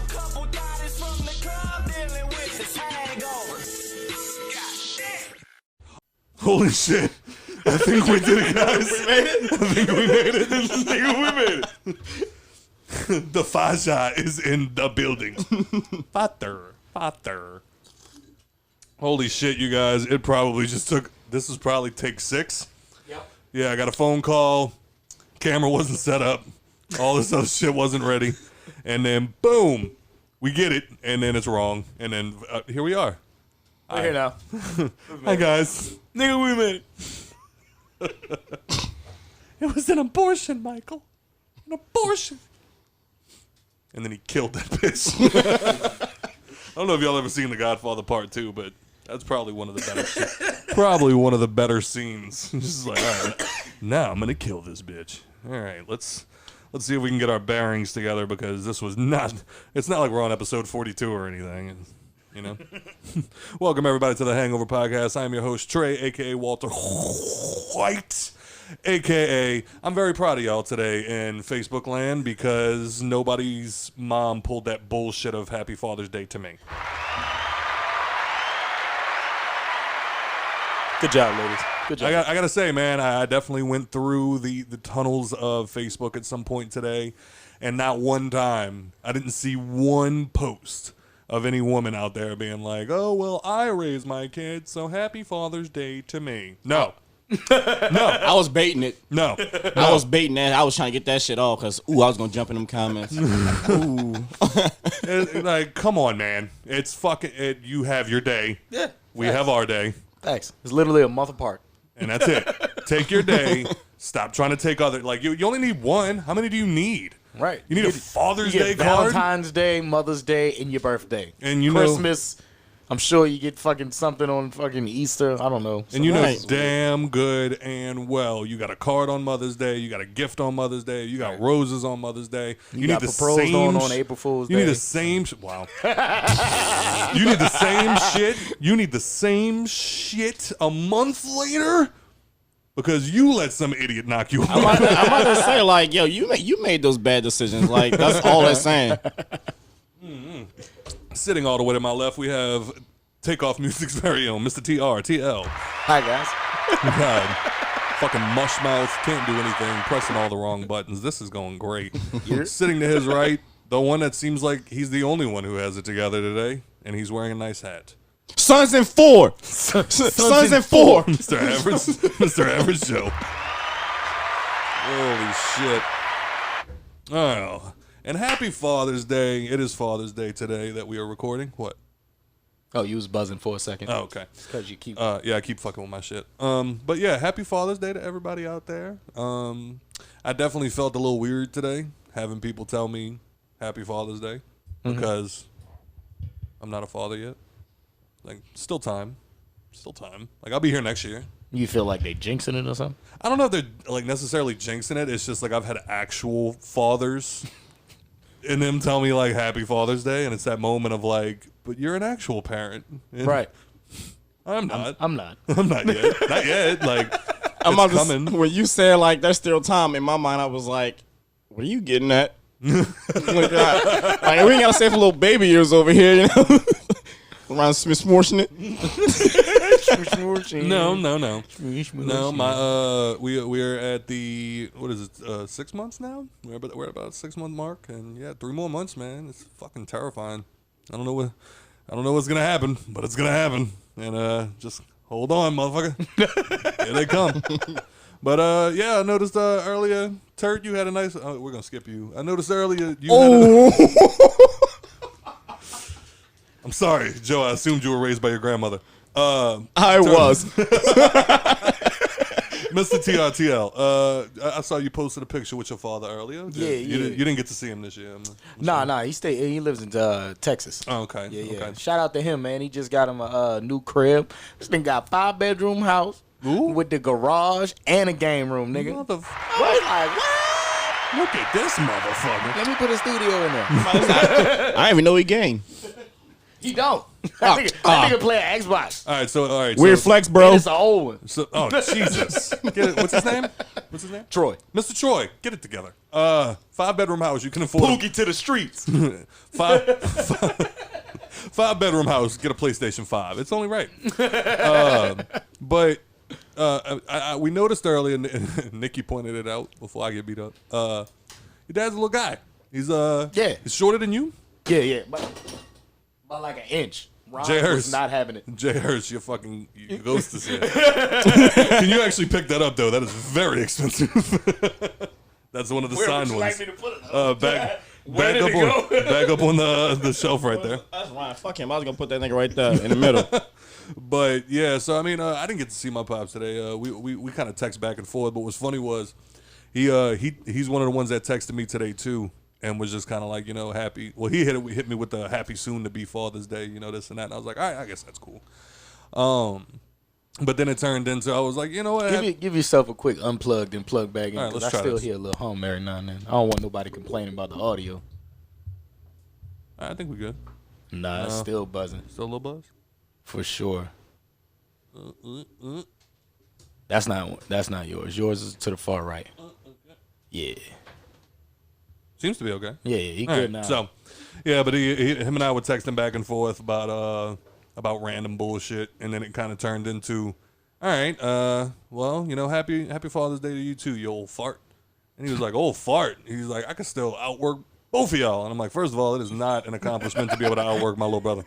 Couple bodies from the club dealing with this hangover. Holy shit. I think we did it, guys. We made it? I think we made it. We made it. The Faja is in the building. Father. Holy shit, you guys. It probably just took, this was probably take 6. Yep. Yeah, I got a phone call. Camera wasn't set up. All this other shit wasn't ready. And then, boom, we get it. And then it's wrong. And then here we are. We're here now. Hi, guys. Nigga, we made it. It was an abortion, Michael. An abortion. And then he killed that bitch. I don't know if y'all ever seen The Godfather Part 2, but that's probably one of the better probably one of the better scenes. Just like, all right, now I'm gonna kill this bitch. All right, let's see if we can get our bearings together, because this was not, it's not like we're on episode 42 or anything, you know? Welcome everybody to the Hangover Podcast. I am your host, Trey, a.k.a. Walter White, a.k.a. I'm very proud of y'all today in Facebook land, because nobody's mom pulled that bullshit of Happy Father's Day to me. Good job, ladies. Good job. I gotta say, man, I definitely went through the tunnels of Facebook at some point today, and not one time, I didn't see one post of any woman out there being like, oh, well, I raised my kids, so Happy Father's Day to me. No. No. I was baiting it. No. I was baiting that. I was trying to get that shit off because, I was going to jump in them comments. Like, come on, man. It's fucking, you have your day. Yeah. We have our day. Thanks. It's literally a month apart. And that's it. Take your day. Stop trying to take other. Like, you only need one. How many do you need? Right. You need a Father's Day card? Valentine's Day, Mother's Day, and your birthday. And you Christmas. I'm sure you get fucking something on fucking Easter. I don't know. And you know damn good and well, you got a card on Mother's Day, you got a gift on Mother's Day, you got roses on Mother's Day. You need the same on April Fool's Day. You need the same wow. You need the same shit. You need the same shit a month later because you let some idiot knock you out. I'm about to say, like, yo, you made those bad decisions. Like, that's all that's saying. Sitting all the way to my left, we have Takeoff Music's very own Mr. TRTL. Hi, guys. God. Fucking mush mouth, can't do anything, pressing all the wrong buttons. This is going great. Sitting to his right, the one that seems like he's the only one who has it together today, and he's wearing a nice hat. Sons and 4. Sons and 4. Mr. Average Joe. Holy shit. Oh. And happy Father's Day. It is Father's Day today that we are recording. What? Oh, you was buzzing for a second. Oh, okay. Because you keep... yeah, I keep fucking with my shit. But yeah, happy Father's Day to everybody out there. I definitely felt a little weird today having people tell me happy Father's Day because I'm not a father yet. Like, still time. Like, I'll be here next year. You feel like they jinxing it or something? I don't know if they're like necessarily jinxing it. It's just like I've had actual fathers and them tell me like happy Father's Day, and it's that moment of like, but you're an actual parent. And right. I'm not. I'm not. I'm not yet. Not yet. Like, I'm it's coming. When you said like there's still time, in my mind I was like, what are you getting at? Like, we ain't gotta say for little baby years over here, you know. Around smorshing it. No. My we're at the what is it? 6 months now. We're at about a 6 month mark, and yeah, 3 more months, man. It's fucking terrifying. I don't know what's gonna happen, but it's gonna happen, and just hold on, motherfucker. Here they come. But yeah, I noticed earlier, Turt, you had a nice. We're gonna skip you. I noticed earlier you. Had I'm sorry, Joe. I assumed you were raised by your grandmother. I was. Mr. TRTL, I saw you posted a picture with your father earlier. You didn't get to see him this year. Nah. He lives in Texas. Oh, okay. Yeah. Okay. Shout out to him, man. He just got him a new crib. This thing got 5-bedroom house with the garage and a game room, nigga. What? Like, what? Look at this motherfucker. Let me put a studio in there. I didn't even know he game. He don't. That nigga play Xbox. All right. Weird so, flex, bro. And it's an old one. So, oh Jesus! Get it. What's his name? Troy. Mr. Troy. Get it together. 5-bedroom house. You can afford. Boogie to the streets. 5-bedroom house. Get a PlayStation 5. It's only right. But we noticed earlier, and Nikki pointed it out before I get beat up. Your dad's a little guy. He's he's shorter than you. Yeah. By like an inch. Ron Jay Hurst was not having it. Jay Hurst, you ghost is here. Can you actually pick that up though? That is very expensive. That's one of the signed ones. Like me to put it back up on the shelf right there. That's right. Fuck him. I was gonna put that nigga right there in the middle. But yeah, so I mean, I didn't get to see my pops today. We kind of text back and forth. But what's funny was he's one of the ones that texted me today too, and was just kind of like, happy. Well, he hit me with the happy soon to be Father's Day, this and that. And I was like, all right, I guess that's cool. But then it turned into, I was like, you know what? Give yourself a quick unplugged and plug back in. All right, let's I try still this. hear a little hum every now and then. I don't want nobody complaining about the audio. I think we're good. Nah, it's still buzzing. Still a little buzz? For sure. That's not yours. Yours is to the far right. Yeah. Seems to be okay. Yeah, he All good right, now. So, yeah, but him and I were texting back and forth about random bullshit, and then it kind of turned into, all right, well, happy Father's Day to you too, you old fart. And he was like, old fart. He's like, I can still outwork both of y'all. And I'm like, first of all, it is not an accomplishment to be able to outwork my little brother.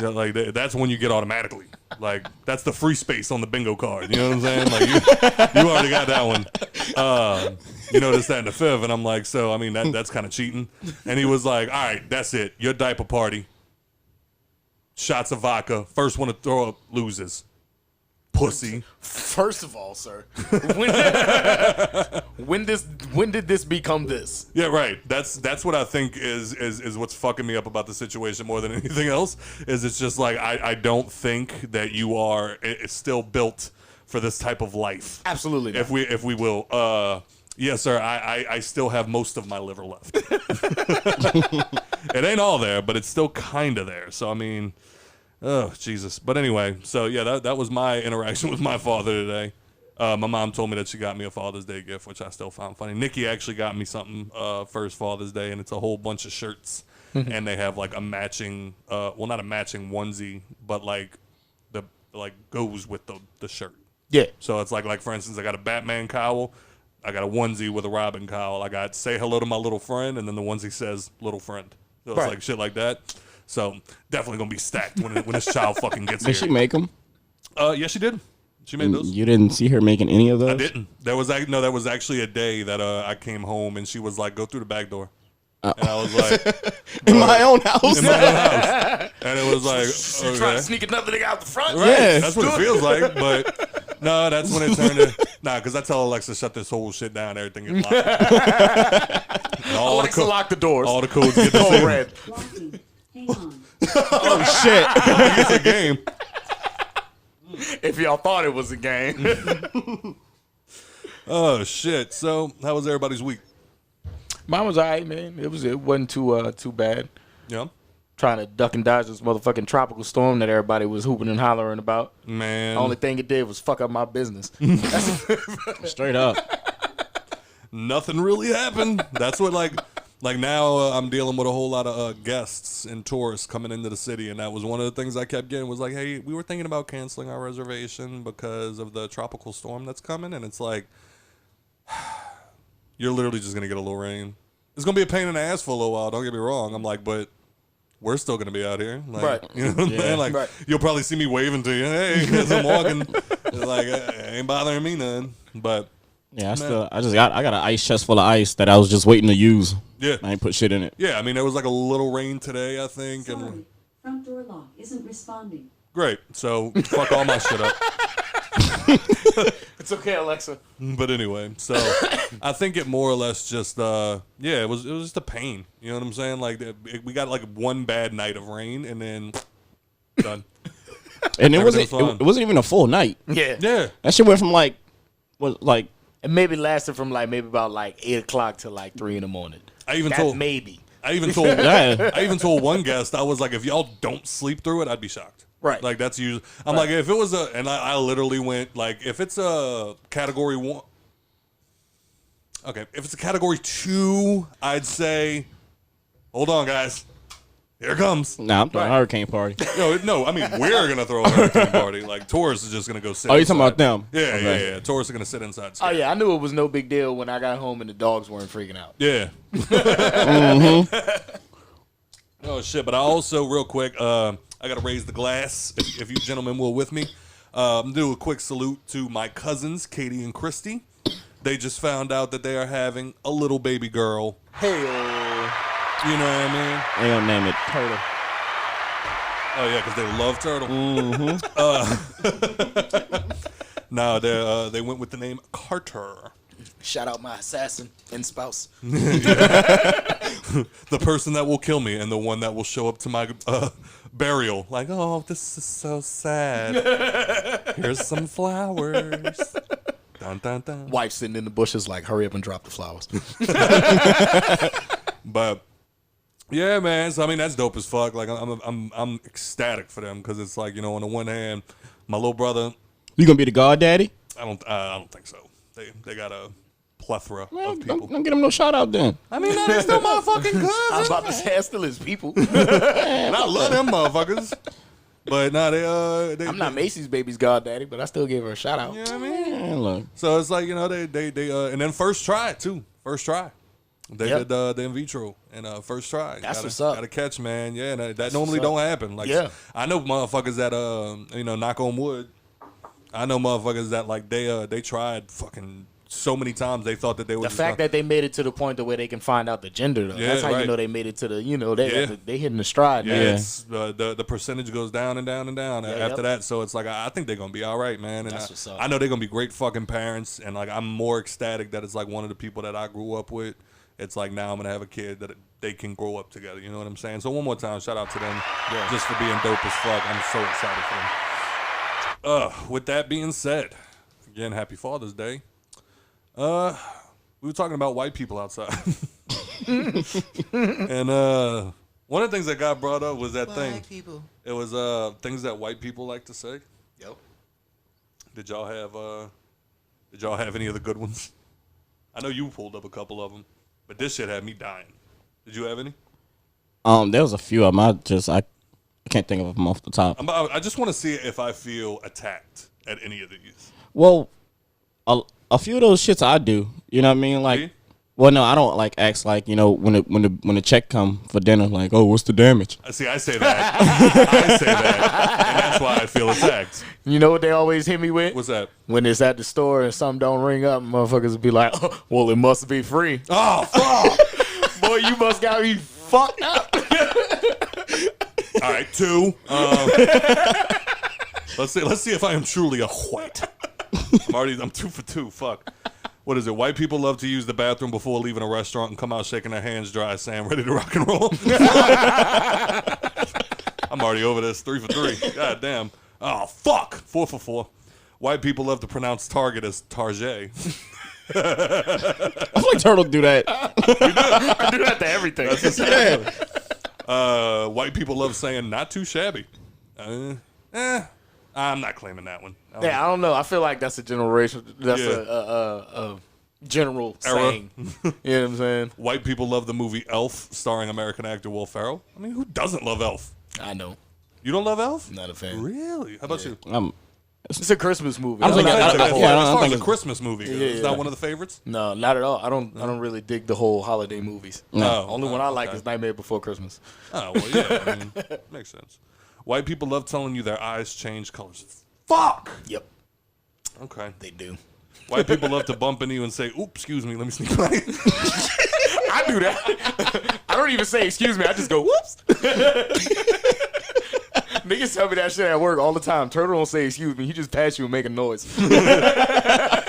Like that's when you get automatically. Like that's the free space on the bingo card. You know what I'm saying? Like you already got that one. This, that, and the fifth. And I'm like, so I mean that's kind of cheating. And he was like, all right, that's it. Your diaper party. Shots of vodka. First one to throw up loses. Pussy. First of all, sir, when did this become this? Yeah, right. That's what I think is what's fucking me up about the situation more than anything else. Is it's just like I don't think that you are. It's still built for this type of life. Absolutely not. If we will. Yes, sir. I still have most of my liver left. It ain't all there, but it's still kind of there. So I mean. Oh, Jesus. But anyway, so yeah, that was my interaction with my father today. My mom told me that she got me a Father's Day gift, which I still found funny. Nikki actually got me something first Father's Day, and it's a whole bunch of shirts. And they have like a matching, not a matching onesie, but like goes with the shirt. Yeah. So it's like for instance, I got a Batman cowl. I got a onesie with a Robin cowl. I got say hello to my little friend, and then the onesie says little friend. So it's like shit like that. So definitely gonna be stacked when this child fucking gets here. Did she make them? Yeah, she did. She made those. You didn't see her making any of those? I didn't. There was actually a day that I came home and she was like, "Go through the back door," and I was like, "In my own house." In my own house. And it was like, She trying to sneak another nigga out the front. Right. Yeah. That's what it feels like. But no, that's when it turned to because I tell Alexa shut this whole shit down. Everything is locked. Alexa lock the doors. All the codes get All red. Hang on. Oh shit! It's a game. If y'all thought it was a game. Oh shit! So how was everybody's week? Mine was alright, man. It wasn't too bad. Yeah. Trying to duck and dodge this motherfucking tropical storm that everybody was hooping and hollering about. Man. The only thing it did was fuck up my business. Straight up. Nothing really happened. That's what like now I'm dealing with a whole lot of guests and tourists coming into the city, and that was one of the things I kept getting was like, hey, we were thinking about canceling our reservation because of the tropical storm that's coming, and it's like you're literally just gonna get a little rain. It's gonna be a pain in the ass for a little while. Don't get me wrong. I'm like, but we're still gonna be out here, like, right? You know what I'm saying? Like, you'll probably see me waving to you, hey, as I'm walking. Like, it ain't bothering me none, but. Yeah, I got an ice chest full of ice that I was just waiting to use. Yeah. I ain't put shit in it. Yeah, I mean, there was like a little rain today, I think. Sorry, and front door lock isn't responding. great. So fuck all my shit up. It's okay, Alexa. But anyway, so I think it more or less just it was just a pain. You know what I'm saying? Like we got like one bad night of rain and then done. And it wasn't even a full night. Yeah. Yeah. That shit went from It maybe lasted from maybe about 8 o'clock to 3 in the morning. I even That's told maybe. I even told one guest, I was like, if y'all don't sleep through it, I'd be shocked. Right. Like that's usually. I'm like, if it was I literally went like, if it's a category 1. Okay, if it's a category 2, I'd say, hold on, guys. Here it comes. Nah, I'm throwing a hurricane party. No, I mean, we're going to throw a hurricane party. Like, Taurus is just going to go sit Oh, you inside. talking about them? Yeah, Okay. yeah. Taurus is going to sit inside. Oh, yeah. I knew it was no big deal when I got home and the dogs weren't freaking out. Yeah. Oh, shit. But I also, real quick, I got to raise the glass, if you gentlemen will with me. Do a quick salute to my cousins, Katie and Christy. They just found out that they are having a little baby girl. Hell. You know what I mean? They gonna name it Turtle. Oh, yeah, because they love Turtle. No, they went with the name Carter. Shout out my assassin and spouse. The person that will kill me and the one that will show up to my burial. Like, oh, this is so sad. Here's some flowers. Dun, dun, dun. Wife sitting in the bushes like, hurry up and drop the flowers. But yeah, man. So I mean, that's dope as fuck. Like, I'm ecstatic for them because it's like, you know, on the one hand, my little brother. You gonna be the goddaddy? I don't think so. They got a plethora of people. Don't get him no shout out then. I mean, that is still motherfucking I was cousin. about to say, still his people. And I love them motherfuckers. But no, they I'm not Macy's baby's goddaddy, but I still gave her a shout out. You know what I mean? Man, look. So it's like, you know, they and then first try too. First try. They Yep. did the in vitro and first try. That's what's up. Gotta catch, man. Yeah, and that normally don't happen. Like, Yeah. I know motherfuckers that you know, knock on wood. I know motherfuckers that like they tried fucking so many times they thought that they were The fact that they made it to the point to where they can find out the gender, though. Yeah, That's how right. you know they made it to the, you know, Yeah. they hitting the stride, yeah, man. it's, the percentage goes down and down and down after that. So it's like I think they're gonna be all right, man. And That's what's up. I know they're gonna be great fucking parents. And like I'm more ecstatic that it's like one of the people that I grew up with. It's like now I'm gonna have a kid that they can grow up together. You know what I'm saying? So one more time, shout out to them just for being dope as fuck. I'm so excited for them. With that being said, again, happy Father's Day. We were talking about white people outside. And one of the things that got brought up was that thing. People. It was things that white people like to say. Yep. Did y'all have any of the good ones? I know you pulled up a couple of them, but this shit had me dying. Did you have any? There was a few of them. I can't think of them off the top. I just want to see if I feel attacked at any of these. Well, a few of those shits I do. You know what I mean? Like, Me? well, no, I don't like ask like, you know, when the check come for dinner, like, oh, what's the damage? See, I say that. I say that, and that's why I feel attacked. You know what they always hit me with? What's that? When it's at the store and something don't ring up, motherfuckers will be like, oh, well, it must be free. Oh, fuck! Boy, you must got me fucked up. All right, 2. Let's see if I am truly a white. I'm 2 for 2. Fuck. What is it? White people love to use the bathroom before leaving a restaurant and come out shaking their hands dry, saying ready to rock and roll. I'm already over this. 3 for 3. God damn. Oh, fuck. 4 for 4. White people love to pronounce Target as Target. I feel like Turtle do that. I do that to everything. White people love saying not too shabby. I'm not claiming that one. Yeah, I don't know. I feel like that's a generation. That's Yeah. a general Era. saying. You know what I'm saying? White people love the movie Elf, starring American actor Will Ferrell. I mean, who doesn't love Elf? I know. You don't love Elf? Not a fan. Really? How about you? It's a Christmas movie. I'm thinking- As I far as think a it's- Christmas movie goes, is that yeah. one of the favorites? No, not at all. I don't really dig the whole holiday movies. No. Only one I like is Nightmare Before Christmas. Oh, well, yeah. I mean, makes sense. White people love telling you their eyes change colors. Fuck! Yep, Okay. they do. White people love to bump into you and say, oops, excuse me, let me sneak by. I do that. I don't even say excuse me. I just go whoops. Niggas tell me that shit at work all the time. Turtle don't say excuse me. He just pass you and make a noise. All right,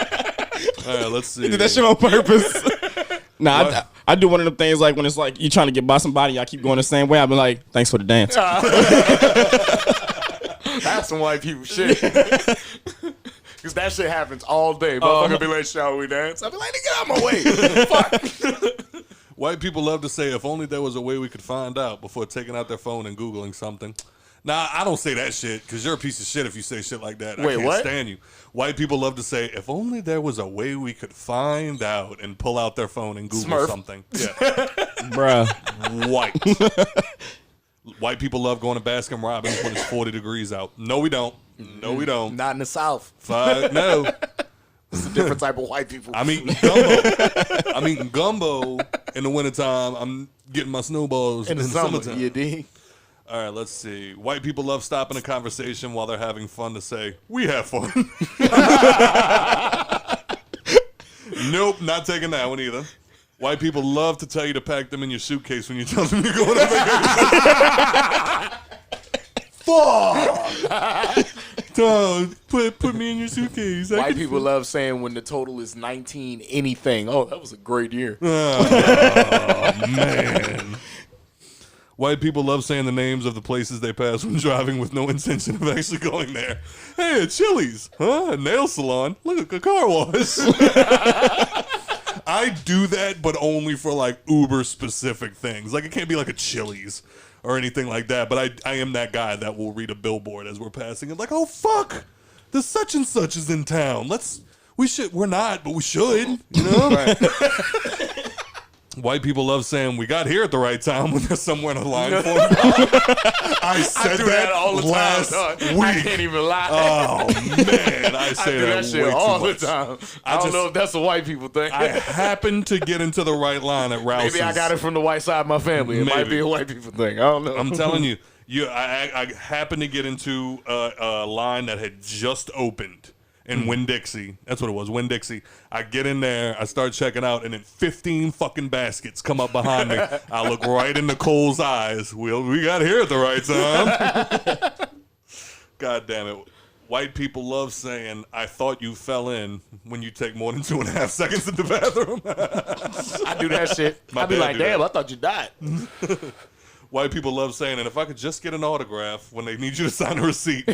let's see. Did that shit on purpose. Nah, I do one of them things like when it's like you trying to get by somebody, y'all keep going the same way. I've been like, thanks for the dance. That's some white people shit. Because that shit happens all day. Motherfucker be like, shall we dance? I be like, nigga, get out of my way. Fuck. White people love to say, if only there was a way we could find out before taking out their phone and Googling something. Nah, I don't say that shit because you're a piece of shit if you say shit like that. Wait, I can't what? stand you. White people love to say, if only there was a way we could find out and pull out their phone and Google Smurf. something. Yeah. Bruh. White. White people love going to Baskin Robbins when it's 40 degrees out. No, we don't. No, we don't. Not in the South. No. It's a different type of white people. I'm eating gumbo. I'm eating gumbo in the wintertime. I'm getting my snowballs in the summer. summertime. You dig? All right, let's see. White people love stopping a conversation while they're having fun to say, we have fun. Nope, not taking that one either. White people love to tell you to pack them in your suitcase when you tell them you're going on vacation. Fuck! Don't put me in your suitcase. White people love saying when the total is 19 anything. Oh, that was a great year. Oh, man. White people love saying the names of the places they pass when driving with no intention of actually going there. Hey, a Chili's. Huh? A nail salon. Look, a car wash. I do that, but only for like uber specific things. Like it can't be like a Chili's or anything like that. But I am that guy that will read a billboard as we're passing and like, oh fuck, the such and such is in town. We're not, but we should. You know? Right. White people love saying we got here at the right time when they're somewhere in a line for them. I said that all the last time. week. I can't even lie. Oh man, I say do that shit way all too the much. time. I don't know if that's a white people thing. I happen to get into the right line at Rouse's. Maybe I got it from the white side of my family. It might Maybe. be a white people thing. I don't know. I'm telling you, I happened to get into a line that had just opened in Winn-Dixie. That's what it was, Winn-Dixie. I get in there, I start checking out, and then 15 fucking baskets come up behind me. I look right in Nicole's eyes. We got here at the right time. God damn it. White people love saying, I thought you fell in when you take more than 2.5 seconds in the bathroom. I do that shit. I be dad like, do damn, that. I thought you died. White people love saying, and if I could just get an autograph when they need you to sign a receipt.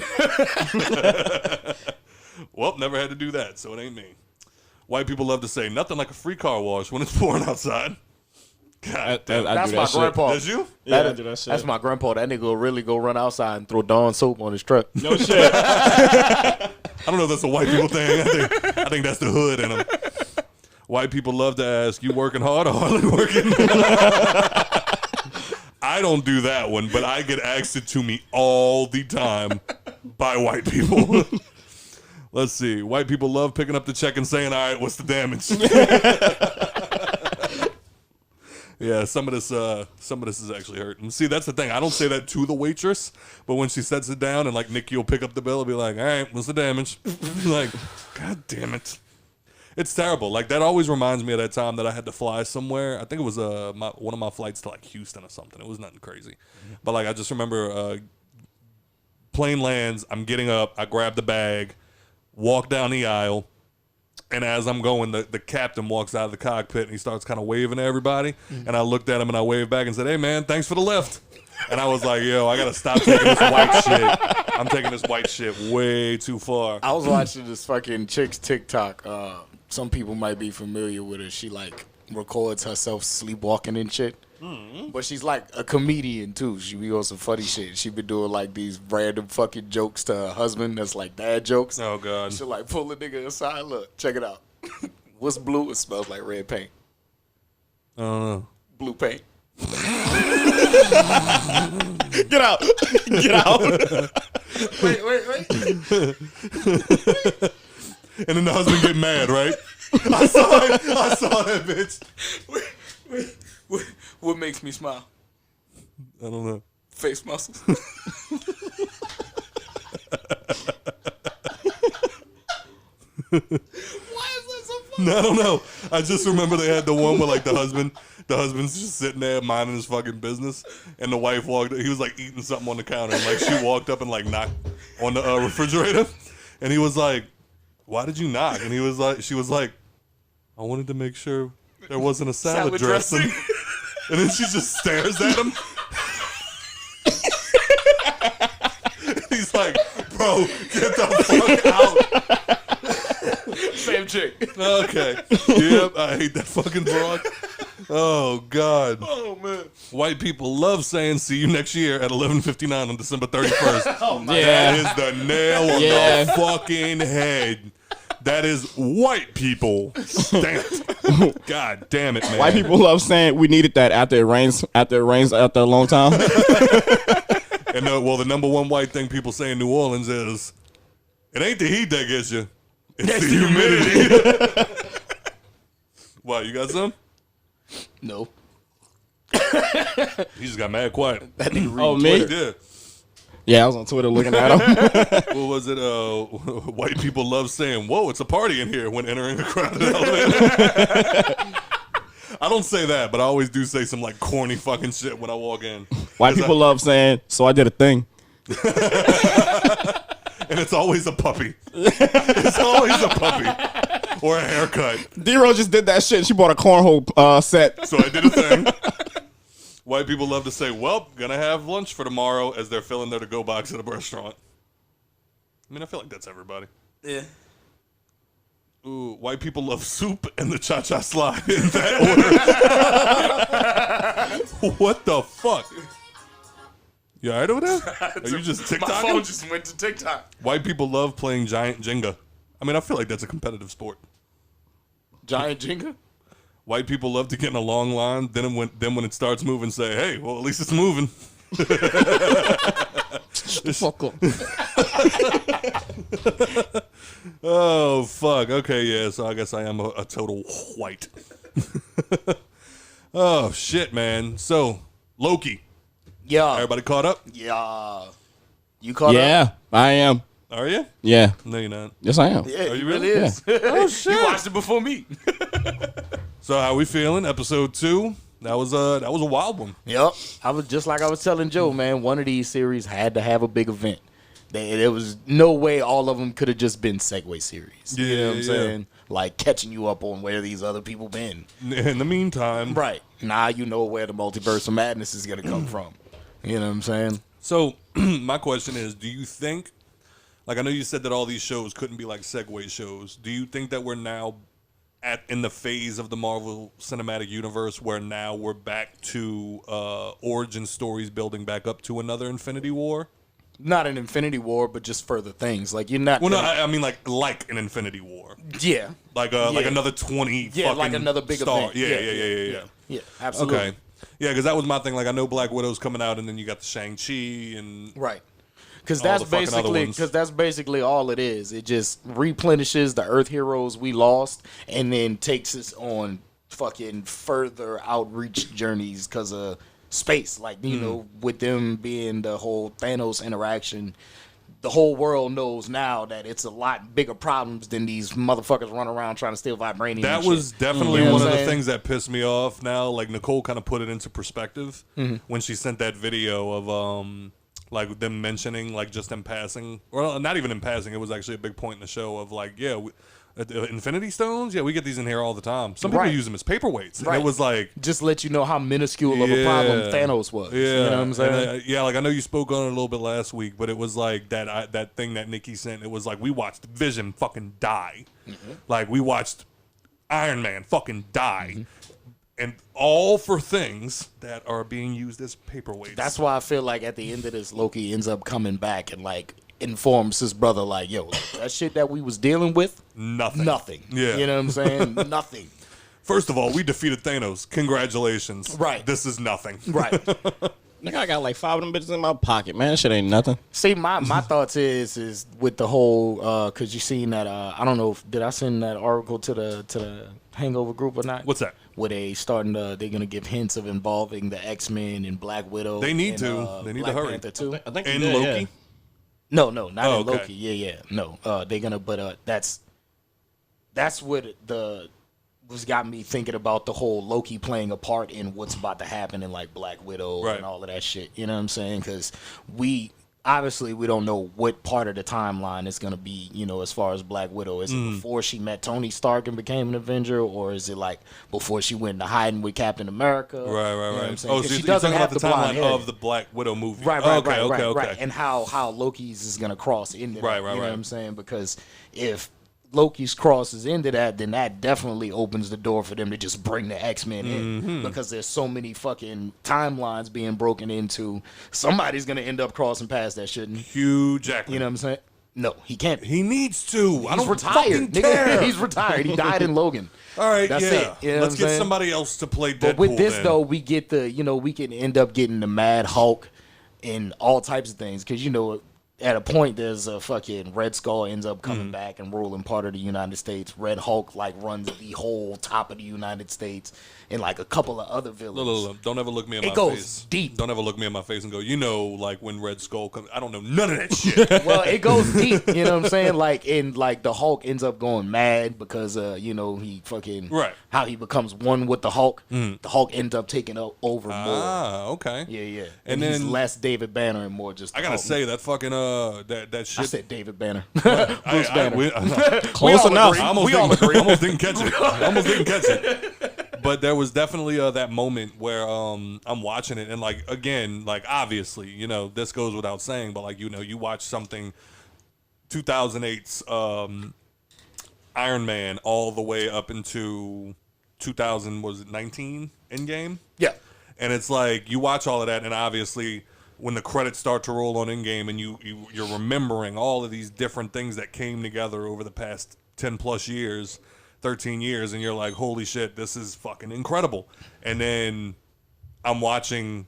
Well, never had to do that, so it ain't me. White people love to say, nothing like a free car wash when it's pouring outside. God damn. That's my grandpa. Did you? Yeah, I do that shit. That's my grandpa. That nigga will really go run outside and throw Dawn soap on his truck. No shit. I don't know if that's a white people thing. I think that's the hood in them. White people love to ask, you working hard or hardly working? I don't do that one, but I get asked it to me all the time by white people. Let's see. White people love picking up the check and saying, all right, what's the damage? Yeah, some of this is actually hurting. See, that's the thing. I don't say that to the waitress, but when she sets it down and like Nikki will pick up the bill and be like, all right, what's the damage? Like, God damn it. It's terrible. Like, that always reminds me of that time that I had to fly somewhere. I think it was one of my flights to like Houston or something. It was nothing crazy. But like, I just remember plane lands, I'm getting up, I grab the bag, walk down the aisle, and as I'm going, the captain walks out of the cockpit and he starts kind of waving at everybody. And I looked at him and I waved back and said, hey man, thanks for the lift. And I was like, yo, I got to stop taking this white shit. I'm taking this white shit way too far. I was watching this fucking chick's TikTok. Some people might be familiar with her. She like records herself sleepwalking and shit. But she's like a comedian too. She be on some funny shit. She been doing like these random fucking jokes to her husband that's like dad jokes. Oh God. She'll like pull the nigga aside. Look, check it out. What's blue? It smells like red paint. I don't know. Blue paint. Get out. Get out. Wait. And then the husband get mad, right? I saw that bitch. What makes me smile? I don't know. Face muscles. Why is that so funny? I don't know. I just remember they had the one where like the husband's just sitting there minding his fucking business, and the wife walked. He was like eating something on the counter, and like she walked up and like knocked on the refrigerator, and he was like, "Why did you knock?" And she was like, "I wanted to make sure there wasn't a salad dressing." And then she just stares at him. He's like, "Bro, get the fuck out." Same chick. Okay. Yep, I hate that fucking broad. Oh, God. Oh, man. White people love saying see you next year at 11:59 on December 31st. Yeah. That is the nail on the fucking head. That is white people stamped. God damn it, man. White people love saying we needed that after it rains after a long time. And the number one white thing people say in New Orleans is, it ain't the heat that gets you, it's the humidity. What, you got some? No. He just got mad quiet. That nigga Oh, me? Yeah. Yeah, I was on Twitter looking at him. What was it? White people love saying, whoa, it's a party in here when entering a crowded elevator. I don't say that, but I always do say some like corny fucking shit when I walk in. White people love saying, so I did a thing. And it's always a puppy. It's always a puppy. Or a haircut. D-Ro just did that shit. She bought a cornhole set. So I did a thing. White people love to say, well, gonna have lunch for tomorrow as they're filling their to-go box at a restaurant. I mean, I feel like that's everybody. Yeah. Ooh, white people love soup and the cha-cha slide in that order. What the fuck? You alright over there? Are you just TikToking? My phone just went to TikTok. White people love playing giant Jenga. I mean, I feel like that's a competitive sport. Giant Jenga? White people love to get in a long line. Then when it starts moving, say, hey, well, at least it's moving. Fuck up. Oh, fuck. Okay, yeah, so I guess I am a total white. Oh, shit, man. So, Loki. Yeah. Everybody caught up? Yeah. You caught up? Yeah, I am. Are you? Yeah. No, you're not. Yes, I am. Yeah, Are you you really? really is. Oh, shit. You watched it before me. So, how we feeling? Episode 2. That was a wild one. Yep. I was just like I was telling Joe, man, one of these series had to have a big event. There was no way all of them could have just been Segway series. You know what I'm saying? Like catching you up on where these other people been. In the meantime. Right. Now you know where the multiverse of madness is going to come from. You know what I'm saying? So, my question is, do you think, like I know you said that all these shows couldn't be like Segway shows. Do you think that we're now in the phase of the Marvel Cinematic Universe where now we're back to origin stories building back up to another Infinity War? Not an Infinity War, but just further things. Like you're not. Well, no, I mean like an Infinity War. Yeah. Like another 20. Yeah, fucking like another big star. event. Yeah. Yeah, absolutely. Okay. Yeah, because that was my thing. Like I know Black Widow's coming out, and then you got the Shang-Chi and Right. Because all that's the fucking other basically all it is. It just replenishes the Earth heroes we lost, and then takes us on fucking further outreach journeys because of space. Like you know, with them being the whole Thanos interaction, the whole world knows now that it's a lot bigger problems than these motherfuckers running around trying to steal vibranium. that and was shit. definitely You know one what of I'm the saying? things that pissed me off. Now, like Nicole kind of put it into perspective when she sent that video of like them mentioning like just in passing, or not even in passing. It was actually a big point in the show of like, yeah, Infinity Stones. Yeah, we get these in here all the time. Some people Right. use them as paperweights. And Right. it was like, Just let you know how minuscule of a problem Thanos was. Yeah, You know what I'm saying? And, yeah, like I know you spoke on it a little bit last week, but it was like that thing that Nikki sent. It was like we watched Vision fucking die, like we watched Iron Man fucking die, and all for things that are being used as paperweights. That's why I feel like at the end of this, Loki ends up coming back and like informs his brother, like, yo, that shit that we was dealing with, nothing. Yeah, You know what I'm saying? Nothing. First of all, we defeated Thanos. Congratulations. Right. This is nothing. Right. Nigga, I got like 5 of them bitches in my pocket, man. That shit ain't nothing. See, my thoughts is with the whole, because you seen that, I don't know, did I send that article to the Hangover group or not? What's that? Where they starting to, they're going to give hints of involving the X-Men and Black Widow. They need and, to. They need to Black hurry. Panther too. I think And they did, Loki. yeah. No, not in okay. Loki. Yeah. No, they're gonna. But that's what was got me thinking about the whole Loki playing a part in what's about to happen in like Black Widow Right. and all of that shit. You know what I'm saying? Because we don't know what part of the timeline it's gonna be. You know, as far as Black Widow, is it before she met Tony Stark and became an Avenger, or is it like before she went into hiding with Captain America? Right. You know what I'm saying? Oh, 'Cause so she you're doesn't talking have about the blonde timeline hair. of the Black Widow movie. Right. Okay. And how Loki's is gonna cross in there. Right. You know what I'm saying? Because if Loki's crosses into that, then that definitely opens the door for them to just bring the X-Men in, because there's so many fucking timelines being broken into. Somebody's gonna end up crossing past that shit. Hugh Jackman. You know what I'm saying? No, he can't. He needs to. I He's don't retired. fucking Nigga. care. He's retired. He died in Logan. All right, That's yeah. it. You know Let's what I'm get saying? somebody else to play Deadpool. But with this then. though, we get the, we can end up getting the Mad Hulk and all types of things, because at a point there's a fucking Red Skull ends up coming back and ruling part of the United States. Red Hulk like runs the whole top of the United States, and like a couple of other villains. Look. Don't ever look me in my face. It goes deep. Don't ever look me in my face and go, like when Red Skull comes. I don't know none of that shit. Well, it goes deep. You know what I'm saying? Like the Hulk ends up going mad because he fucking how he becomes one with the Hulk. The Hulk ends up taking over more. Ah, okay. Yeah. And he's then less David Banner and more just. I gotta Hulk. say that fucking that shit. I said David Banner. Bruce Banner. Close enough. I almost didn't catch it. But there was definitely that moment where I'm watching it, and obviously, this goes without saying, but you watch something 2008's Iron Man all the way up into 2019 Endgame. Yeah. And it's like you watch all of that, and obviously when the credits start to roll on Endgame, and you're remembering all of these different things that came together over the past 10 plus years, 13 years, and you're like, holy shit, this is fucking incredible. And then I'm watching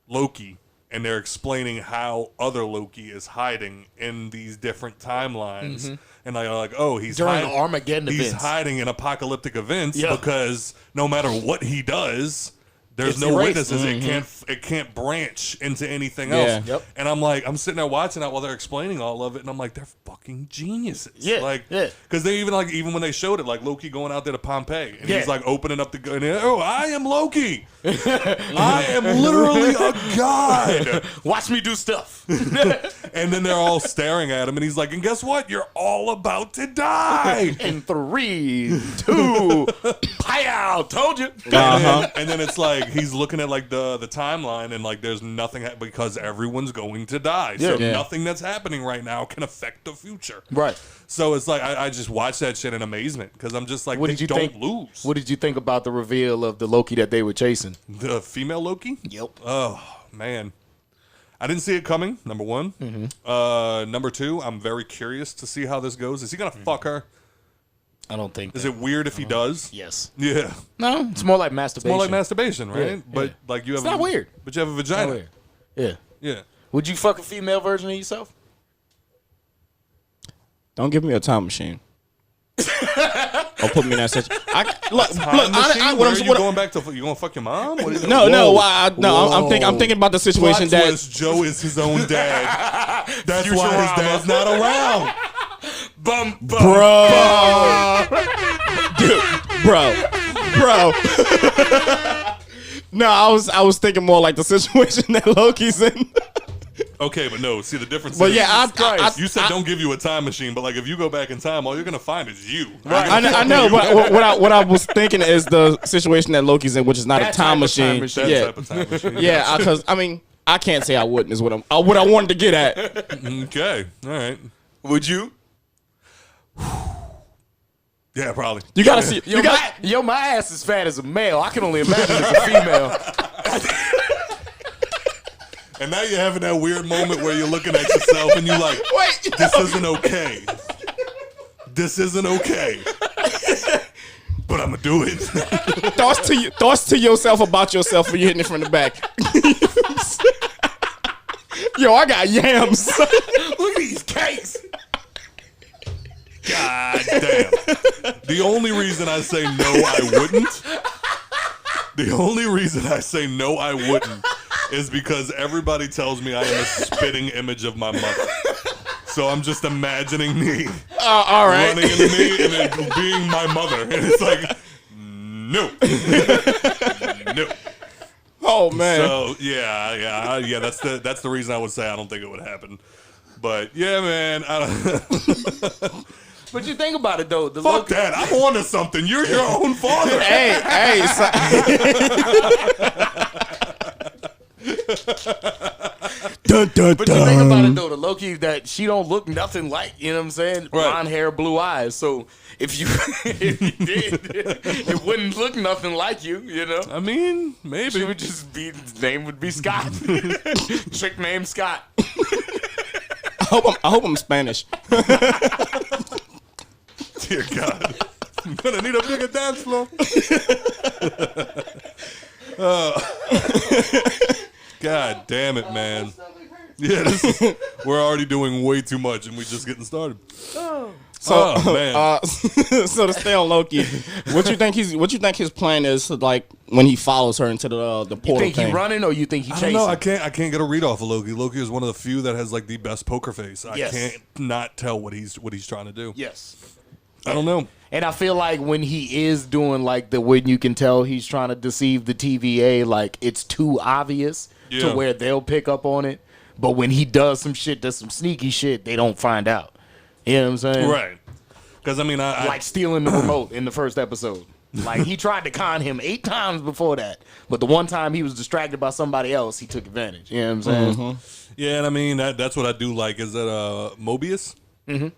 Loki, and they're explaining how other Loki is hiding in these different timelines. And like, oh, he's during hiding, Armageddon he's events. hiding in apocalyptic events, Yeah. because no matter what he does, there's It's no erased. witnesses. It can't branch into anything Yeah. else. Yep. And I'm sitting there watching that while they're explaining all of it, and I'm like, they're fucking geniuses. Yeah, yeah. Because they even when they showed it, like Loki going out there to Pompeii, and Yeah. he's like opening up the gun. Oh, I am Loki. I am literally a god. Watch me do stuff. And then they're all staring at him, and he's like, and guess what? You're all about to die. In 3, 2, pow! Told you. And then it's like he's looking at like the timeline, and like there's nothing because everyone's going to die. So Yeah. nothing that's happening right now can affect the future. Right. So it's like I just watch that shit in amazement, because I'm just like, What they did you don't think? lose. What did you think about the reveal of the Loki that they were chasing? The female Loki? Yep. Oh man, I didn't see it coming. Number one. Number two, I'm very curious to see how this goes. Is he gonna fuck her? I don't think. Is it weird if he does? Yes. Yeah. No, it's more like masturbation. More like masturbation, right? Yeah, But yeah. like you have. It's not weird. But you have a It's not vagina. weird. Yeah. Yeah. Would you fuck a female version of yourself? Don't give me a time machine. Or put me in that situation. Look, Time machine? what Where I'm, you what, going back to? You gonna fuck your mom? What is it? no, I'm thinking about the situation Plot that. twist, Joe is his own dad. That's Futurama. why his dad's not around. Bro. No, I was thinking more like the situation that Loki's in. Okay, but no. See, the difference But is, yeah, you said don't give you a time machine, but like if you go back in time, all you're gonna find is you. I know, but what I was thinking is the situation that Loki's in, which is not That a time type of time machine. machine. That Yeah, type of time machine. yeah, because I mean, I can't say I wouldn't. Is what I wanted to get at. Okay. All right. Would you? Yeah, probably. You gotta see. My ass is fat as a male. I can only imagine as a female. And now you're having that weird moment where you're looking at yourself and you're like, Wait. this isn't okay. This isn't okay. But I'm going to do it. Thoughts to yourself about yourself when you're hitting it from the back. Yo, I got yams. Look at these cakes. God damn. The only reason I say no, I wouldn't. The only reason I say no, I wouldn't is because everybody tells me I am a spitting image of my mother. So I'm just imagining me All right. running into me and it being my mother. And it's like, no. No. Oh man. So yeah. That's the reason I would say I don't think it would happen. But yeah, man. But you think about it though. The Fuck Loki, that. I'm on to something. You're your own father. hey. But you think about it though, the Loki that she don't look nothing like, you know what I'm saying? Right. Blonde hair, blue eyes. So if you if you did, it wouldn't look nothing like you, you know? I mean, maybe. She would just be, his name would be Scott. Chick named Scott. I hope I'm Spanish. Dear God. I'm gonna need a bigger dance floor. God damn it, man. Yeah, we're already doing way too much and we're just getting started. So, man. So to stay on Loki, what you think his plan is to, like, when he follows her into the portal You think thing? he running or you think he I chasing? don't know. I can't get a read off of Loki. Loki is one of the few that has like the best poker face. I Yes. can't not tell what he's trying to do. Yes. I don't know. And I feel like when he is doing like when you can tell he's trying to deceive the TVA, like it's too obvious Yeah. to where they'll pick up on it. But when he does some sneaky shit, they don't find out. You know what I'm saying? Right. Because I mean, Like stealing the remote in the first episode. Like he tried to con him 8 times before that, but the one time he was distracted by somebody else, he took advantage. You know what I'm saying? Mm-hmm. Yeah, and I mean that's what I do like. Is that Mobius? Mm-hmm.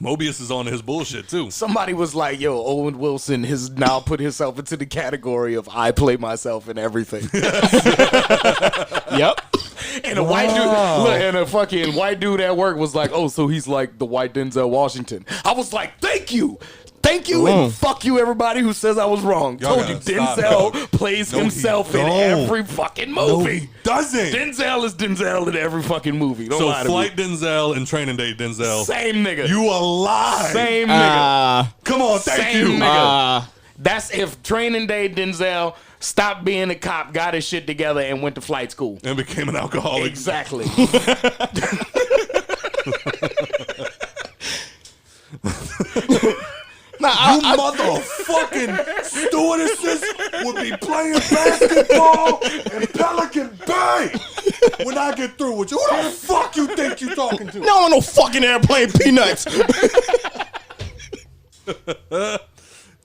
Mobius is on his bullshit too. Somebody was like, "Yo, Owen Wilson has now put himself into the category of I play myself in everything." Yep. And a white dude, look, and a fucking white dude at work was like, "Oh, so he's like the white Denzel Washington." I was like, "Thank you." And fuck you, everybody who says I was wrong. Y'all Told you, gotta stop, Denzel dog. plays No, he himself in don't. every fucking No, movie. he doesn't. Denzel is Denzel in every fucking movie. Don't So lie to Flight me. Denzel and Training Day Denzel. Same nigga. You a lie. Same nigga. Come on, thank Same you. nigga. That's if Training Day Denzel stopped being a cop, got his shit together, and went to flight school. And became an alcoholic. Exactly. You motherfucking stewardesses would be playing basketball in Pelican Bay when I get through with you. Who the fuck you think you talking to? No, no fucking airplane peanuts.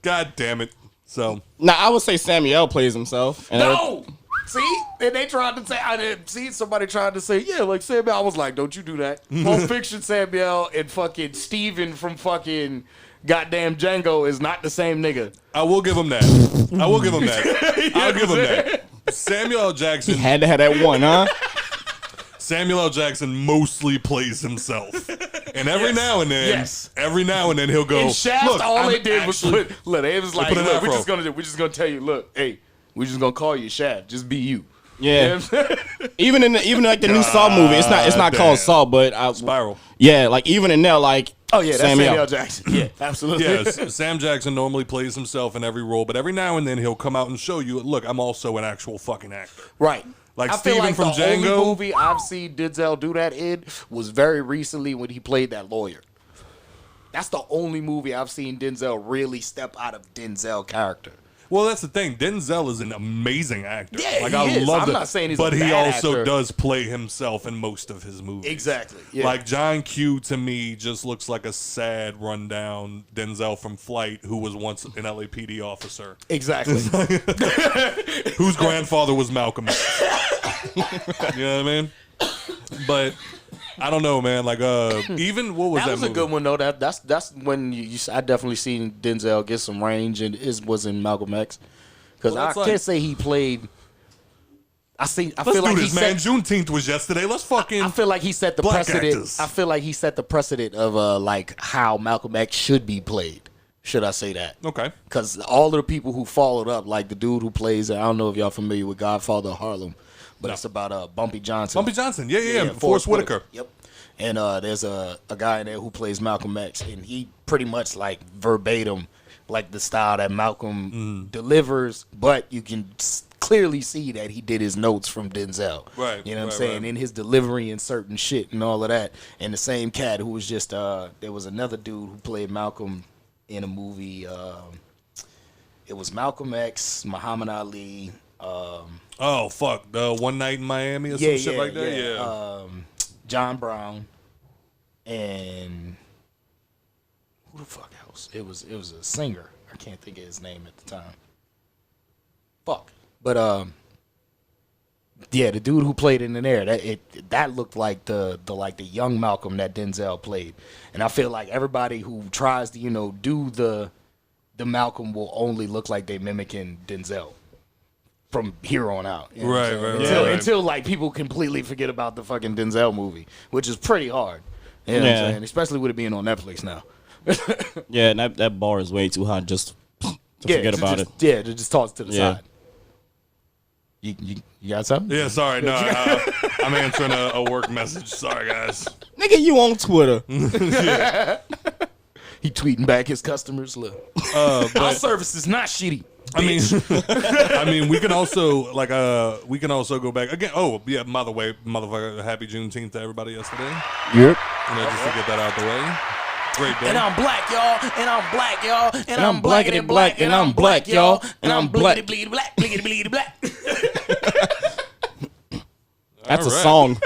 God damn it. So Now I would say Samuel plays himself. And No! See? And they tried to say, I didn't see somebody tried to say, yeah, like Samuel. I was like, don't you do that. Pulp Fiction Samuel and fucking Steven from fucking goddamn Django is not the same nigga. I will give him that. I'll give him that. Samuel L. Jackson. he had to have that one, huh? Samuel L. Jackson mostly plays himself. And every now and then, he'll go. In Shaft, look, all they I'm did was actually- look, they was like, put an look, afro. we're just gonna tell you, look, hey, we're just gonna call you Shaft. Just be you. Yeah. You know what I'm saying? even like the new Saw movie, it's not damn. called Saw, but Spiral. Yeah, like even in there, like Oh yeah, that's Samuel Jackson. Yeah, absolutely. Yes, Sam Jackson normally plays himself in every role, but every now and then he'll come out and show you, look, I'm also an actual fucking actor. Right. Like I feel Steven like from the only Django. movie I've seen Denzel do that in was very recently when he played that lawyer. That's the only movie I've seen Denzel really step out of Denzel character. Well, that's the thing. Denzel is an amazing actor. Yeah, like he I is. love I'm it. not saying he's but a he bad also actor. does play himself in most of his movies. Exactly. Yeah. Like John Q to me just looks like a sad, rundown Denzel from Flight who was once an LAPD officer Exactly. whose grandfather was Malcolm. You know what I mean? But I don't know, man. Like even what was that That was movie? a good one though. That's when I definitely seen Denzel get some range, and it was in Malcolm X. Because Well, I that's can't like- say he played. I Let's feel do like he this, man. set. Juneteenth was yesterday. Let's fucking. I feel like he set the Black precedent. actors. I feel like he set the precedent of like how Malcolm X should be played. Should I say that? Okay. Because all of the people who followed up, like the dude who plays, I don't know if y'all familiar with Godfather of Harlem, but it's about Bumpy Johnson. Bumpy Johnson. Yeah. Forrest Whitaker. Yep. And there's a guy in there who plays Malcolm X, and he pretty much like verbatim, like the style that Malcolm delivers, but you can clearly see that he did his notes from Denzel. Right, You know what I'm right, saying? right. In his delivery and certain shit and all of that. And the same cat who was just, there was another dude who played Malcolm in a movie. It was Malcolm X, Muhammad Ali. Oh fuck, the One Night in Miami or some shit like that. Yeah. John Brown, and who the fuck else? It was a singer. I can't think of his name at the time. Fuck. But Yeah, the dude who played in there, that looked like the young Malcolm that Denzel played. And I feel like everybody who tries to, do the Malcolm will only look like they mimicking Denzel from here on out. You know what I'm Right, saying? right. Until like people completely forget about the fucking Denzel movie, which is pretty hard. You know what I'm saying? Especially with it being on Netflix now. Yeah, and that bar is way too high just to forget about it. Yeah, to just toss to the side. You got something? Yeah, sorry. No, I'm answering a work message. Sorry, guys. Nigga, you on Twitter. He tweeting back his customers. Look, our service is not shitty. I mean, we can also go back again. Oh, yeah. By the way, motherfucker, happy Juneteenth to everybody yesterday. Yep. Just to get that out the way. Great day. And I'm black, y'all. And I'm black, y'all. And I'm blackity black, and I'm black, y'all. And I'm black. Bleedy black, bleedy black. That's All a right. song.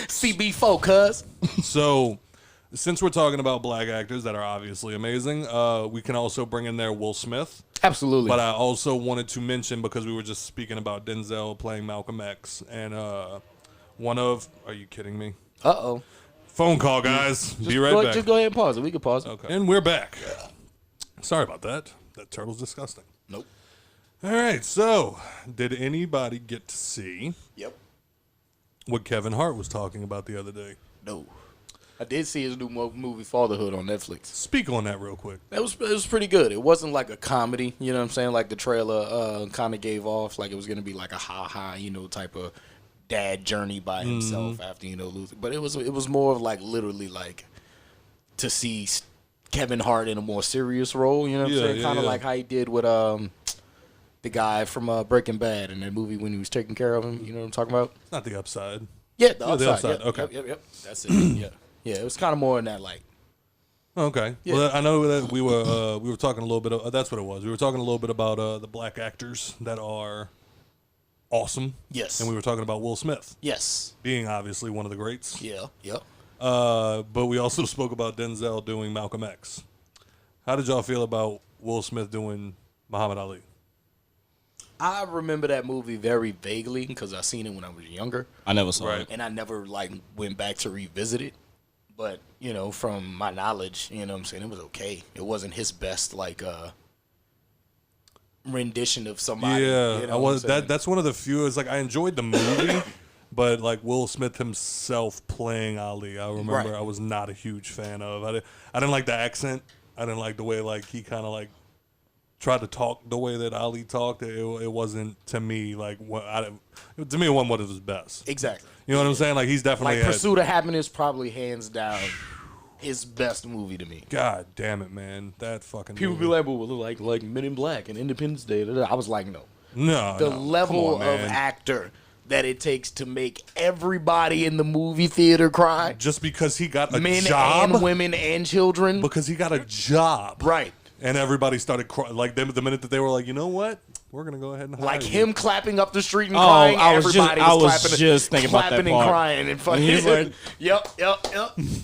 CB4, cuz. So, since we're talking about black actors that are obviously amazing, we can also bring in there Will Smith. Absolutely. But I also wanted to mention, because we were just speaking about Denzel playing Malcolm X, and are you kidding me? Uh-oh. Phone call, guys. Be right back. Just go ahead and pause it. We can pause it. Okay. And we're back. Sorry about that. That turtle's disgusting. Nope. All right, so did anybody get to see Yep. what Kevin Hart was talking about the other day? No. I did see his new movie Fatherhood on Netflix. Speak on that real quick. It was pretty good. It wasn't like a comedy, you know what I'm saying? Like the trailer kind of gave off like it was going to be like a ha-ha, type of dad journey by himself after, losing. But it was more of like literally like to see Kevin Hart in a more serious role, you know what I'm saying? Kind of like how he did with the guy from Breaking Bad in that movie when he was taking care of him. You know what I'm talking about? It's not the upside. Yeah, the Yeah, upside. The upside. Yep. That's it. Yeah. It was kind of more in that light. Okay. Yeah. Well, I know that we were talking a little bit of, that's what it was. We were talking a little bit about the black actors that are awesome. Yes. And we were talking about Will Smith Yes. being obviously one of the greats. Yeah. Yep. But we also spoke about Denzel doing Malcolm X. How did y'all feel about Will Smith doing Muhammad Ali? I remember that movie very vaguely because I seen it when I was younger, I never saw Right. it. and I never went back to revisit it. But from my knowledge, what I'm saying, it was okay. It wasn't his best rendition of somebody. Yeah, you know I what was I'm saying? that's one of the few. It's like I enjoyed the movie, but like Will Smith himself playing Ali, I remember Right. I was not a huge fan of. I didn't like the accent. I didn't like the way he kind of tried to talk the way that Ali talked. It wasn't to me to me it wasn't what it was best. Exactly. You know what I'm saying? Like he's definitely had, Pursuit of Happiness probably hands down his best movie to me. God damn it, man, that fucking People movie. be like, well, like Men in Black and Independence Day. I was like, no. No, The no. level Come on, of man. actor that it takes to make everybody in the movie theater cry. Just because he got a Men job, and women and children. because he got a job, Right. And everybody started crying. Like the minute that they were like, you know what, we're gonna go ahead and hire Like you. him clapping up the street and crying. I was everybody just thinking about that clapping part. and crying and fucking. He's like- yep.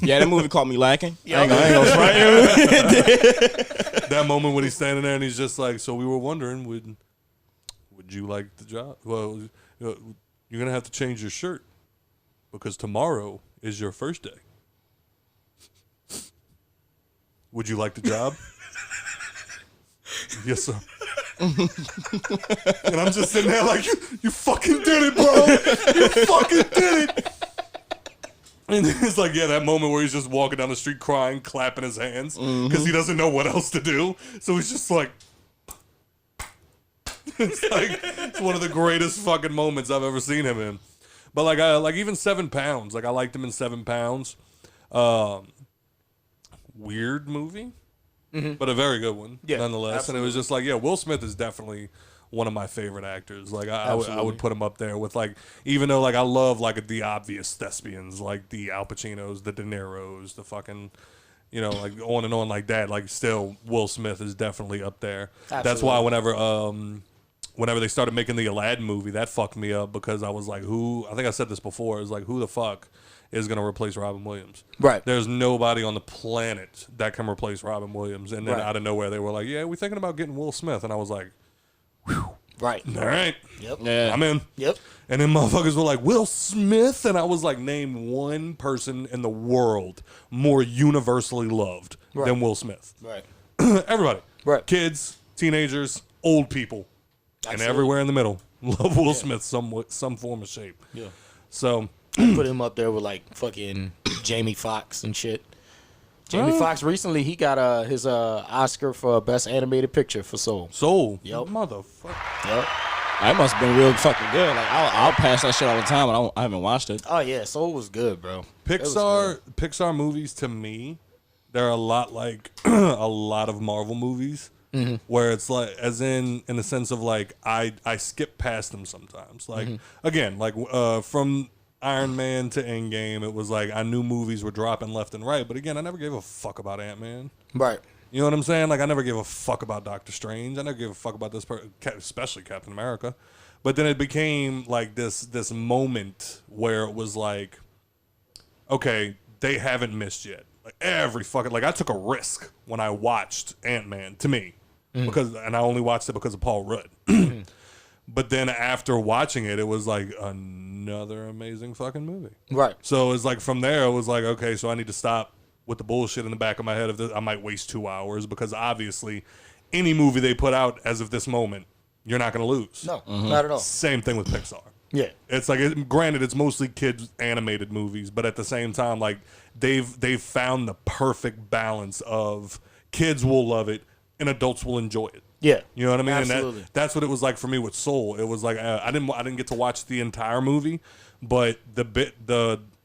Yeah, that movie caught me lacking. Yep. I ain't gonna front you. That moment when he's standing there and he's just like, so we were wondering, would you like the job? Well, you're gonna have to change your shirt because tomorrow is your first day. Would you like the job? Yes, sir. And I'm just sitting there like, you fucking did it, bro. You fucking did it. And it's like, yeah, that moment where he's just walking down the street crying, clapping his hands because he doesn't know what else to do. So he's just like, it's one of the greatest fucking moments I've ever seen him in. But like even 7 Pounds, I liked him in 7 Pounds. Weird movie, but a very good one nonetheless. absolutely. And it was just like, yeah, Will Smith is definitely one of my favorite actors. Like I would put him up there with even though I love the obvious thespians, like the Al Pacinos, the De Niros, the fucking, on and on like that. Still, Will Smith is definitely up there. Absolutely. That's why whenever they started making the Aladdin movie, that fucked me up because I was like, I think I said this before, it was like, who the fuck is going to replace Robin Williams? Right. There's nobody on the planet that can replace Robin Williams. And then Right. out of nowhere, they were like, yeah, we're thinking about getting Will Smith. And I was like, whew. Right. All right. Yep. Yeah. I'm in. Yep. And then motherfuckers were like, Will Smith? And I was like, name one person in the world more universally loved than Will Smith. Right. Everybody. Right. Kids, teenagers, old people, and everywhere in the middle. Love Will Smith some form of shape. Yeah. So Put him up there with like fucking Jamie Foxx and shit. Jamie Foxx recently he got his Oscar for Best Animated Picture for Soul. Yep. Motherfucker. Yep. That must have been real fucking good. Like I'll pass that shit all the time, but I haven't watched it. Oh yeah, Soul was good, bro. It was good. Pixar movies to me, they're a lot like a lot of Marvel movies, where it's like, as in the sense of like I skip past them sometimes. Like again, like from Iron Man to Endgame, it was like I knew movies were dropping left and right, but again, I never gave a fuck about Ant-Man. Right. You know what I'm saying? Like I never gave a fuck about Doctor Strange. I never gave a fuck about this, especially Captain America. But then it became like this moment where it was like, okay, they haven't missed yet. Like every fucking, like I took a risk when I watched Ant-Man, to me, and I only watched it because of Paul Rudd. But then after watching it, it was like another amazing fucking movie. Right. So it's like from there, it was like, okay, so I need to stop with the bullshit in the back of my head of this. I might waste 2 hours, because obviously any movie they put out as of this moment, you're not going to lose. No, not at all. Same thing with Pixar. Yeah. It's like, granted, it's mostly kids animated movies, but at the same time, like they've found the perfect balance of kids will love it and adults will enjoy it. Yeah. You know what I mean? Absolutely. And that's what it was like for me with Soul. It was like I didn't get to watch the entire movie, but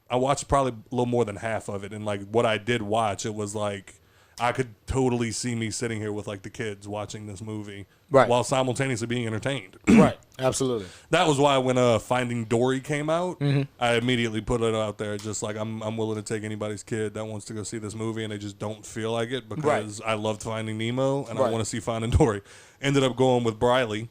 I watched probably a little more than half of it, and like what I did watch, it was like I could totally see me sitting here with like the kids watching this movie, right, while simultaneously being entertained. Right. Absolutely. That was why when Finding Dory came out, I immediately put it out there, just like I'm willing to take anybody's kid that wants to go see this movie and they just don't feel like it, because I loved Finding Nemo and I want to see Finding Dory. Ended up going with Briley.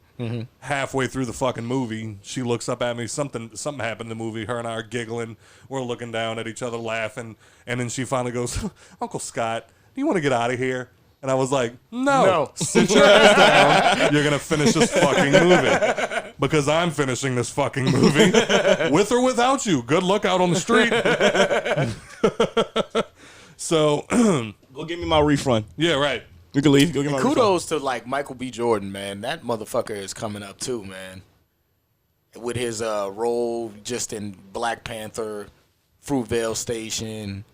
Halfway through the fucking movie, she looks up at me. Something happened in the movie. Her and I are giggling. We're looking down at each other, laughing, and then she finally goes, "Uncle Scott, do you want to get out of here?" And I was like, no. Sit your ass down. You're going to finish this fucking movie. Because I'm finishing this fucking movie. With or without you. Good luck out on the street. So. Go give me my refund. Yeah, right. You can leave. Go get my refund. Kudos to like Michael B. Jordan, man. That motherfucker is coming up too, man. With his role just in Black Panther, Fruitvale Station.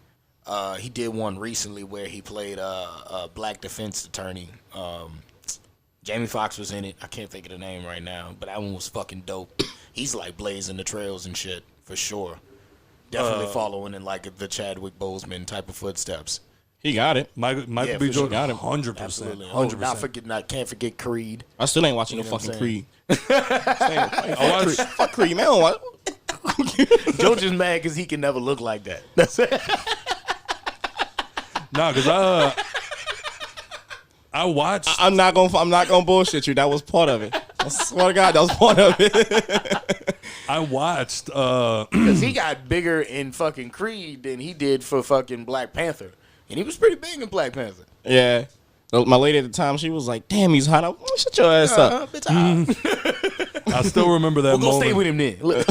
He did one recently where he played a black defense attorney. Jamie Foxx was in it. I can't think of the name right now, but that one was fucking dope. He's like blazing the trails and shit for sure. Definitely following in like the Chadwick Boseman type of footsteps. He got it. Michael Yeah, B. for Jordan sure. got him. 100%. Absolutely. 100%. Can't forget Creed. I still ain't watching You no know what fucking I'm Creed. I watched. Fuck Creed, man. What? Joe just mad because he can never look like that. That's it. No, because I watched. I'm not gonna bullshit you. That was part of it. I swear to God, that was part of it. I watched. Because he got bigger in fucking Creed than he did for fucking Black Panther. And he was pretty big in Black Panther. Yeah. So my lady at the time, she was like, "Damn, he's hot." Shut your ass up. Bitch, I still remember that we'll go moment. stay with him then. Look.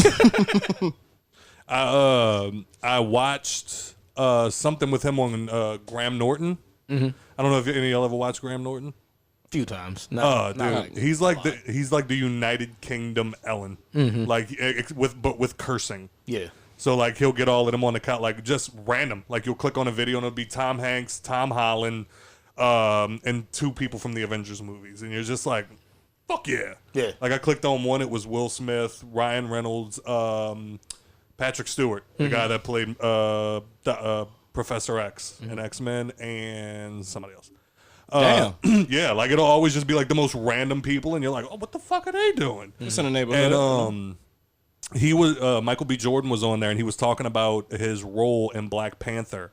I watched something with him on Graham Norton. I don't know if any of y'all ever watched Graham Norton. A few times. Dude, he's like the United Kingdom Ellen, like with cursing. Yeah. So like he'll get all of them on the count, like just random. Like you'll click on a video and it'll be Tom Hanks, Tom Holland, and 2 people from the Avengers movies, and you're just like, fuck yeah. Yeah. Like I clicked on one, it was Will Smith, Ryan Reynolds, Patrick Stewart, the guy that played Professor X in X-Men, and somebody else. Damn. Yeah, like it'll always just be like the most random people, and you're like, oh, what the fuck are they doing? It's in the neighborhood. And he was Michael B. Jordan was on there, and he was talking about his role in Black Panther,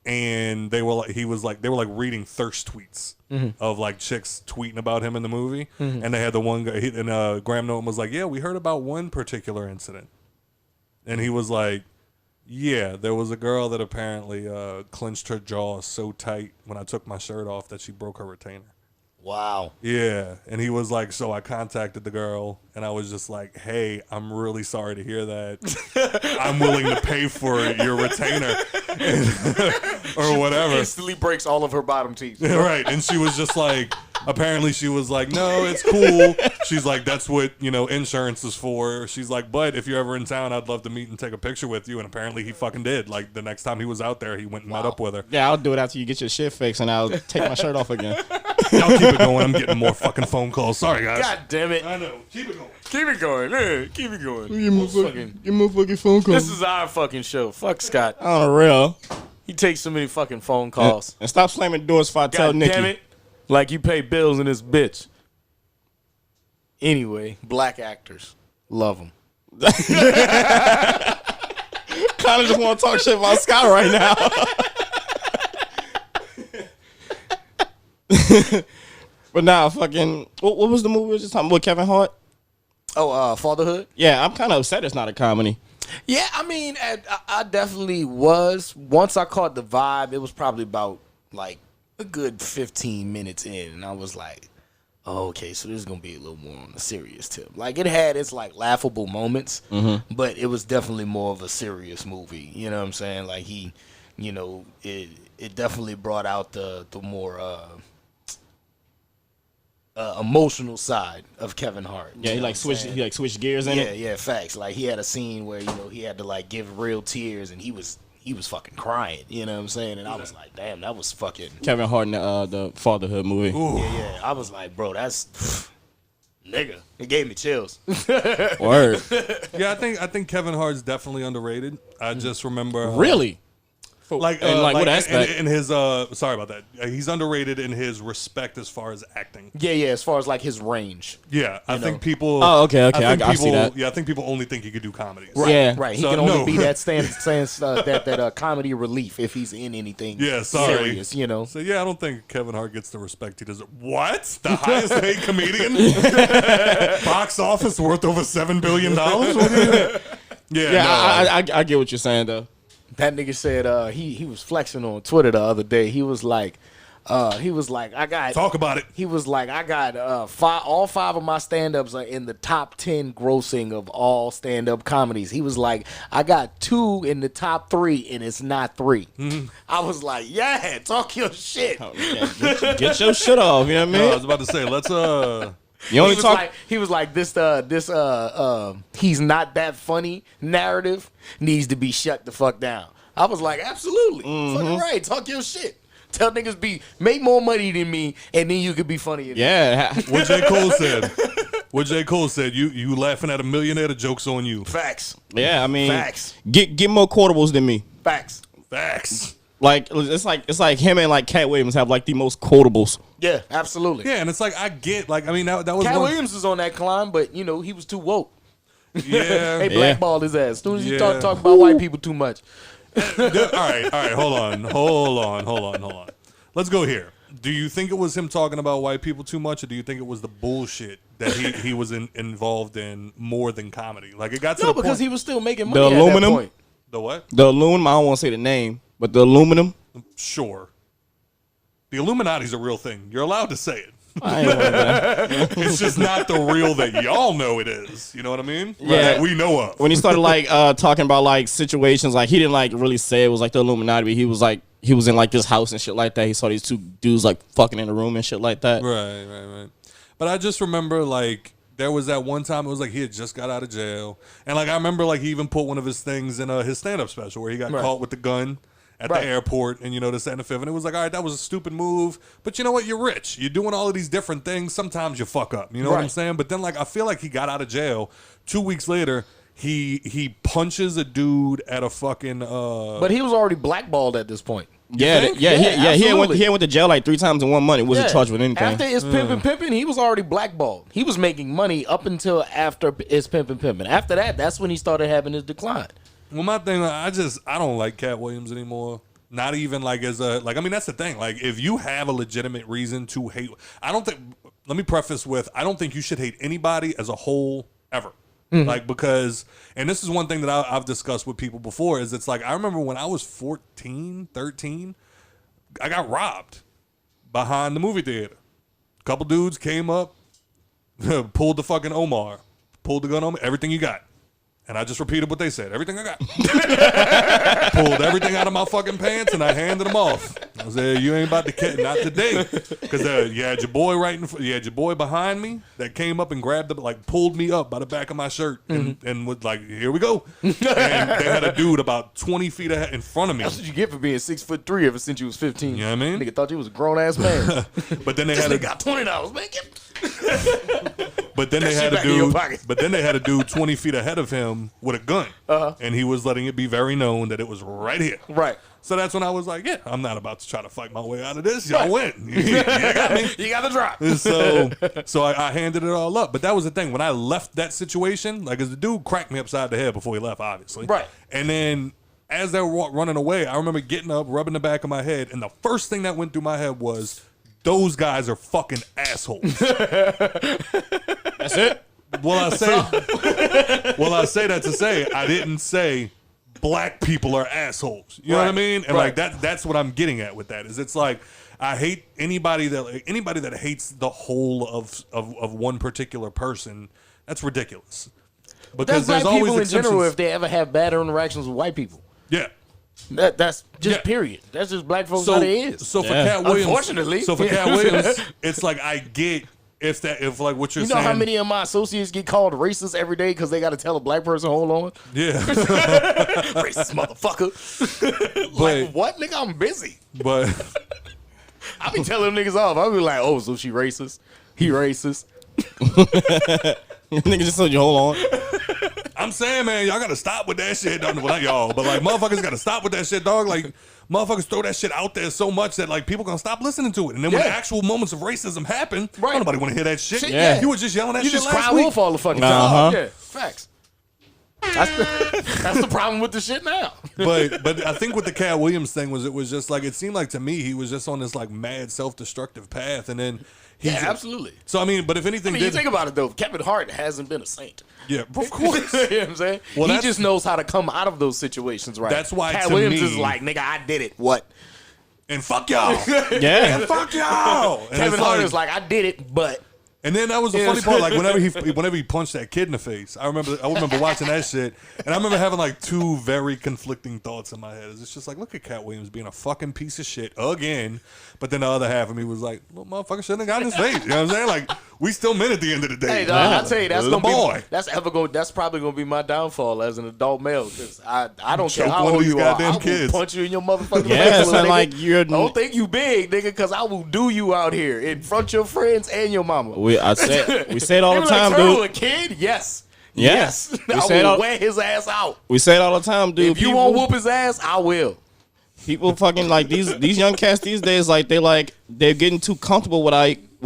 and they were like reading thirst tweets of like chicks tweeting about him in the movie, and they had the one guy, and Graham Norton was like, yeah, we heard about one particular incident, and he was like, yeah, there was a girl that apparently clenched her jaw so tight when I took my shirt off that she broke her retainer. Wow. Yeah, and he was like, so I contacted the girl, and I was just like, hey, I'm really sorry to hear that. I'm willing to pay for your retainer or whatever. Instantly breaks all of her bottom teeth. Right, and she was just like, apparently she was like, no, it's cool. She's like, that's what, insurance is for. She's like, but if you're ever in town, I'd love to meet and take a picture with you. And apparently he fucking did. Like, the next time he was out there, he went and met up with her. Yeah, I'll do it after you get your shit fixed, and I'll take my shirt off again. Y'all keep it going. I'm getting more fucking phone calls. Sorry, guys. God damn it. I know. Keep it going. Keep it going. Yeah, keep it going. Give me a fucking phone call. This is our fucking show. Fuck Scott. On the real. He takes so many fucking phone calls. And stop slamming doors if I tell God Nikki. damn it. Like you pay bills in this bitch. Anyway, black actors. Love them. Kind of just want to talk shit about Scott right now. But nah, fucking. What was the movie we were just talking about? Kevin Hart? Oh, Fatherhood? Yeah, I'm kind of upset it's not a comedy. Yeah, I mean, I definitely was. Once I caught the vibe, it was probably about like a good 15 minutes in, and I was like, oh, okay, so this is gonna be a little more on the serious tip. Like it had its like laughable moments, but it was definitely more of a serious movie. You know what I'm saying? Like he, it definitely brought out the more emotional side of Kevin Hart. Yeah, he switched gears in it. Yeah, facts. Like he had a scene where he had to like give real tears, and he was fucking crying. You know what I'm saying? And I was like, damn, that was fucking Kevin Hart in the Fatherhood movie. Ooh. Yeah. I was like, bro, that's nigga. It gave me chills. Word. Yeah, I think Kevin Hart's definitely underrated. I just remember Really? Like, in what aspect? In his sorry about that. He's underrated in his respect as far as acting. Yeah, as far as like his range. Yeah, I think people. Oh, okay, I think see that. Yeah, I think people only think he could do comedies. Right, Yeah. right. He So, can only no. be that comedy relief if he's in anything Yeah, sorry. serious, So yeah, I don't think Kevin Hart gets the respect he deserves. What? The highest paid comedian? Box office worth over $7 billion? Yeah, I get what you're saying though. That nigga said he was flexing on Twitter the other day. He was like, I got Talk about it. He was like, I got all 5 of my stand-ups are in the top 10 grossing of all stand-up comedies. He was like, I got 2 in the top 3, and it's not 3. I was like, yeah, talk your shit. Oh, yeah, get your shit off. You know what I No, I mean? was about to say, let's You only talk. He was like this he's not that funny narrative needs to be shut the fuck down. I was like, absolutely, fucking right. Talk your shit. Tell niggas make more money than me, and then you could be funny. Yeah. what J. Cole said. What J. Cole said. You laughing at a millionaire, the joke's on you. Facts. Yeah, I mean, Facts. Get more quotables than me. Facts. Like it's like him and like Cat Williams have like the most quotables. Yeah, absolutely. Yeah, and it's like I get that was Cat one. Williams is on that climb, but he was too woke. Yeah. They blackballed his ass. As soon as you Yeah. talk about white people too much. All right. Hold on. Let's go here. Do you think it was him talking about white people too much, or do you think it was the bullshit that he was involved in more than comedy? Like it got to the because point. he was still making money The at aluminum? that point. The what? The aluminum. I don't want to say the name, but the aluminum. Sure. The Illuminati's a real thing. You're allowed to say it. I ain't worried about that. It's just not the real that y'all know it is. You know what I mean? Yeah. That we know of. When he started like talking about like situations, like he didn't like really say it was like the Illuminati, but he was like he was in like this house and shit like that. He saw these 2 dudes like fucking in the room and shit like that. Right. But I just remember like there was that one time it was like he had just got out of jail, and like I remember like he even put one of his things in his stand-up special where he got caught with the gun at the airport, and this, that, and the fifth, and it was like, all right, that was a stupid move, but you know what? You're rich. You're doing all of these different things. Sometimes you fuck up. You know what I'm saying? But then like I feel like he got out of jail 2 weeks later. He punches a dude at a fucking. But he was already blackballed at this point. He absolutely. went to jail like 3 times in 1 month. He wasn't charged with anything. After his pimping, he was already blackballed. He was making money up until after his pimping. After that, that's when he started having his decline. Well, my thing, I don't like Cat Williams anymore. Not even like as a like. I mean, that's the thing. Like, if you have a legitimate reason to hate, I don't think. Let me preface with, I don't think you should hate anybody as a whole ever. Like, because, and this is one thing that I've discussed with people before, is it's like, I remember when I was 14, 13, I got robbed behind the movie theater. Couple dudes came up, pulled the fucking Omar, pulled the gun on me, everything you got. And I just repeated what they said. Everything I got. Pulled everything out of my fucking pants and I handed them off. I said, you ain't about to catch, not today. Because you had your boy you had your boy behind me that came up and grabbed the, like pulled me up by the back of my shirt and was like, here we go. And they had a dude about 20 feet ahead in front of me. That's what you get for being 6'3" ever since you was 15. You know what I mean? Nigga thought you was a grown ass man. But then they This had nigga got $20, man. But then they That had shit a back in your dude. pocket. But then they had a dude 20 feet ahead of him with a gun, and he was letting it be very known that it was right here. Right. So that's when I was like, yeah, I'm not about to try to fight my way out of this. Y'all win. You got me. You got the drop. So I handed it all up. But that was the thing. When I left that situation, like, as the dude cracked me upside the head before he left, obviously. Right. And then as they were running away, I remember getting up, rubbing the back of my head, and the first thing that went through my head was, those guys are fucking assholes. That's it. Well, I say that to say I didn't say black people are assholes. You know what I mean? And like that's what I'm getting at with that. Is it's like I hate anybody that hates the whole of one particular person. That's ridiculous. Because That's black there's always people in general exceptions. if they ever have bad interactions with white people. Yeah. That's just Yeah. period. That's just black folks how they is. So for Cat Williams, Unfortunately. so for Cat Williams, it's like I get if like what you're You know saying. how many of my associates get called racist every day because they got to tell a black person, hold on? Yeah. Racist motherfucker. Like, what? Nigga, I'm busy. But I be telling them niggas off. I be like, oh, so she racist? He racist? Nigga just told you, hold on. I'm saying, man, y'all gotta stop with that shit. Well, not y'all, but like motherfuckers gotta stop with that shit, dog. Like motherfuckers throw that shit out there so much that like people gonna stop listening to it. And then when the actual moments of racism happen, Right. nobody wanna hear that shit. Yeah. You were just yelling that You shit just last cry week. wolf all the fucking time. Uh-huh. Yeah, facts. That's the problem with the shit now. But I think with the Cat Williams thing was it was just like it seemed like to me he was just on this like mad self-destructive path, and then he Yeah, just- absolutely. So I mean, but if anything, I mean, you think about it though. Kevin Hart hasn't been a saint. yeah, of course. You know what I'm saying? Well, he that's- just knows how to come out of those situations, right? That's why, Cat to Williams me- is like, nigga, I did it. What? And fuck y'all. Yeah. Fuck y'all. And Kevin it's Hart like- is like, I did it, but And then that was the Yeah. funny part. Like whenever he punched that kid in the face, I remember watching that shit, and I remember having like two very conflicting thoughts in my head. It's just like, look at Cat Williams being a fucking piece of shit again. But then the other half of me was like, little motherfucker shouldn't have got in his face. You know what I'm saying? Like we still men at the end of the day. hey, dog, I tell you, that's Little gonna boy. be that's probably gonna be my downfall as an adult male. Because I don't care Choke how one of old these you are, I goddamn will kids. punch you in your motherfucking Yeah, face. it's nigga. like you're- Don't think you big, nigga, because I will do you out here in front of your friends and your mama. We say it all They the be time, like, "Turtle, dude. a kid? Yes. Yeah. Yes. We I say it will all- wear his ass out. We say it all the time, dude. If you won't whoop his ass, I will. People fucking like these young cats these days, like they're getting too comfortable with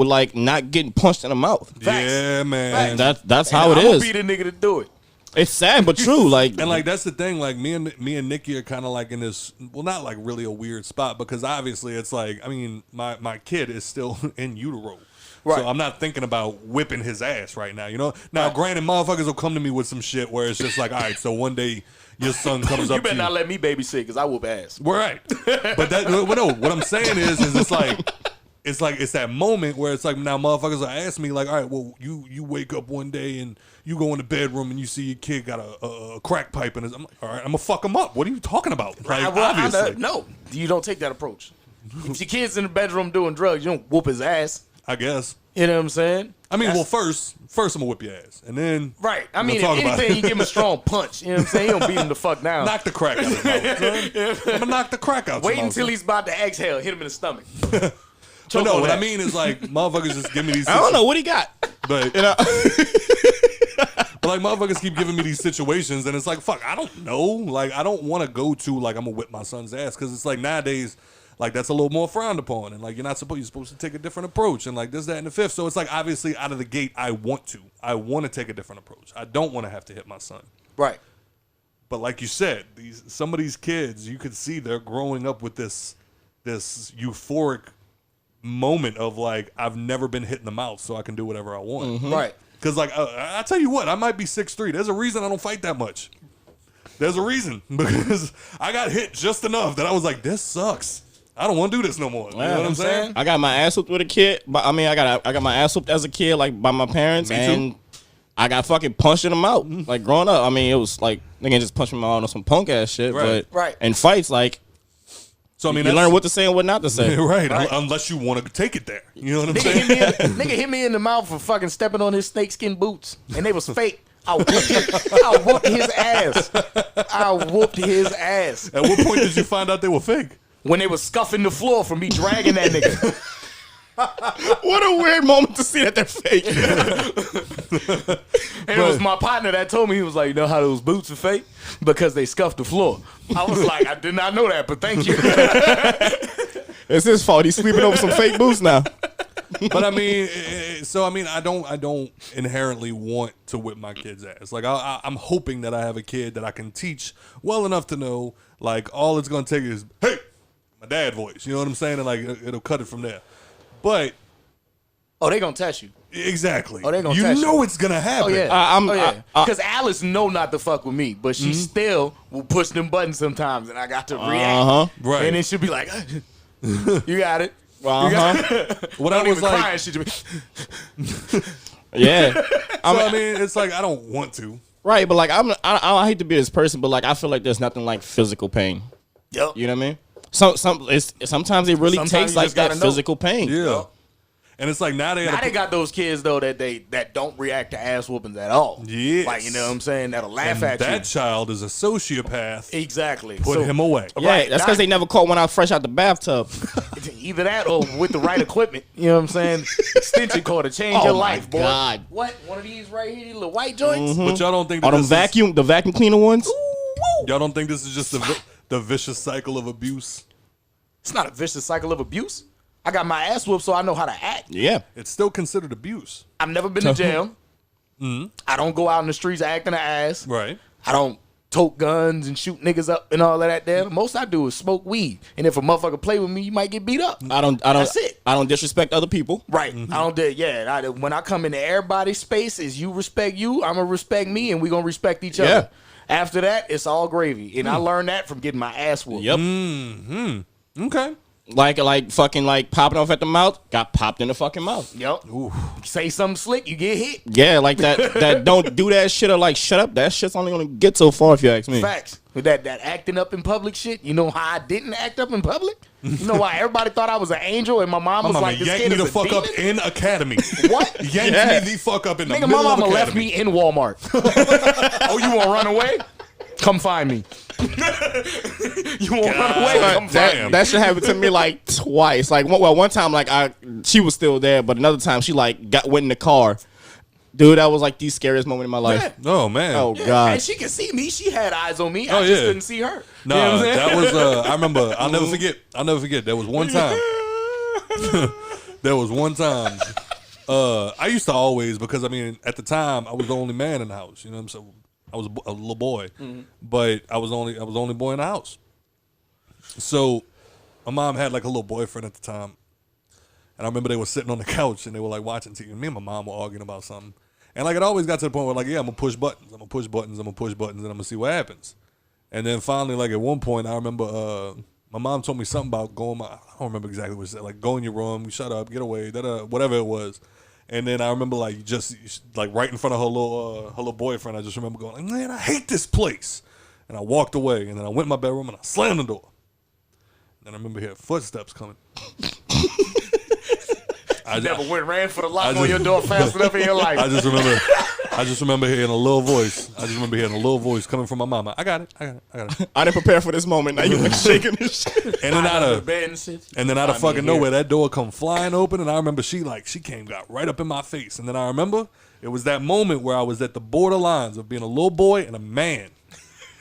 like not getting punched in the mouth. Yeah, man. That's how it I'm gonna is. be the nigga to do it. It's sad but true. Like And like that's the thing, like me and Nikki are kind of like in this, well, not like really a weird spot because obviously it's like, I mean, my kid is still in utero. Right. So I'm not thinking about whipping his ass right now, you know? Now, granted, motherfuckers will come to me with some shit where it's just like, all right, so one day your son comes You up to better you. not let me babysit because I whoop ass. We're right. But that, well, no, what I'm saying is it's that moment where it's like now motherfuckers will ask me like, all right, well, you wake up one day and you go in the bedroom and you see your kid got a crack pipe in his. I'm like, all right, I'm gonna fuck him up. What are you talking about? Like, obviously. No, you don't take that approach. If your kid's in the bedroom doing drugs, you don't whoop his ass. I guess. You know what I'm saying? I mean, well, first I'm gonna whip your ass, and then Right. I we'll mean, if talk about anything, it. you give him a strong punch. You know what I'm saying? You don't beat him the fuck down. knock the crack out of his mouth. I'm gonna knock the crack out. Wait your mouth. until he's about to exhale. Hit him in the stomach. But Choke no, on what that. I mean is like motherfuckers just give me these. I don't know what he got. But You know? But like motherfuckers keep giving me these situations, and it's like, fuck, I don't know. Like I don't want to go to like I'm gonna whip my son's ass because it's like nowadays, like that's a little more frowned upon, and like you're supposed to take a different approach, and like this, that, and the fifth. So it's like obviously out of the gate, I want to take a different approach. I don't want to have to hit my son. Right. But like you said, some of these kids, you could see they're growing up with this euphoric moment of like I've never been hit in the mouth, so I can do whatever I want. Right. Because, like, I tell you what, I might be 6'3". There's a reason I don't fight that much. There's a reason. Because I got hit just enough that I was like, this sucks. I don't want to do this no more. You know what I'm saying? I got my ass whooped with a kid. But I mean, I got my ass whooped as a kid, like by my parents, and I got fucking punched in the mouth. Like growing up, I mean, it was like nigga just punched me out on some punk ass shit. Right. But in fights, like, So I mean, you learn what to say and what not to say. right. Unless you want to take it there. You know what I'm saying? Nigga hit me in the mouth for fucking stepping on his snakeskin boots, and they was fake. I whooped his ass. I whooped his ass. At what point did you find out they were fake? When they was scuffing the floor from me dragging that nigga. What a weird moment to see that they're fake. And it was my partner that told me, he was like, you know how those boots are fake? Because they scuffed the floor. I was like, I did not know that, but thank you. It's his fault. He's sleeping over some fake boots now. But I mean, I don't inherently want to whip my kid's ass. Like I'm hoping that I have a kid that I can teach well enough to know, like, all it's gonna take is, hey, my dad voice. You know what I'm saying? And like it'll cut it from there. But they gonna test you. Exactly. They gonna you test know you. it's gonna happen. Oh yeah. Because Alice know not to fuck with me, but she still will push them buttons sometimes, and I got to react. Right. And then she'll be like, "You got it." What I was like, crying, she just be, Yeah. I mean, it's like I don't want to. Right, but like I hate to be this person, but like I feel like there's nothing like physical pain. Yep. You know what I mean? Sometimes it really takes like that physical pain. Yeah. And it's like now they got those kids though that don't react to ass whoopings at all. Yes. Like, you know what I'm saying? That'll laugh at that you. child is a sociopath. Exactly. Put him away. Yeah, Right, that's because they never caught one out fresh out the bathtub. Either that or with the right equipment. You know what I'm saying? Extension cord to change your life, boy. God. What? One of these right here, these little white joints? But y'all don't think All that them the vacuum cleaner ones? y'all don't think this is just the vicious cycle of abuse? It's not a vicious cycle of abuse. I got my ass whooped, so I know how to act. Yeah. It's still considered abuse. I've never been to jail. I don't go out in the streets acting an ass. Right. I don't tote guns and shoot niggas up and all of that there. Most I do is smoke weed. And if a motherfucker play with me, you might get beat up. That's it. I don't disrespect other people. Right. I don't when I come into everybody's space, is you respect you, I'm gonna respect me, and we gonna respect each other. After that, it's all gravy. And I learned that from getting my ass whooped. Yep. Okay. Like fucking like popping off at the mouth, got popped in the fucking mouth. Yep. Say something slick, you get hit. Yeah, like that don't do that shit or like shut up. That shit's only gonna get so far if you ask me. Facts. With that acting up in public shit, you know how I didn't act up in public? You know why everybody thought I was an angel and my mom was like, this yanked kid me is the a fuck demon? up in academy. What? Yanked me the fuck up in the Nigga, middle my of mama academy. left me in Walmart. Oh, you want to run away? Come find me. You want to run away? Come find me. That shit happened to me like twice. Like one time, like she was still there, but another time she like went in the car. Dude, that was like the scariest moment in my life. Yeah. Oh man. Oh god. And she could see me. She had eyes on me. Oh, I just yeah. couldn't see her. No, You know what I'm saying? that was I remember. I'll never forget. There was one time. I used to always, because I mean at the time I was the only man in the house. You know what I'm saying? I was a little boy, but I was the only boy in the house. So my mom had like a little boyfriend at the time, and I remember they were sitting on the couch and they were like watching TV. And me and my mom were arguing about something, and like it always got to the point where like, yeah, I'm gonna push buttons, and I'm gonna see what happens. And then finally, like at one point, I remember my mom told me something about I don't remember exactly what she said, like go in your room, shut up, get away, whatever it was. And then I remember like just like right in front of her little boyfriend, I just remember going, like, man, I hate this place. And I walked away, and then I went in my bedroom and I slammed the door. And then I remember hearing footsteps coming. I never ran for the lock on your door fast enough in your life. I just remember hearing a little voice. Coming from my mama. I got it. I didn't prepare for this moment. Now you like shaking this shit. And then out of fucking nowhere, that door come flying open, and I remember she got right up in my face. And then I remember it was that moment where I was at the borderlines of being a little boy and a man.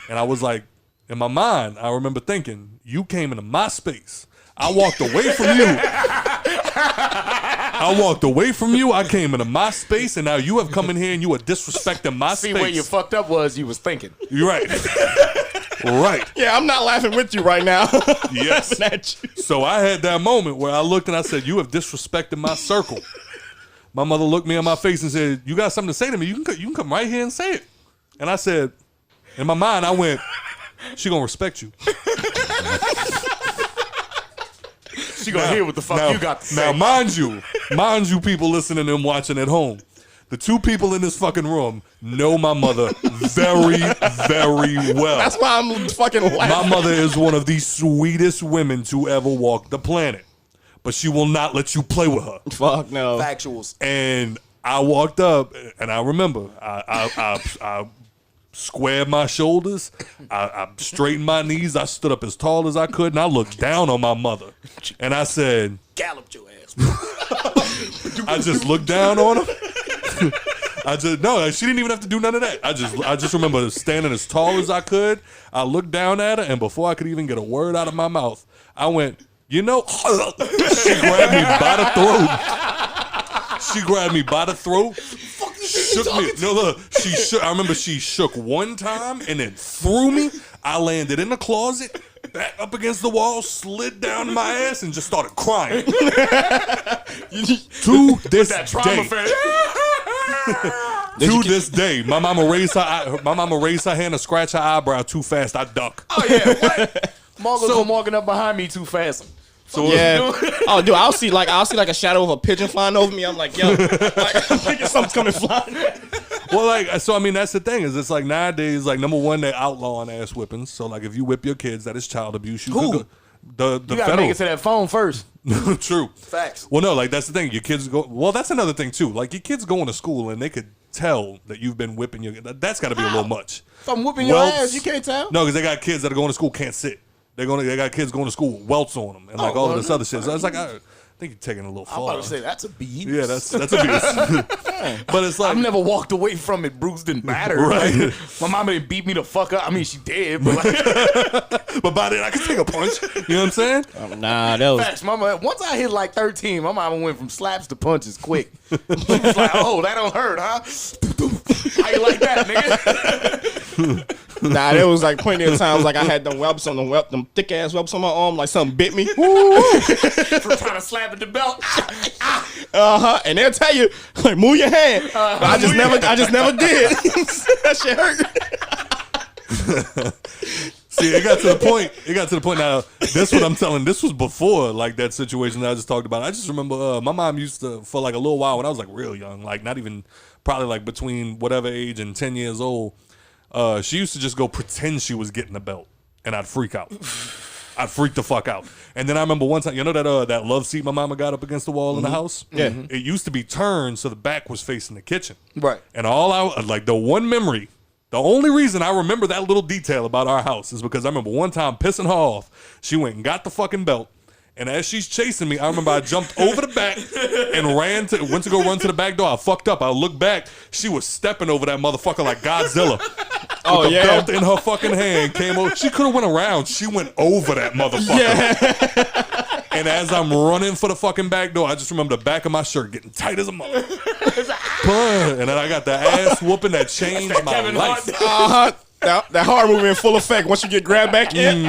And I was like, in my mind, I remember thinking, you came into my space. I walked away from you. I came into my space, and now you have come in here and you are disrespecting my space. See, where you fucked up was you was thinking. You're right. Right. Yeah, I'm not laughing with you right now. Yes. Laughing at you. So I had that moment where I looked and I said, you have disrespected my circle. My mother looked me in my face and said, you got something to say to me? You can come right here and say it. And I said, in my mind, I went, she gonna respect you. She gonna hear what the fuck you got to say. Now, mind you, people listening and watching at home, the two people in this fucking room know my mother very, very well. That's why I'm fucking laughing. My mother is one of the sweetest women to ever walk the planet, but she will not let you play with her. Fuck no. Factuals. And I walked up, and I remember I squared my shoulders, I straightened my knees, I stood up as tall as I could, and I looked down on my mother, and I said, Galloped your ass. I just looked down on her. No, she didn't even have to do none of that. I just remember standing as tall as I could. I looked down at her, and before I could even get a word out of my mouth, I went, she grabbed me by the throat. She grabbed me by the throat. Shook me. No, look. She shook. I remember she shook one time and then threw me. I landed in the closet, back up against the wall, slid down my ass, and just started crying. To this day. To this day, my mama raised her hand to scratch her eyebrow too fast. I duck. Oh yeah, what? Margo come walking up behind me too fast. So Yeah. Oh, dude, I'll see like a shadow of a pigeon flying over me. I'm like, yo, like, I'm thinking something's coming flying. well, like, so I mean, that's the thing is, it's like nowadays, like number one, they outlawing ass whippings. So like, if you whip your kids, that is child abuse. You Who? could go, the You gotta federal. make it to that phone first. True. Facts. Well, no, like that's the thing. Your kids go. Well, that's another thing too. Like your kids going to school and they could tell that you've been whipping your. That's got to be a little much. If I'm whooping your Welts- ass, you can't tell. No, because they got kids that are going to school can't sit. They got kids going to school with welts on them and like all of this other shit. So it's like I think you're taking it a little I'm far. about to say that's a beat. Yeah, that's a beat. But it's like I've never walked away from it bruised and battered. Right. Like, my mama didn't beat me the fuck up. I mean, she did, but like, but by then I can take a punch. You know what I'm saying? Nah, that was. facts. Mama, once I hit like 13, my mama went from slaps to punches quick. She was like, "Oh, that don't hurt, huh? How you like that, nigga?" Nah, there was like plenty of times like I had them whelps on them thick ass whelps on my arm, like something bit me. For trying to slap at the belt. And they'll tell you, like, move your hand. But I just never did. That shit hurt. See, it got to the point now. This what I'm telling. This was before like that situation that I just talked about. I just remember my mom used to, for like a little while when I was like real young, like not even probably like between whatever age and 10 years old. She used to just go pretend she was getting a belt, and I'd freak out. I'd freak the fuck out. And then I remember one time, you know that love seat my mama got up against the wall in the house? Yeah. It used to be turned so the back was facing the kitchen. Right. And the only reason I remember that little detail about our house is because I remember one time pissing her off. She went and got the fucking belt. And as she's chasing me, I remember I jumped over the back and went to go run to the back door. I fucked up. I looked back. She was stepping over that motherfucker like Godzilla. Oh, With the yeah. belt in her fucking hand, came over. She could have went around. She went over that motherfucker. Yeah. And as I'm running for the fucking back door, I just remember the back of my shirt getting tight as a mother. And then I got the ass whooping that changed my Kevin life. Hart. That hard movement in full effect once you get grabbed back in.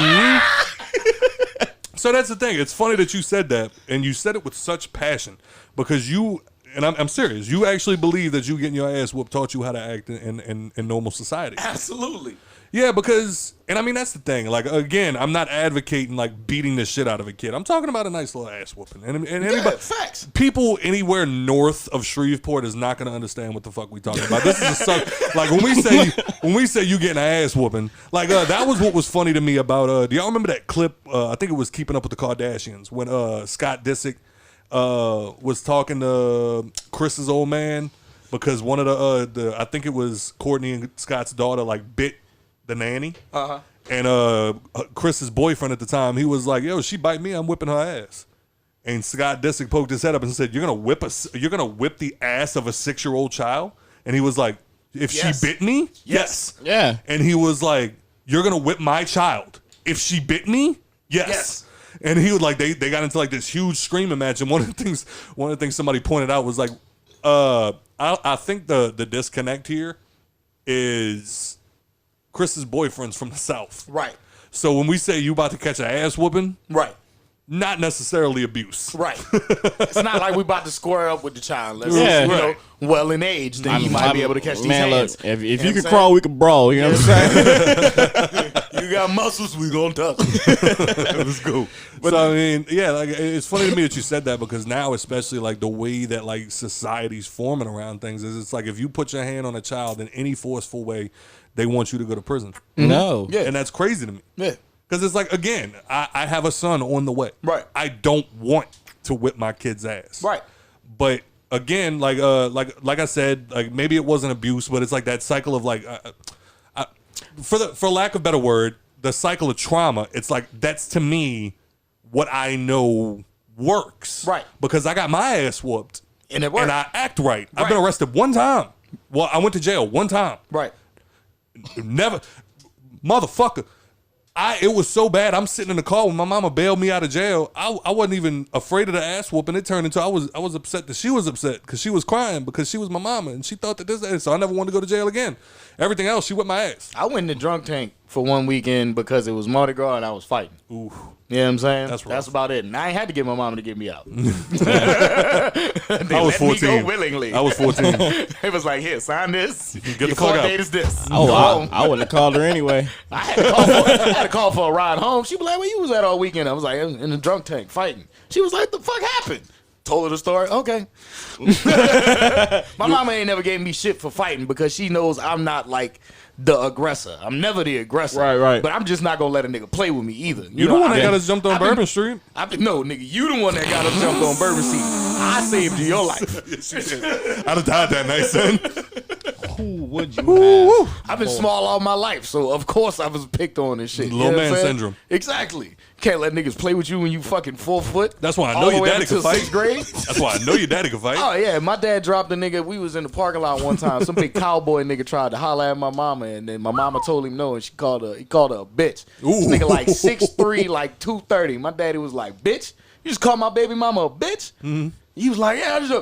So that's the thing. It's funny that you said that, and you said it with such passion because you, and I'm serious, you actually believe that you getting your ass whooped taught you how to act in normal society. Absolutely. Yeah, because, and I mean, that's the thing. Like, again, I'm not advocating, like, beating the shit out of a kid. I'm talking about a nice little ass whooping. And anybody, facts. people anywhere north of Shreveport is not going to understand what the fuck we talking about. This is like, when we say you getting an ass whooping, like, that was what was funny to me about, do y'all remember that clip? I think it was Keeping Up with the Kardashians when Scott Disick was talking to Chris's old man because one of the I think it was Courtney and Scott's daughter, like, bit the nanny. And Chris's boyfriend at the time, he was like, "Yo, she bite me, I'm whipping her ass." And Scott Disick poked his head up and said, "You're gonna whip the ass of a 6-year-old child?" And he was like, "If Yes. she bit me, yes." Yeah. And he was like, "You're gonna whip my child if she bit me, yes." Yes. And he was like, they got into like this huge screaming match. And one of the things somebody pointed out was like, I think the disconnect here is Chris's boyfriend's from the South. Right. So when we say you about to catch an ass whooping, Right. not necessarily abuse. Right. It's not like we about to square up with the child. Unless Yeah. he's, well in age, then he might be able to catch these Man, hands. look, if You know you what can I'm crawl, we can brawl. You know what I'm saying? You You got muscles, we gonna tussle. Let's go. So I mean, yeah, like it's funny to me that you said that because now, especially like the way that like society's forming around things is, it's like if you put your hand on a child in any forceful way, they want you to go to prison. No. Yeah. And that's crazy to me. Yeah. Because it's like, again, I have a son on the way. Right. I don't want to whip my kid's ass. Right. But again, like I said, like maybe it wasn't abuse, but it's like that cycle of like, for lack of a better word, the cycle of trauma. It's like that's to me what I know works. Right. Because I got my ass whooped And it worked. and I act right. I've been arrested one time. Well, I went to jail one time. Right. Never, motherfucker. It was so bad. I'm sitting in the car when my mama bailed me out of jail. I wasn't even afraid of the ass whooping. It turned into I was upset that she was upset because she was crying because she was my mama and she thought that this. So I never wanted to go to jail again. Everything else, she whipped my ass. I went in the drunk tank for one weekend because it was Mardi Gras and I was fighting. Ooh. You know what I'm saying? That's rough. That's about it. And I ain't had to get my mama to get me out. I was 14. Me go willingly. I was 14. It was like, here, sign this. Get the Your fuck court out. date is this. Oh, Go home. I wouldn't have called her anyway. I had to call for a ride home. She was like, where you was at all weekend? I was like, in the drunk tank fighting. She was like, the fuck happened? Told her the story. Okay. My mama ain't never gave me shit for fighting because she knows I'm not like the aggressor. I'm never the aggressor. Right. But I'm just not gonna let a nigga play with me either. You the one that got us jumped on Bourbon Street. No, nigga, you the one that got us jumped on Bourbon Street. I saved your life. I'd have died that night, son. Who would you have? I've been small all my life, so of course I was picked on and shit. Little You know what man I'm saying? syndrome. Exactly. Can't let niggas play with you when you fucking 4 foot. That's why I know all the your way daddy up can to fight. 6th grade. That's why I know your daddy can fight. Oh yeah, my dad dropped a nigga. We was in the parking lot one time. Some big cowboy nigga tried to holler at my mama, and then my mama told him no, and he called her a bitch. This Ooh. nigga like 6'3", like 230. My daddy was like, bitch, you just call my baby mama a bitch? Mm-hmm. He was like, yeah, I just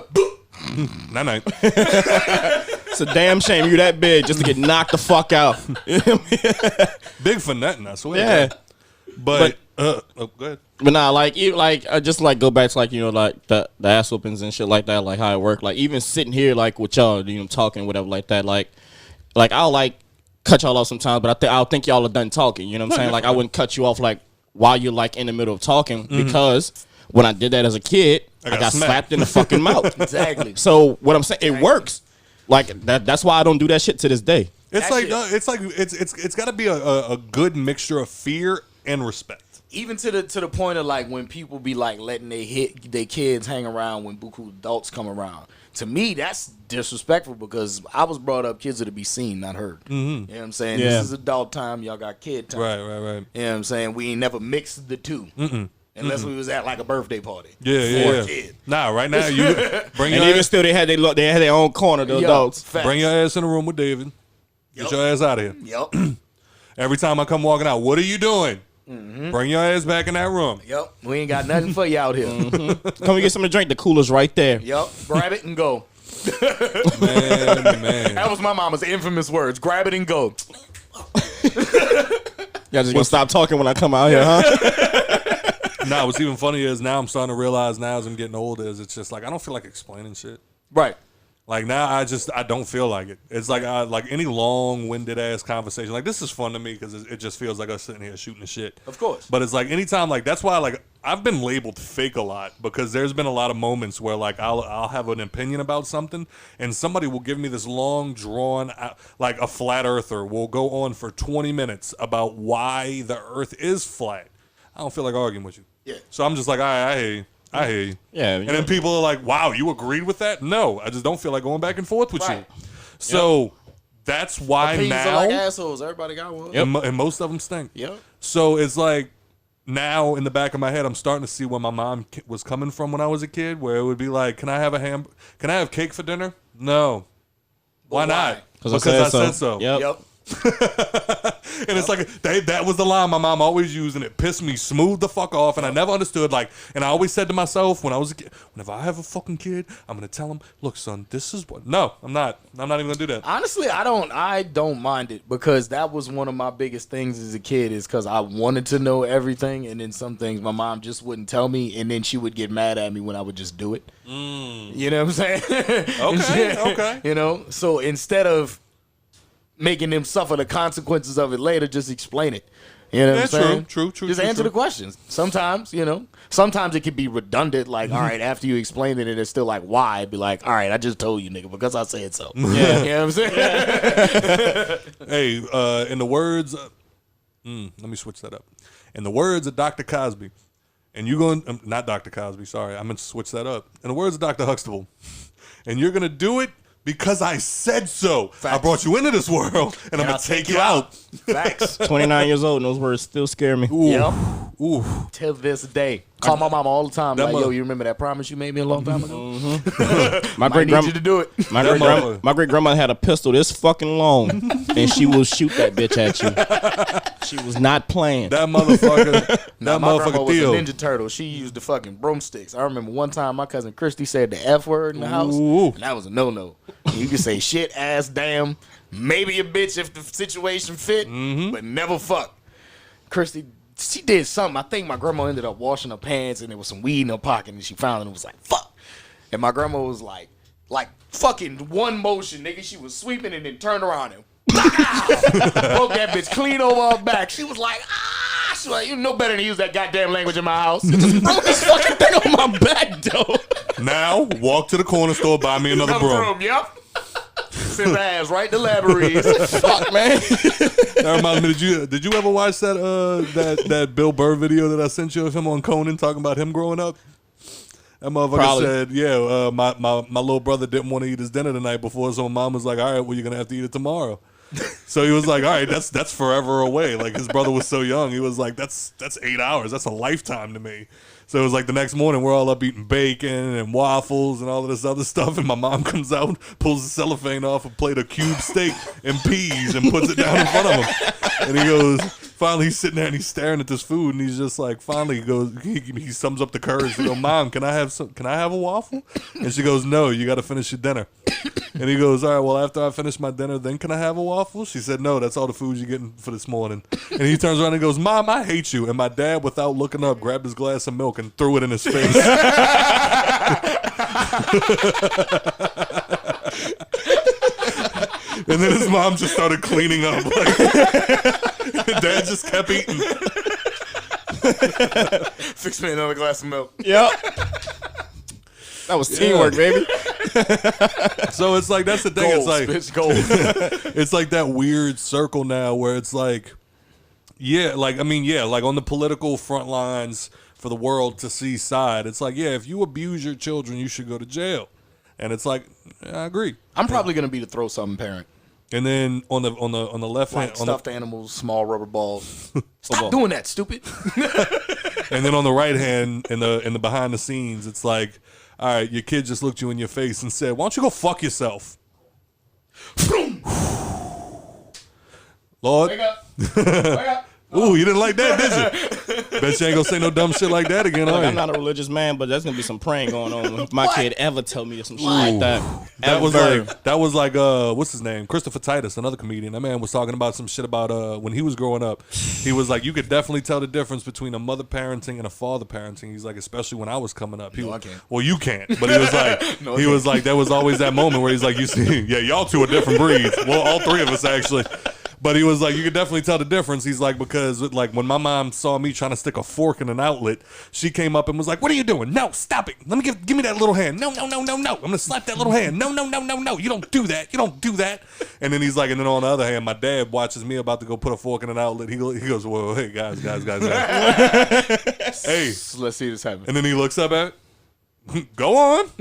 Night. It's a damn shame you that big just to get knocked the fuck out. Big for nothing, I swear. Yeah. But go ahead. But nah, like just like go back to like, you know, like the ass whoopings and shit like that, like how it worked. Like even sitting here like with y'all, you know, talking whatever like that, like I'll like cut y'all off sometimes, but I'll think y'all are done talking. You know what I'm saying? Like I wouldn't cut you off like while you're like in the middle of talking because when I did that as a kid, I got slapped in the fucking mouth. Exactly. So what I'm saying, it works. Like that's why I don't do that shit to this day. It's it's got to be a good mixture of fear and respect. Even to the point of like when people be like letting their kids hang around when buku adults come around. To me, that's disrespectful because I was brought up kids are to be seen, not heard. Mm-hmm. You know what I'm saying? Yeah. This is adult time. Y'all got kid time. Right. You know what I'm saying? We ain't never mixed the two. Unless we was at like a birthday party. Yeah. A kid. Nah, right now you bring And your even ass, still, they had their own corner. The adults. Facts. bring your ass in the room with David. Get your ass out of here. Yep. Every time I come walking out, what are you doing? Bring your ass back in that room. Yep. We ain't got nothing for you out here. Come and get something to drink. The cooler's right there. Yep. Grab it and go. Man. That was my mama's infamous words. Grab it and go. Y'all just gonna stop talking when I come out here, huh? Nah, what's even funnier is now I'm starting to realize now as I'm getting older is it's just like I don't feel like explaining shit. Right. Like now I don't feel like it. It's like like any long-winded ass conversation. Like this is fun to me because it just feels like us sitting here shooting the shit. Of course. But it's like anytime like that's why like I've been labeled fake a lot because there's been a lot of moments where like I'll have an opinion about something and somebody will give me this long drawn like a flat earther will go on for 20 minutes about why the earth is flat. I don't feel like arguing with you. Yeah. So I'm just like I hear you. I hear you. Yeah. And then people are like, wow, you agreed with that? No, I just don't feel like going back and forth with Right. you. So that's why Opinions now, are like assholes. Everybody got one. and most of them stink. Yep. So it's like now in the back of my head, I'm starting to see where my mom was coming from when I was a kid, where it would be like, can I have cake for dinner? No. Why not? Because I said so. Yep. And it's like that was the line my mom always used, and it pissed me smooth the fuck off. And I never understood. Like, and I always said to myself when I was a kid, whenever I have a fucking kid, I'm gonna tell him, look, son, this is what. No, I'm not. I'm not even gonna do that. Honestly, I don't mind it because that was one of my biggest things as a kid is because I wanted to know everything, and then some things my mom just wouldn't tell me, and then she would get mad at me when I would just do it. You know what I'm saying? Okay. You know, so instead of making them suffer the consequences of it later, just explain it. You know what Yeah, I'm saying? true. Just answer the questions. Sometimes, sometimes it can be redundant. Like, all right, after you explain it, and it's still like, why? Be like, all right, I just told you, nigga, because I said so. Yeah, you know what I'm saying? Hey, in the words, let me switch that up. In the words of Dr. Cosby, and you're going, not Dr. Cosby, sorry, I'm going to switch that up. In the words of Dr. Huxtable, and you're going to do it because I said so. Facts. I brought you into this world, and I'm going to take you out. Facts. 29 years old, and those words still scare me. Ooh. Yep. Ooh. Till this day. Call my mama all the time. That Like, mother- yo, you remember that promise you made me a long time ago? My I great need you to do it. My That mother- great grandmother had a pistol this fucking long, and she will shoot that bitch at you. She was not playing. That motherfucker, Now, my grandma motherfucker was a Theo. Ninja Turtle. She used the fucking broomsticks. I remember one time my cousin Christy said the F word in the house, Ooh. and that was a no-no. You can say shit, ass, damn, maybe a bitch if the situation fit, but never fuck. Christy, she did something. I think my grandma ended up washing her pants, and there was some weed in her pocket, and she found it and was like, fuck. And my grandma was like fucking one motion, nigga. She was sweeping and then turned around and broke that bitch clean over her back. She was like, ah. She was like, you know better than to use that goddamn language in my house. Just broke this fucking thing on my back, though. Now, walk to the corner store, buy me another broom. Yep. Send her ass right to Labyrinth. Fuck, man. That reminds me, did you ever watch that Bill Burr video that I sent you of him on Conan talking about him growing up? That motherfucker Probably. said, yeah, my little brother didn't want to eat his dinner the night before, so my mom was like, all right, well, you're going to have to eat it tomorrow. So he was like, all right, that's forever away. Like, his brother was so young. He was like, that's 8 hours. That's a lifetime to me. So it was like the next morning, we're all up eating bacon and waffles and all of this other stuff. And my mom comes out, pulls the cellophane off a plate of cube steak and peas and puts it down in front of him. And he goes, finally he's sitting there and he's staring at this food. And he's just like, finally he goes, he sums up the courage. He goes, Mom, can I have a waffle? And she goes, no, you got to finish your dinner. And he goes, all right, well, after I finish my dinner, then can I have a waffle? She said, no, that's all the food you're getting for this morning. And he turns around and goes, Mom, I hate you. And my dad, without looking up, grabbed his glass of milk and threw it in his face. And then his mom just started cleaning up. Like, Dad just kept eating. Fix me another glass of milk. Yep. That was teamwork, baby. So it's like, that's the thing. Goals, It's like, bitch, goals. it's like that weird circle now where it's like, like on the political front lines for the world to see side, it's like, yeah, if you abuse your children, you should go to jail. And it's like, yeah, I agree. I'm probably gonna be the throw something parent. And then on the left hand, Like stuffed animals, small rubber balls. Stop doing that, stupid. and then on the right hand, in the behind the scenes, it's like, all right, your kid just looked you in your face and said, why don't you go fuck yourself? Lord. Wake up. Wake up. Ooh, you didn't like that, did you? Bet you ain't gonna say no dumb shit like that again, Like, are you? I'm not a religious man, but there's gonna be some praying going on if my kid ever tell me some shit like that. That Ever. was like what's his name? Christopher Titus, another comedian. That man was talking about some shit about when he was growing up. He was like, you could definitely tell the difference between a mother parenting and a father parenting. He's like, especially when I was coming up. I can't. Well, you can't. But he was like, there was always that moment where he's like, you see, yeah, y'all two are different breeds. Well, all three of us actually. But he was like, you could definitely tell the difference. He's like, because like when my mom saw me trying to stick a fork in an outlet, she came up and was like, what are you doing? No, stop it. Let me give me that little hand. No. I'm going to slap that little hand. No. You don't do that. You don't do that. And then he's like, and then on the other hand, my dad watches me about to go put a fork in an outlet. He goes, well, hey, guys. Hey. Let's see this happen. And then he looks up at it. Go on.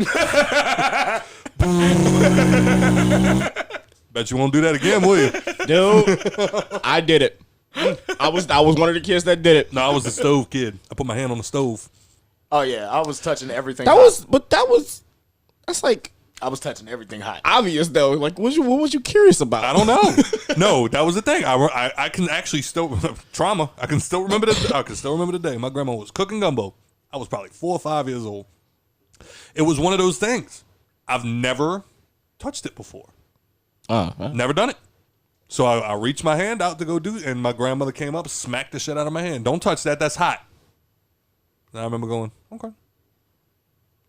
Bet you won't do that again, will you? Dude, I did it. I was one of the kids that did it. No, I was the stove kid. I put my hand on the stove. Oh yeah, I was touching everything. That's like I was touching everything hot. obvious though. Like, what was you curious about? I don't know. No, that was the thing. I can actually still trauma. I can still remember the day. My grandma was cooking gumbo. I was probably 4 or 5 years old. It was one of those things. I've never touched it before. Never done it. So I reached my hand out to go do it, and my grandmother came up, smacked the shit out of my hand. Don't touch that. That's hot. And I remember going, okay.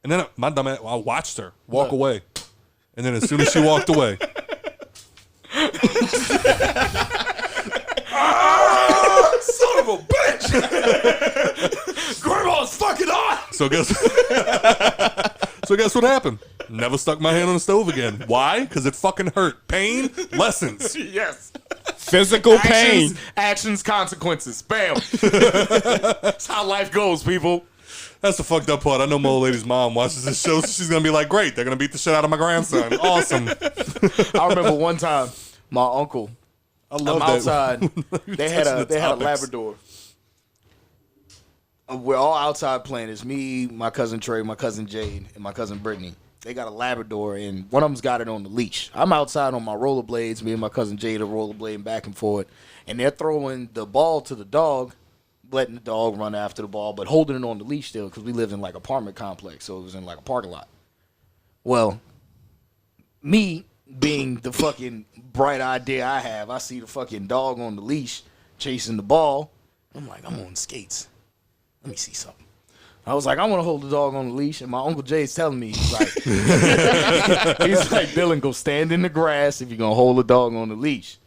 And then my dumb ass, I watched her walk away. And then as soon as she walked away, son of Grandma's fucking on. So guess what happened? Never stuck my hand on the stove again. Why? Because it fucking hurt. Pain, lessons. Yes. Physical pain. Actions, consequences. Bam. That's how life goes, people. That's the fucked up part. I know my old lady's mom watches this show, so she's gonna be like, "Great, they're gonna beat the shit out of my grandson. Awesome." I remember one time, my uncle. I love I'm that. outside. They had a Labrador. We're all outside playing. It's me, my cousin Trey, my cousin Jade, and my cousin Brittany. They got a Labrador, and one of them's got it on the leash. I'm outside on my rollerblades. Me and my cousin Jade are rollerblading back and forth, and they're throwing the ball to the dog, letting the dog run after the ball, but holding it on the leash still because we lived in like apartment complex, so it was in like a parking lot. Well, me being the fucking bright idea I have, I see the fucking dog on the leash chasing the ball. I'm like, I'm on skates. Let me see something. I was like, I want to hold the dog on the leash, and my Uncle Jay's telling me, he's like, Dylan, go stand in the grass if you're going to hold the dog on the leash.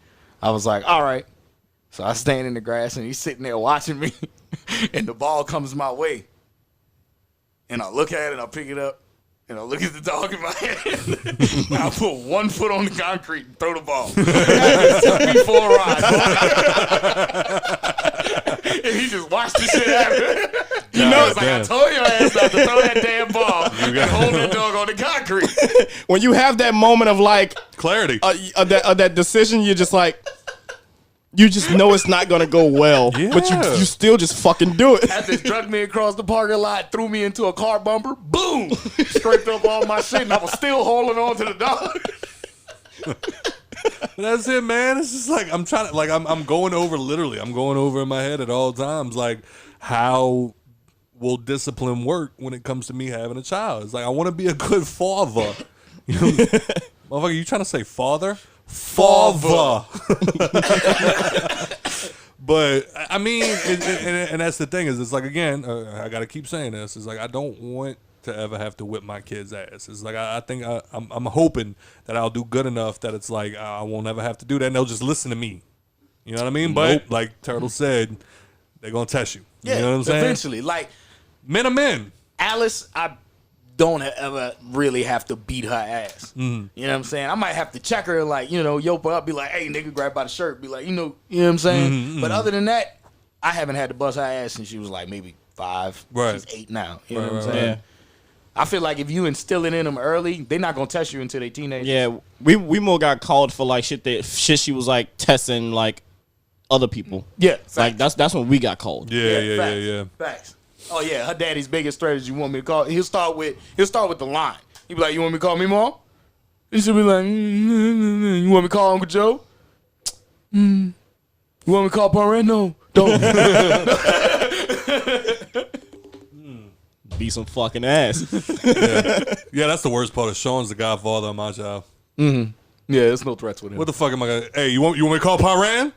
I was like, all right. So I stand in the grass, and he's sitting there watching me, and the ball comes my way. And I look at it, I pick it up, and I look at the dog in my hand. I put 1 foot on the concrete and throw the ball. It took me for a ride. And he just watched the shit happen. You know, it's like, I told your ass not to throw that damn ball and hold that dog on the concrete. When you have that moment of like Clarity. that decision, you're just like, you just know it's not gonna go well, but you still just fucking do it. After it struck me across the parking lot, threw me into a car bumper, boom, scraped up all my shit, and I was still holding on to the dog. That's it, man. It's just like I'm trying to, like, I'm going over in my head at all times, like, how will discipline work when it comes to me having a child? It's like, I want to be a good father. You know, motherfucker, you trying to say father? Father. But I mean, and that's the thing is, it's like, again, I got to keep saying this. It's like, I don't want to ever have to whip my kid's ass. It's like, I think I'm hoping that I'll do good enough that it's like I won't ever have to do that, and they'll just listen to me. You know what I mean? Nope. But like Turtle said, they're gonna test you. Yeah, you know what I'm saying? eventually. Like, Men are men. Alice, I don't ever really have to beat her ass. You know what I'm saying? I might have to check her and, like, you know, yoke her up, be like, hey, nigga, grab by the shirt. Be like, you know what I'm saying? But other than that, I haven't had to bust her ass since she was like maybe 5. Right. She's 8 now. You know what I'm Right. saying? Yeah. I feel like if you instill it in them early, they're not gonna test you until they teenagers. Yeah, we more got called for like shit she was like testing like other people. Yeah. Like that's when we got called. Yeah. Facts. Oh yeah, her daddy's biggest threat is you want me to call. He'll start with the line. He'll be like, "You want me to call me mom?" And she'll be like, "You want me to call Uncle Joe? You want me to call Parent? No, don't." Be some fucking ass. Yeah, that's the worst part. Of Sean's the godfather of my child. Yeah, there's no threats with him. What the fuck am I gonna? Hey, you want me to call Paran?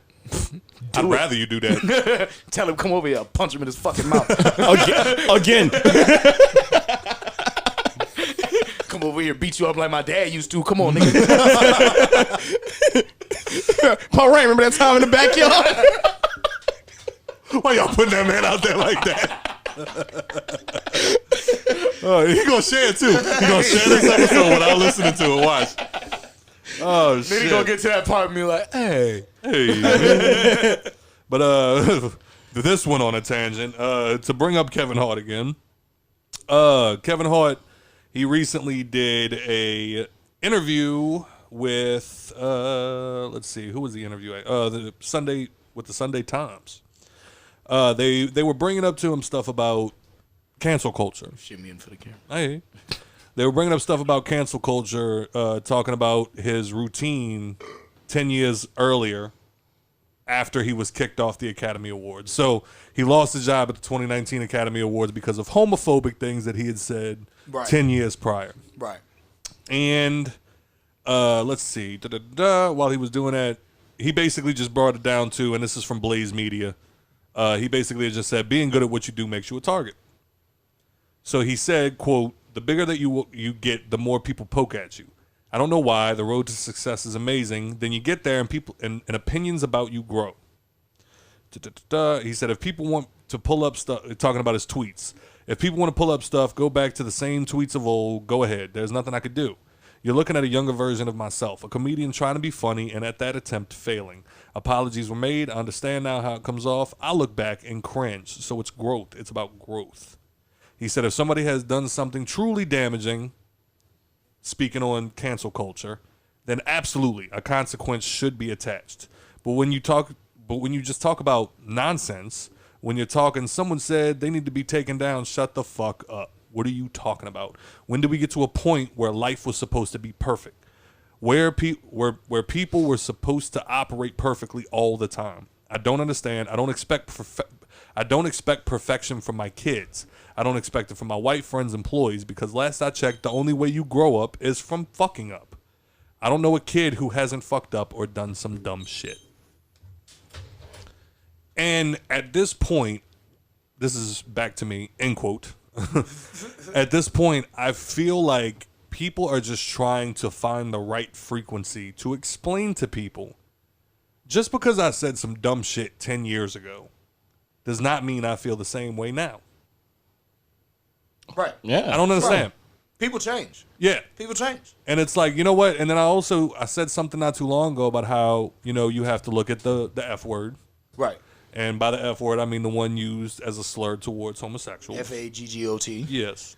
I'd rather you do that. Tell him come over here, I'll punch him in his fucking mouth. Again. Come over here, beat you up like my dad used to. Come on, nigga. Paul Ray, remember that time in the backyard? Why y'all putting that man out there like that? Oh, he gonna share it too. He gonna share this episode without listening to it. Watch. Oh shit. Then he gonna get to that part and be like, hey. But this went on a tangent. To bring up Kevin Hart again. Kevin Hart, he recently did a interview with let's see, who was the interview at? The Sunday Times. They were bringing up to him stuff about cancel culture. Shimmy in for the camera. Hey. They were bringing up stuff about cancel culture, talking about his routine 10 years earlier after he was kicked off the Academy Awards. So he lost his job at the 2019 Academy Awards because of homophobic things that he had said 10 years prior. Right. And let's see. While he was doing that, he basically just brought it down to, and this is from Blaze Media, he basically just said, being good at what you do makes you a target. So he said, quote, the bigger that you get, the more people poke at you. I don't know why. The road to success is amazing. Then you get there and people and opinions about you grow. He said, if people want to pull up stuff, talking about his tweets, if people want to pull up stuff, go back to the same tweets of old, go ahead. There's nothing I could do. You're looking at a younger version of myself, a comedian trying to be funny, and at that attempt, failing. Apologies were made. I understand now how it comes off. I look back and cringe. So it's growth. It's about growth. He said, if somebody has done something truly damaging, speaking on cancel culture, then absolutely a consequence should be attached. But when you just talk about nonsense, when you're talking, someone said they need to be taken down, shut the fuck up. What are you talking about? When did we get to a point where life was supposed to be perfect? Where people were supposed to operate perfectly all the time? I don't understand. I don't expect perfection from my kids. I don't expect it from my white friends' employees because last I checked, the only way you grow up is from fucking up. I don't know a kid who hasn't fucked up or done some dumb shit. And at this point, this is back to me, end quote. At this point, I feel like people are just trying to find the right frequency to explain to people. Just because I said some dumb shit 10 years ago does not mean I feel the same way now. Right. Yeah. I don't understand. Right. People change. Yeah. People change. And it's like, you know what? And then I said something not too long ago about how, you have to look at the F word. Right. And by the F word, I mean the one used as a slur towards homosexuals. FAGGOT. Yes.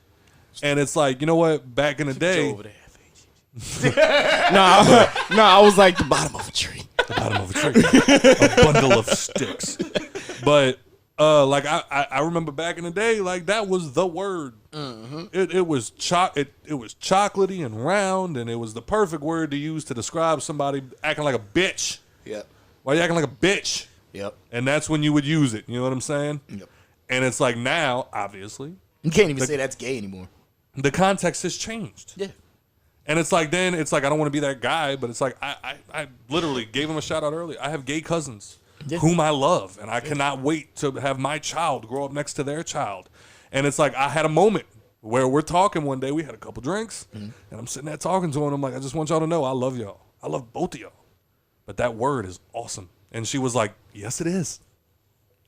And it's like, you know what? Back in the day. Over there. No, I was like the bottom of a tree. The bottom of a tree. A bundle of sticks. But, I remember back in the day, like, that was the word. Mm-hmm. It was chocolatey and round, and it was the perfect word to use to describe somebody acting like a bitch. Yep. Why are you acting like a bitch? Yep. And that's when you would use it. You know what I'm saying? Yep. And it's like now, obviously, You can't even say that's gay anymore. the context has changed. Yeah. And it's like, then it's like, I don't want to be that guy, but it's like, I literally gave him a shout out earlier. I have gay cousins whom I love, and I cannot wait to have my child grow up next to their child. And it's like, I had a moment where we're talking one day, we had a couple drinks, and I'm sitting there talking to him. I'm like, I just want y'all to know I love y'all. I love both of y'all. But that word is awesome. And she was like, yes, it is.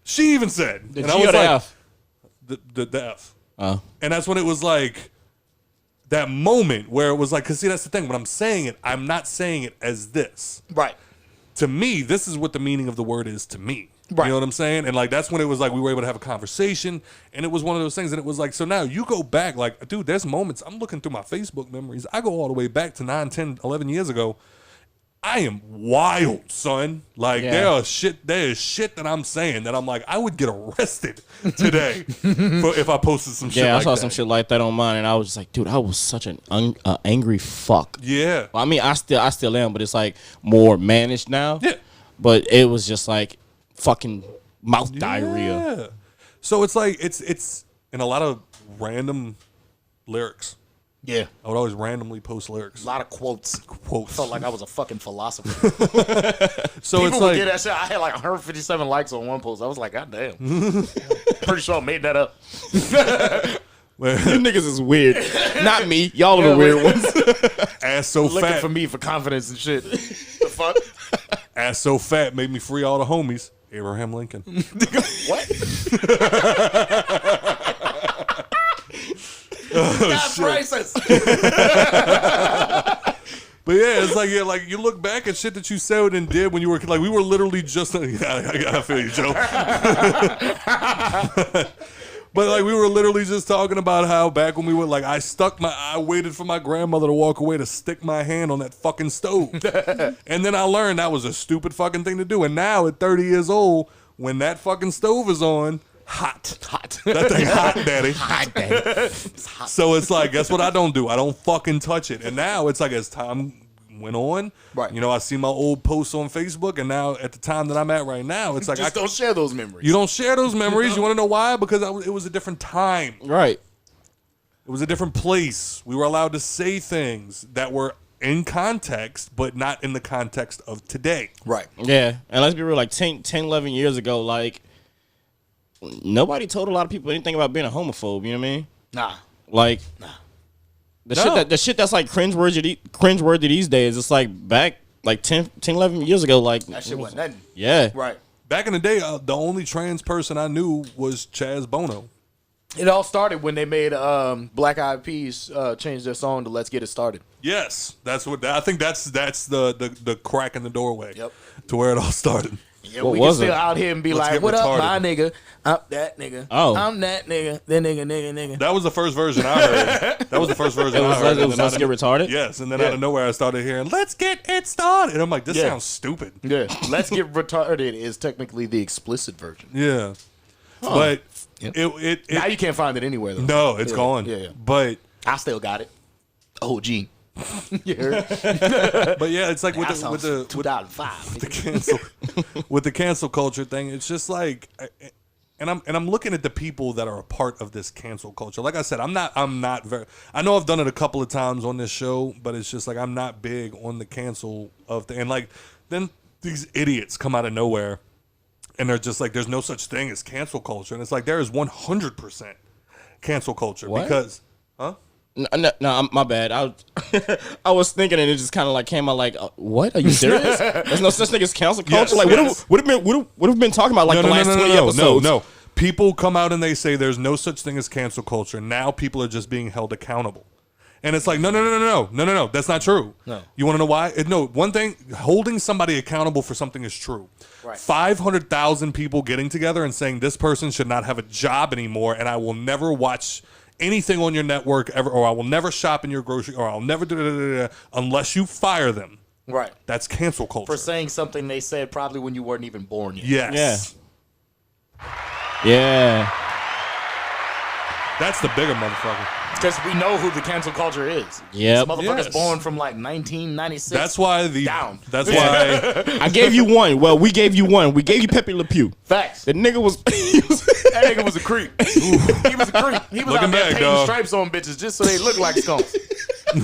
She even said. The and G I was or the like, F? The F. Oh. And that's when it was like, that moment where it was like, because see, that's the thing. When I'm saying it, I'm not saying it as this. Right. To me, this is what the meaning of the word is to me. Right. You know what I'm saying? And like, that's when it was like, we were able to have a conversation, and it was one of those things. And it was like, so now you go back, like, dude, there's moments, I'm looking through my Facebook memories. I go all the way back to 9, 10, 11 years ago. I am wild, son. Like, there is shit that I'm saying that I'm like, I would get arrested today if I posted some shit like that. Yeah, I saw some shit like that on mine, and I was just like, dude, I was such an angry fuck. Yeah. Well, I mean, I still am, but it's like more managed now. Yeah. But it was just like fucking mouth diarrhea. Yeah. So it's like, it's in a lot of random lyrics. Yeah. I would always randomly post lyrics. A lot of quotes. Felt like I was a fucking philosopher. So People it's would like, get that shit. I had like 157 likes on one post. I was like, God damn. Pretty sure I made that up. You niggas is weird. Not me. Y'all are the weird ones. ass so Looking fat. for me for confidence and shit. The fuck? Ass so fat made me free all the homies. Abraham Lincoln. What? That's racist. But yeah, it's like, like you look back at shit that you said and did when you were like, we were literally just. I feel you, Joe. But like, we were literally just talking about how back when we were like, I waited for my grandmother to walk away to stick my hand on that fucking stove, and then I learned that was a stupid fucking thing to do. And now at 30 years old, when that fucking stove is on. Hot. That thing hot, daddy. Hot, daddy. It's hot. So it's like, guess what I don't do? I don't fucking touch it. And now it's like, as time went on, right. You know, I see my old posts on Facebook, and now at the time that I'm at right now, it's like, just don't share those memories. You don't share those memories. You want to know why? Because it was a different time. Right. It was a different place. We were allowed to say things that were in context, but not in the context of today. Right. Yeah. And let's be real, like 10, 11 years ago, like, nobody told a lot of people anything about being a homophobe, you know what I mean? Nah. Like, the shit that's like cringeworthy these days, it's like back like 10, 11 years ago, like That shit wasn't nothing. Yeah. Right. Back in the day, the only trans person I knew was Chaz Bono. It all started when they made Black Eyed Peas change their song to "Let's Get It Started." Yes, that's what I think. That's the crack in the doorway. Yep. To where it all started. Yeah, What we can was still it? out here and be Let's like, Get "What up, Retarded." my nigga? I'm that nigga. Oh. I'm that nigga. That nigga. That was the first version I heard. That was the first version I heard. It was Let's Get Retarded? Yes, and then out of nowhere I started hearing "Let's Get It Started," and I'm like, this Yeah. sounds stupid. Yeah, "Let's Get Retarded" is technically the explicit version. Yeah, but Yep. it Now you can't find it anywhere though. no, it's Yeah, gone. Yeah. But I still got it. OG. You heard? but yeah, it's like with That the sounds 2005. the cancel with the cancel culture thing. It's just like, and I'm looking at the people that are a part of this cancel culture. Like I said, I'm not very. I know I've done it a couple of times on this show, but it's just like I'm not big on the cancel of the and like then these idiots come out of nowhere, and they're just like, there's no such thing as cancel culture, and it's like there is 100% cancel culture What? because, No, my bad. I was thinking, and it just kind of like came out like, what? Are you serious? There's no such thing as cancel culture. Yes, Like, yes. what have we been talking about like the last 20 episodes? No. People come out and they say there's no such thing as cancel culture. Now people are just being held accountable. And it's like, no. That's not true. No. You want to know why? No, one thing, holding somebody accountable for something is true. Right. 500,000 people getting together and saying this person should not have a job anymore, and I will never watch anything on your network ever, or I will never shop in your grocery, or I'll never do unless you fire them. Right. That's cancel culture. For saying something they said probably when you weren't even born yet. Yes. Yeah. That's the bigger motherfucker. Because we know who the cancel culture is. Yep. This motherfucker's Yes. born from like 1996. That's why Down. That's why. I gave you one. Well, we gave you one. We gave you Pepe Le Pew. Facts. The nigga was. That nigga was a creep. He was a creep. He was Looking out there back, painting dog. stripes on bitches just so they look like skunks. he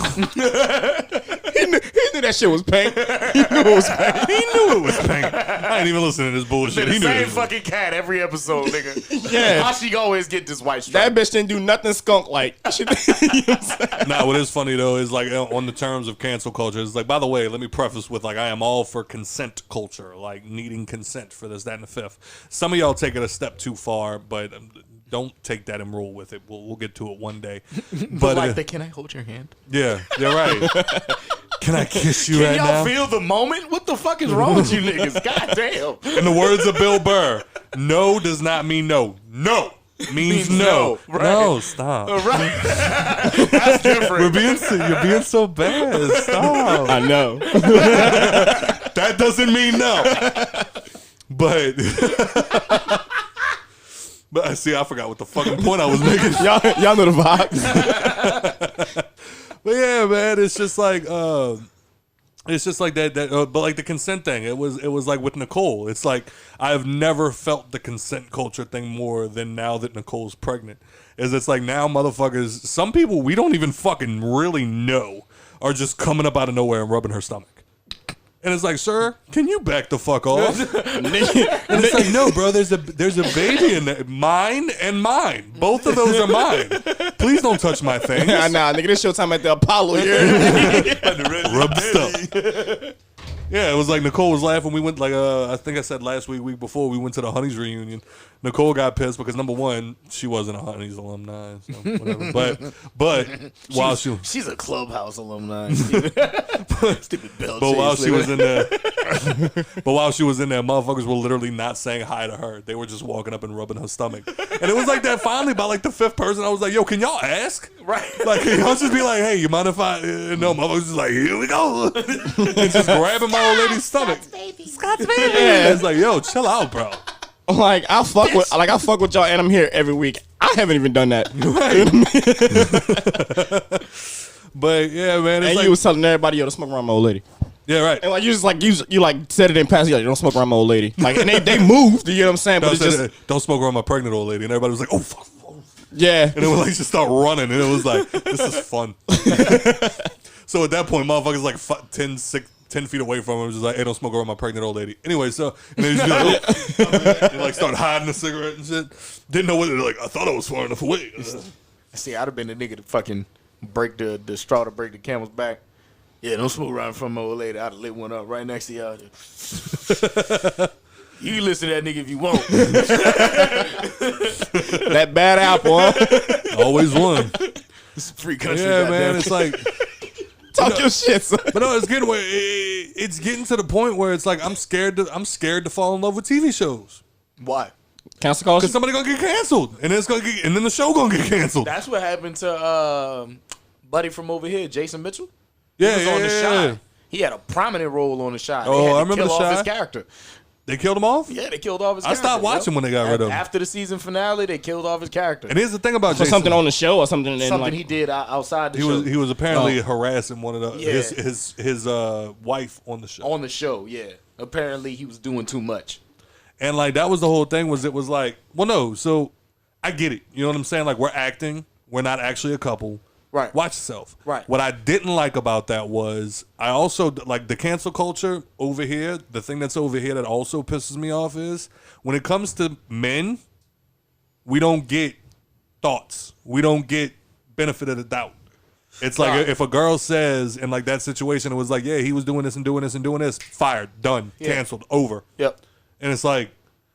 knew that shit was pain. He knew it was pain. He knew it was pink. I ain't even listening to this bullshit. The He knew same it. fucking cat every episode, nigga. Yeah. How she always get this white That stripe? bitch didn't do nothing skunk like. You know what I'm saying? Nah, what is funny though is like on the terms of cancel culture, it's like, by the way, let me preface with like I am all for consent culture, like needing consent for this, that, and the fifth. Some of y'all take it a step too far, but don't take that and roll with it. We'll get to it one day. But like the can I hold your hand? Yeah, you're right. Can I kiss you Can right y'all now? feel the moment? What the fuck is wrong with you niggas? God damn. In the words of Bill Burr, no does not mean no. No means no. no, right. No, stop. Right. That's different. You're being so bad. Stop. I know. That doesn't mean no. But but I see, I forgot what the fucking point I was making. y'all know the vibes. But yeah, man, it's just like that. But like the consent thing, it was like with Nicole. It's like I've never felt the consent culture thing more than now that Nicole's pregnant. It's like now motherfuckers, some people we don't even fucking really know are just coming up out of nowhere and rubbing her stomach. And it's like, sir, can you back the fuck off? And it's like, no, bro, there's a baby in there. Mine and mine. Both of those are mine. Please don't touch my things. Nah, nigga, this showtime at the Apollo here. Rub stuff. Yeah, it was like Nicole was laughing. We went like I think I said last week before, we went to the Honeys reunion. Nicole got pissed because number one, she wasn't a Honeys alumni, so whatever. But while she's a Clubhouse alumni. Stupid bell. but while she was in there, motherfuckers were literally not saying hi to her. They were just walking up and rubbing her stomach. And it was like that finally by like the fifth person. I was like, yo, can y'all ask? Right. Like, can y'all just be like, hey, you mind if I? No, motherfuckers just like, here we go. And just grabbing my old lady's stomach. Scott's baby. Yeah, it's like, yo, chill out, bro. Like I fuck with y'all, and I'm here every week. I haven't even done that. But yeah, man. It's And like, you was telling everybody, yo, to smoke around my old lady. yeah, right. And like you just like you like said it in passing, like, don't smoke around my old lady. Like and they moved, you know what I'm saying? But it's just Don't smoke around my pregnant old lady. And everybody was like, oh, fuck. yeah. And it was like, just start running. And it was like, this is fun. So at that point, motherfuckers like 10 feet away from him, was just like, hey, don't smoke around my pregnant old lady. Anyway, so, and then just be like, like start hiding the cigarette and shit. Didn't know what, like, I thought I was far enough away. See, I'd have been the nigga to fucking break the straw to break the camel's back. Yeah, don't smoke around from my old lady. I'd have lit one up right next to y'all. You can listen to that nigga if you want. That bad apple, huh? Always one. It's a free country. Yeah, goddamn. man. It's like, Talk your shit, son. but no, it's getting to the point where it's like I'm scared to fall in love with TV shows Why? Cancel culture. because somebody gonna get canceled, and then the show gonna get canceled. That's what happened to buddy from over here, Jason Mitchell. Yeah, He was yeah, on The yeah, Shy. yeah. He had a prominent role on The Shy. Oh, They had to I remember kill The off Shy. his character. They killed him off. Yeah, they killed off his I character. stopped watching when they got rid of him. After the season finale, they killed off his character. And here's the thing about For Jason. something on the show or something. Something like, he did outside the show. He was apparently harassing one of the Yeah. his wife on the show. On the show, yeah. Apparently, he was doing too much. And like that was the whole thing. Was it was like, well, no. So I get it. You know what I'm saying? Like we're acting. We're not actually a couple. Right. Watch yourself. Right. What I didn't like about that was I also like the cancel culture over here. The thing that's over here that also pisses me off is when it comes to men, we don't get thoughts. We don't get benefit of the doubt. It's like Right. if a girl says in like that situation, it was like, yeah, he was doing this and doing this and doing this, fired, done, Yeah. canceled, over. Yep. And it's like,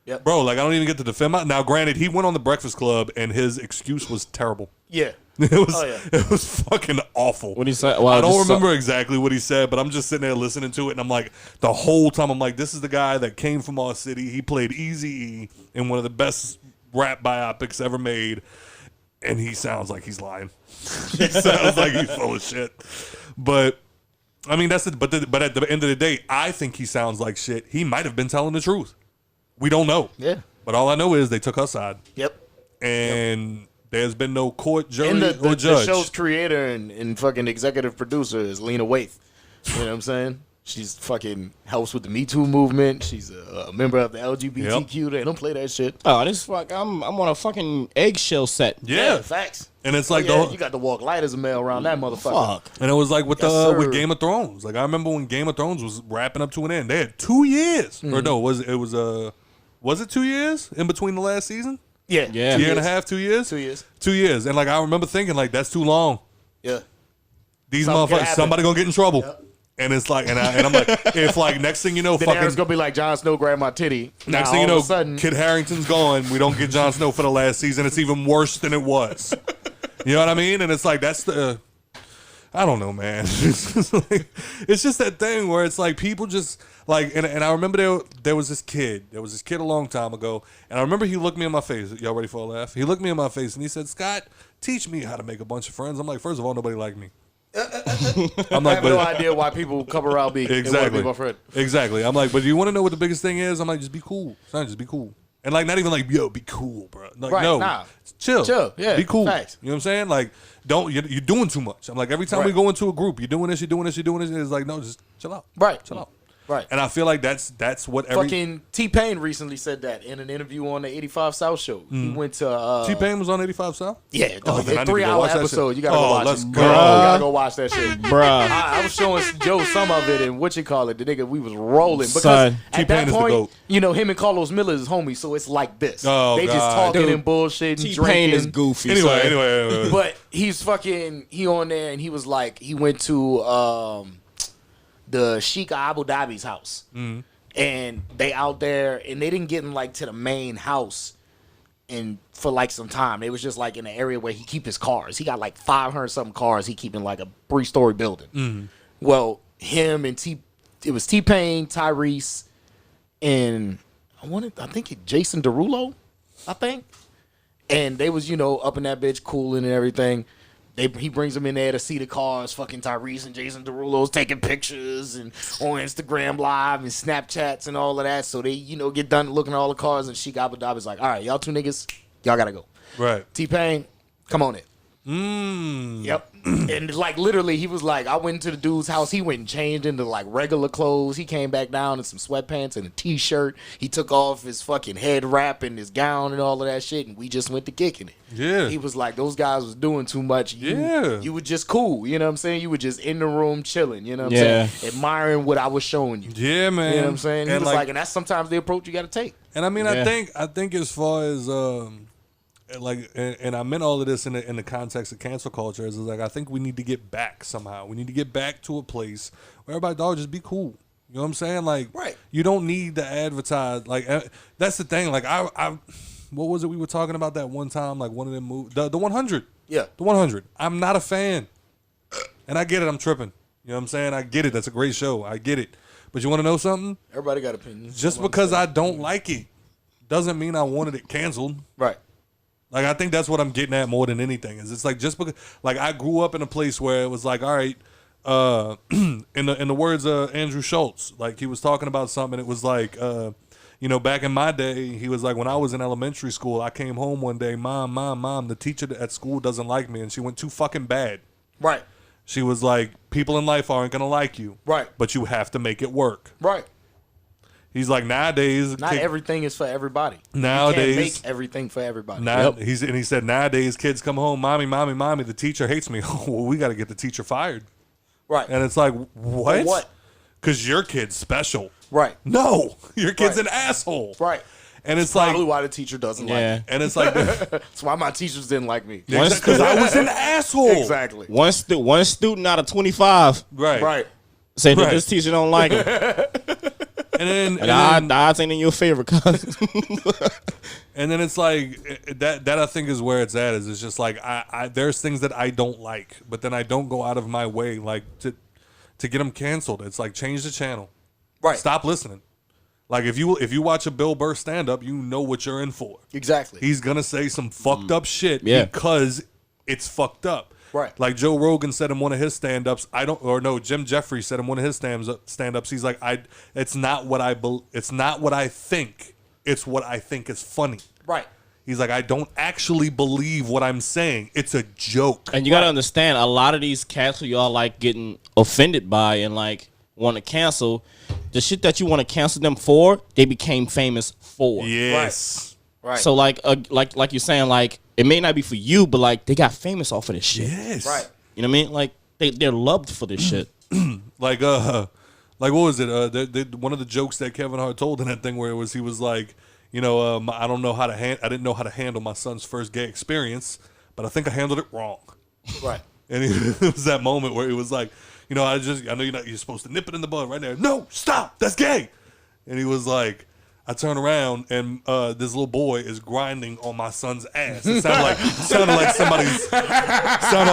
Yep. bro, like I don't even get to defend my. Now, granted, he went on the Breakfast Club and his excuse was terrible. Yeah. It was, Oh, yeah. it was fucking awful. What he said? Well, I don't just remember exactly what he said, but I'm just sitting there listening to it, and I'm like, the whole time, I'm like, this is the guy that came from our city. He played Eazy-E in one of the best rap biopics ever made, and he sounds like he's lying. He sounds like he's full of shit. But I mean, that's it. But at the end of the day, I think he sounds like shit. He might have been telling the truth. We don't know. Yeah. But all I know is they took her side, Yep. and there's been no court, jury, And or the judge. show's creator and fucking executive producer is Lena Waithe. You know what I'm saying? She's fucking helps with the Me Too movement. She's a member of the LGBTQ. They don't play that shit. Oh, this fuck! I'm on a fucking eggshell set. Yeah. Facts. And it's like Yeah, the you got to walk light as a male around that motherfucker. Fuck. and it was like with Yes, the sir. with Game of Thrones. Like I remember when Game of Thrones was wrapping up to an end. They had 2 years, or no, was it 2 years in between the last season? Yeah. Yeah. Year and a half, 2 years. 2 years. 2 years, and like I remember thinking like that's too long. Yeah. These Something could motherfuckers, happen. somebody gonna get in trouble. Yep. And it's like, and I'm like, if like next thing you know, Then Aaron's fucking gonna be like, Jon Snow grabbed my titty. next Now, thing you all know, of a sudden, Kit Harington's gone. We don't get Jon Snow for the last season. It's even worse than it was. You know what I mean? And it's like that's the. I don't know, man. It's just that thing where it's like people just like, and I remember there was this kid. There was this kid a long time ago, and I remember he looked me in my face. Y'all ready for a laugh? He looked me in my face and he said, "Scott, teach me how to make a bunch of friends." I'm like, first of all, nobody liked me. I'm I like, have no idea why people come around me and want to exactly, be my friend. exactly. I'm like, but do you want to know what the biggest thing is? I'm like, just be cool, son. Just be cool, and like, not even like, yo, be cool, bro. Like, Right, no, nah. chill, Yeah, be cool. facts. You know what I'm saying? Like, don't you're doing too much. I'm like, every time we Right. go into a group, you're doing this, you're doing this, you're doing this. It's like, no, just chill out, Right. chill out. Right. And I feel like that's what every Fucking T-Pain recently said that in an interview on the 85 South show. He went to T-Pain was on 85 South. yeah, Oh, then I need a to go 3-hour watch that episode. shit. You gotta go Oh, watch let's it. go. You gotta go watch that shit. Bruh. I was showing Joe some of it, and what you call it, the nigga, we was rolling because Son. at T-Pain that is the point, GOAT. you know, him and Carlos Miller is homies, so it's like this. Oh, they just God. talking Dude, and bullshitting, T-Pain drinking. is goofy. Anyway, son. anyway. But he's fucking, he on there, and he was like, he went to the Sheikh of Abu Dhabi's house. And they out there, and they didn't get in like to the main house and for like some time. They was just like in the area where he keep his cars. He got like 500 something cars he keep in like a 3-story building. Well, him and it was T-Pain, Tyrese, and I think Jason Derulo, I think. And they was, you know, up in that bitch cooling and everything. He brings them in there to see the cars. Fucking Tyrese and Jason Derulo's taking pictures and on Instagram Live and Snapchats and all of that. So they, you know, get done looking at all the cars, and Sheikh Abu Dhabi's like, all right, y'all two niggas, y'all gotta go. Right. T-Pain, come on in. Yep. And like literally, he was like, I went into the dude's house. He went and changed into like regular clothes. He came back down in some sweatpants and a t-shirt. He took off his fucking head wrap and his gown and all of that shit. And we just went to kicking it. Yeah. He was like, those guys was doing too much. Yeah. You were just cool. You know what I'm saying? You were just in the room chilling. You know what I'm Yeah. saying? Admiring what I was showing you. Yeah, man. You know what I'm saying? He And was like, and that's sometimes the approach you got to take. And I mean, Yeah. I think as far as like, and I meant all of this in the context of cancel culture is like I think we need to get back somehow. We need to get back to a place where everybody, dog, just be cool. You know what I'm saying? Like, Right. you don't need to advertise. Like, that's the thing. Like, I what was it we were talking about that one time? Like, one of them movies, the 100. Yeah. The 100. I'm not a fan, and I get it. I'm tripping. You know what I'm saying? I get it. That's a great show. I get it. But you want to know something? Everybody got opinions. Just because I don't like it doesn't mean I wanted it canceled. Right. Like, I think that's what I'm getting at more than anything. Is it's like, just because, like, I grew up in a place where it was like, all right, in the words of Andrew Schultz, like, he was talking about something. It was like, you know, back in my day, he was like, when I was in elementary school, I came home one day, mom, the teacher at school doesn't like me, and she went too fucking bad. Right. She was like, people in life aren't gonna like you, Right. but you have to make it work. Right. He's like, nowadays, Not everything is for everybody. Nowadays- you can't make everything for everybody. he said, nowadays kids come home, mommy, the teacher hates me. Well, we got to get the teacher fired. Right. And it's like, what? For what? Because your kid's special. Right. No, your kid's Right. an asshole. Right. And it's Probably like, why the teacher doesn't Yeah. like me. and it's like, That's why my teachers didn't like me. because I was an asshole. Exactly. One student out of 25 Right. Right. say that Right. this teacher don't like him. And then, And the odds ain't in your favor, cuz. and then it's like that I think is where it's at. Is it's just like I there's things that I don't like, but then I don't go out of my way like to get them canceled. It's like, change the channel. Right. Stop listening. Like, if you watch a Bill Burr stand up, you know what you're in for. Exactly. He's gonna say some fucked up shit Yeah. because it's fucked up. Right. Like Joe Rogan said in one of his stand-ups, Jim Jeffries said in one of his stand-ups, he's like, it's not what I think, it's what I think is funny. Right. He's like, I don't actually believe what I'm saying. It's a joke. And you gotta understand, a lot of these cats who y'all like getting offended by and like want to cancel, the shit that you want to cancel them for, they became famous for. Yes. Right. So like you're saying, like, it may not be for you, but like they got famous off of this shit. Yes. Right. You know what I mean? Like they're loved for this shit. Like what was it? One of the jokes that Kevin Hart told in that thing where he was like, you know, I don't know I didn't know how to handle my son's first gay experience, but I think I handled it wrong. Right. And it was that moment where it was like, you know, I know you're supposed to nip it in the bud right there. No, stop, that's gay. And he was like, I turn around and this little boy is grinding on my son's ass. It sounded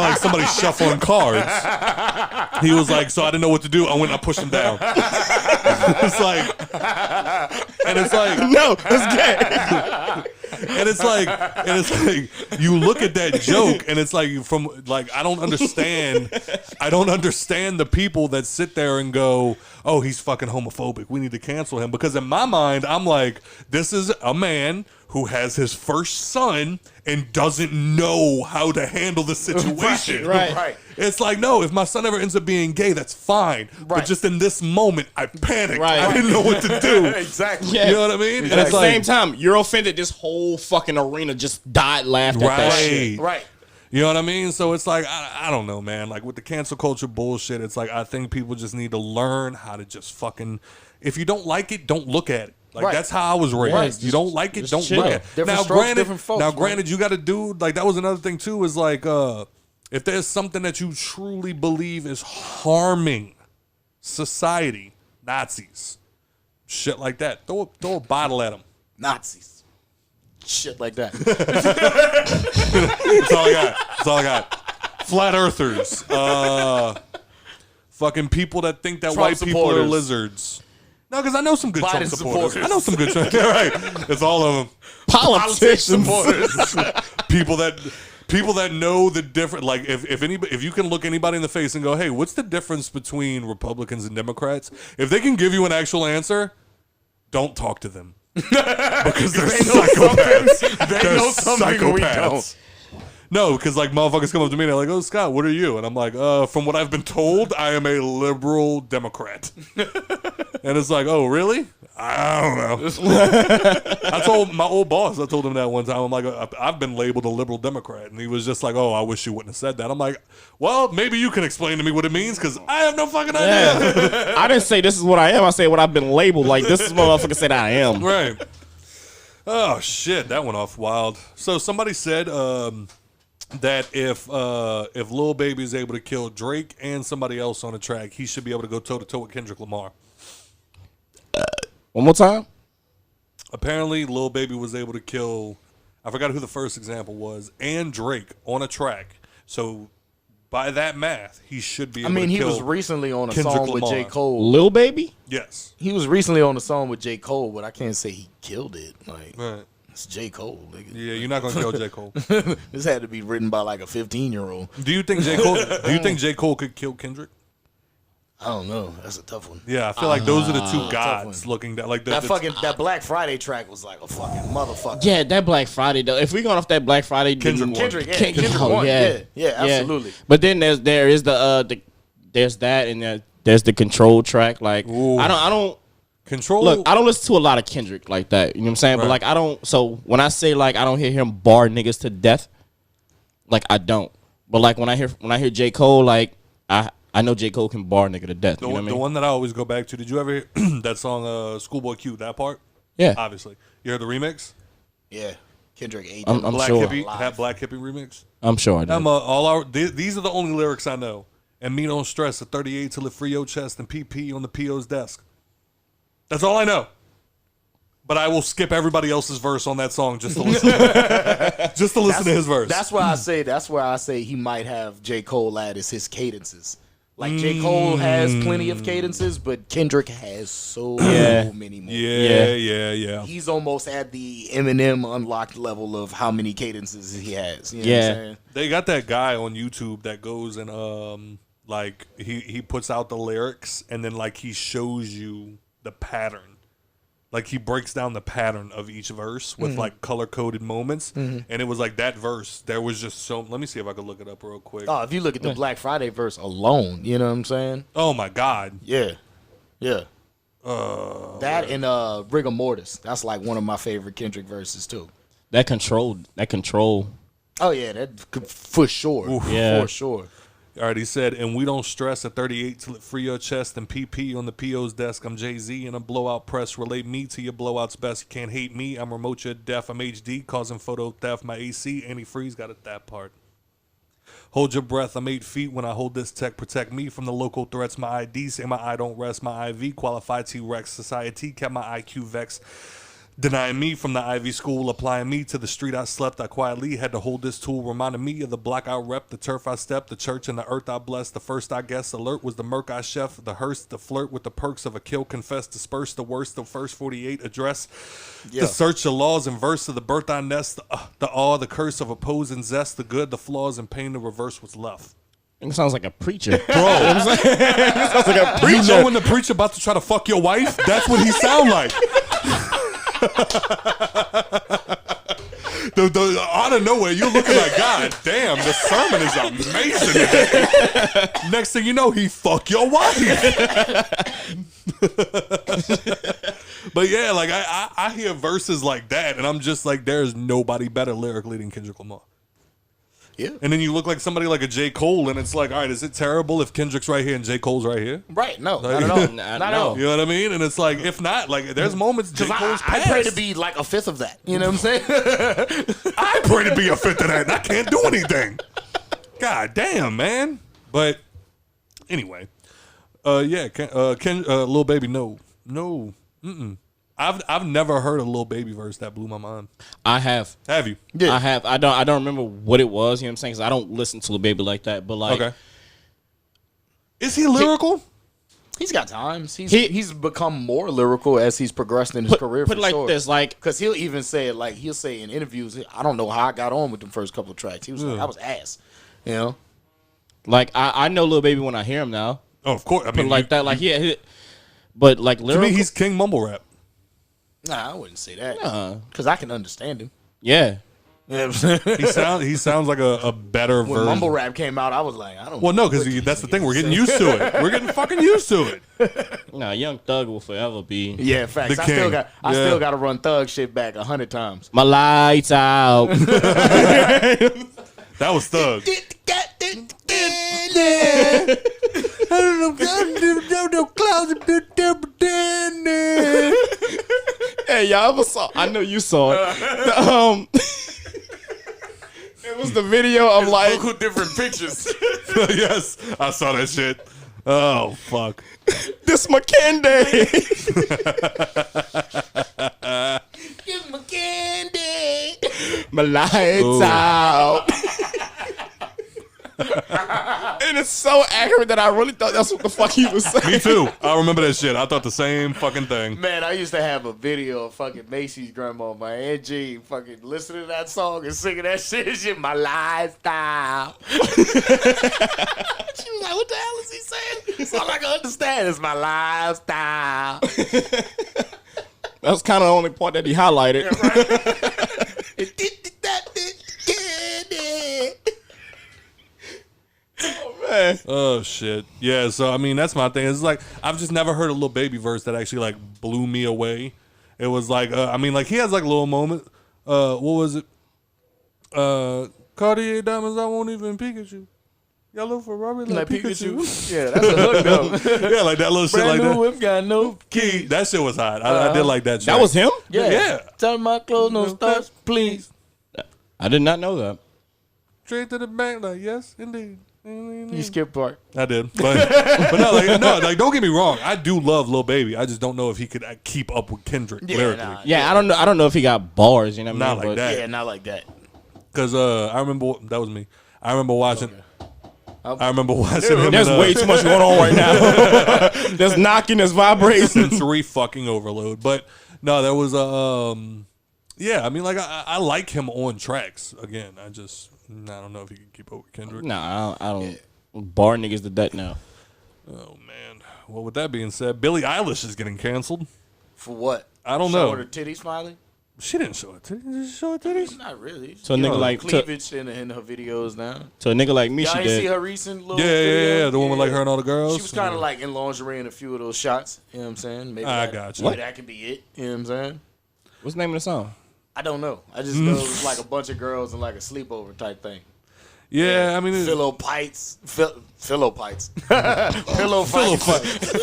like somebody shuffling cards. He was like, so I didn't know what to do. I went and I pushed him down. It's like, No, that's gay. and it's like you look at that joke and it's like, I don't understand the people that sit there and go, oh, he's fucking homophobic, we need to cancel him. Because in my mind, I'm like, this is a man who has his first son and doesn't know how to handle the situation. Right. It's like, no, if my son ever ends up being gay, that's fine. But Right. just in this moment, I panicked. Right. I didn't know what to do. Exactly. Yeah. You know what I mean? And And at it's the like, same time, you're offended. This whole fucking arena just died laughing at that shit. Right. You know what I mean? So it's like, I don't know, man. Like, with the cancel culture bullshit, it's like, I think people just need to learn how to just fucking, if you don't like it, don't look at it. Like, Right. that's how I was raised. Right. You don't like it, just don't chill. look at it. Different strokes, different folks, man. Granted, you got to do, like, that was another thing, too, is like, if there's something that you truly believe is harming society, Nazis, shit like that, throw a bottle at them. Nazis. Shit like that. That's all I got. Flat earthers. Fucking people that think that Trump white people are supporters. lizards. No, because I know some good Biden Trump supporters. supporters. I know some good Trump. Yeah, right. It's all of them. Politicians. People that know the difference. Like, if you can look anybody in the face and go, hey, what's the difference between Republicans and Democrats? If they can give you an actual answer, don't talk to them. Because they're psychopaths. They know something we don't. No, because like motherfuckers come up to me and they're like, "Oh, Scott, what are you?" And I'm like, "From what I've been told, I am a liberal Democrat." And it's like, "Oh, really?" I don't know. I told my old boss, I told him that one time. I'm like, I've been labeled a liberal Democrat, and he was just like, "Oh, I wish you wouldn't have said that." I'm like, "Well, maybe you can explain to me what it means, because I have no fucking idea." Yeah. I didn't say this is what I am. I say what I've been labeled. Like, this is what motherfucker said I am. Right. Oh shit, that went off wild. So somebody said that if Lil Baby is able to kill Drake and somebody else on the track, he should be able to go toe to toe with Kendrick Lamar. One more time. Apparently, Lil Baby was able to kill, I forgot who the first example was, and Drake on a track. So, by that math, he should be able to kill he was recently on a Kendrick song with Lamar. J. Cole. Lil Baby? Yes. He was recently on a song with J. Cole, but I can't say he killed it. Like, Right. it's J. Cole. Nigga. Yeah, you're not going to kill J. Cole. This had to be written by like a 15-year-old. Do you think J. Cole could kill Kendrick? I don't know. That's a tough one. Yeah, I feel like those are the two one. gods looking down. Like That Black Friday track was like a fucking motherfucker. Yeah, that Black Friday though. If we going off that Black Friday, Kendrick won. Kendrick won. Yeah, absolutely. But then there is there's that and there's the Control track. Like Ooh. I don't Control. look. I don't listen to a lot of Kendrick like that. You know what I'm saying? Right. But like I don't. So when I say like I don't hear him bar niggas to death, like I don't. But like when I hear J. Cole, like I know J. Cole can bar nigga to death. The, You know what I mean? the one that I always go back to. Did you ever hear that song, Schoolboy Q? That part? Yeah. Obviously. You heard the remix? Yeah. Kendrick ate I'm Black sure. Hippie. That Black Hippie remix. I'm sure I did. These are the only lyrics I know. And me don't stress. A 38 till it free your chest and PP on the PO's desk. That's all I know. But I will skip everybody else's verse on that song just to listen. Just to listen to his verse. That's why I say he might have J. Cole at as his cadences. Like J. Cole has plenty of cadences, but Kendrick has so many more. Yeah. He's almost at the Eminem unlocked level of how many cadences he has. You know what I'm saying? They got that guy on YouTube that goes and like he puts out the lyrics and then like he shows you the pattern. Like he breaks down the pattern of each verse with like color coded moments, and it was like that verse. There was just so. Let me see if I could look it up real quick. Oh, if you look at the Black Friday verse alone, you know what I'm saying? Oh my God! Yeah. That and Rigor Mortis. That's like one of my favorite Kendrick verses too. That control. Oh yeah, that for sure. Yeah. For sure. All right, he said, and we don't stress at 38 till it free your chest and PP on the PO's desk. I'm Jay-Z in a blowout press. Relate me to your blowouts best. You can't hate me. I'm remote your deaf. I'm HD, causing photo theft. My AC, antifreeze, got it that part. Hold your breath. I'm 8 feet. When I hold this tech, protect me from the local threats. My ID, say my eye don't rest. My IV, qualified T-Rex. Society kept my IQ vexed. Denying me from the Ivy School, applying me to the street I slept. I quietly had to hold this tool, reminding me of the block I rep, the turf I stepped, the church and the earth I blessed. The first I guess alert was the murk I chef, the hearse, the flirt with the perks of a kill, confess, disperse the worst, the first 48 address. The search, the laws and verse of the birth I nest, the awe, the curse of opposing zest, the good, the flaws and pain, the reverse was left. It sounds like a preacher, bro. It sounds like a preacher. You know when the preacher about to try to fuck your wife? That's what he sound like. Out of nowhere, you're looking like, God damn, the sermon is amazing today. Next thing you know, he fuck your wife. But yeah, like I hear verses like that, and I'm just like, there's nobody better lyrically than Kendrick Lamar. Yeah. And then you look like somebody like a J. Cole, and it's like, all right, is it terrible if Kendrick's right here and J. Cole's right here? Right. No, not at all. Not at all. You know what I mean? And it's like, if not, like, there's moments J. Cole's I pray to be like a fifth of that. You know what I'm saying? I pray to be a fifth of that, and I can't do anything. God damn, man. But anyway, Lil Baby, no. I've never heard a Lil Baby verse that blew my mind. I have. Have you? Yeah. I have. I don't remember what it was. You know what I'm saying? Because I don't listen to Lil Baby like that. But like, okay. Is he lyrical? He's got times. He's become more lyrical as he's progressed in his career. Put it like this, like, because he'll even say it, like he'll say in interviews, I don't know how I got on with them first couple of tracks. He was like, I was ass. You know? Like I know Lil Baby when I hear him now. Oh, of course. I But mean, like that, like but like to lyrical. me, he's King Mumble Rap. Nah, I wouldn't say that. Because I can understand him. Yeah. You know what I'm saying? He sounds like a better When version. mumble rap came out, I was like, I don't. Well, no, know because what that's the these thing. We're niggas getting say. used to it. We're getting fucking used to it. Nah, Young Thug will forever be. Yeah, facts. The I still king. got to run thug shit back 100 times. My lights out. That was Thug. Hey, y'all ever saw? I know you saw it. It was the video of like different pictures. Yes, I saw that shit. Oh, fuck. This my candy. Give me candy. My lights out. And it's so accurate that I really thought that's what the fuck he was saying. Me too. I remember that shit. I thought the same fucking thing. Man, I used to have a video of fucking Macy's grandma, my Aunt G, fucking listening to that song and singing that shit, my lifestyle. She was like, what the hell is he saying? It's all I can understand is my lifestyle. That's kind of the only part that he highlighted. Oh, man. Oh, shit. Yeah, so, I mean, that's my thing. It's like, I've just never heard a Lil Baby verse that actually, like, blew me away. It was like, I mean, like, he has, like, a little moment. What was it? Cartier diamonds, I won't even peek at you. Yellow Ferrari like Pikachu. Yeah, that's a hook, though. Yeah, like that little shit like that. Whip got no Key. That shit was hot. I did like that shit. That was him? Yeah. Tell my clothes no studs, please. I did not know that. Straight to the bank, like, yes, indeed. You skipped part. I did, but like, don't get me wrong. I do love Lil Baby. I just don't know if he could keep up with Kendrick lyrically. Nah. Yeah, I don't know if he got bars, you know what I Not mean? like that. Yeah, not like that. Because I remember that was me. I remember watching. I remember watching him. There's way too much going on right now. There's knocking, there's vibrations. Sensory fucking overload. But no, there was a. Yeah, I mean, like I like him on tracks. Again, I don't know if he can keep up with Kendrick. Nah, I don't. Bar niggas to that now. Oh man. Well, with that being said, Billie Eilish is getting canceled. For what? I don't know. Show her titties smiling? She didn't show her titties. Did she show her titties? Not really. So a nigga like cleavage in her videos now. So a nigga like me, Y'all she ain't see did. her recent little Yeah. video? The one with like her and all the girls. She was kind of like in lingerie in a few of those shots. You know what I'm saying? Maybe I that, got you. Maybe that could be it. You know what I'm saying? What's the name of the song? I don't know. I just know it was like a bunch of girls and like a sleepover type thing. Yeah, I mean, Pillow pites. Pillow fights. Pillow fights.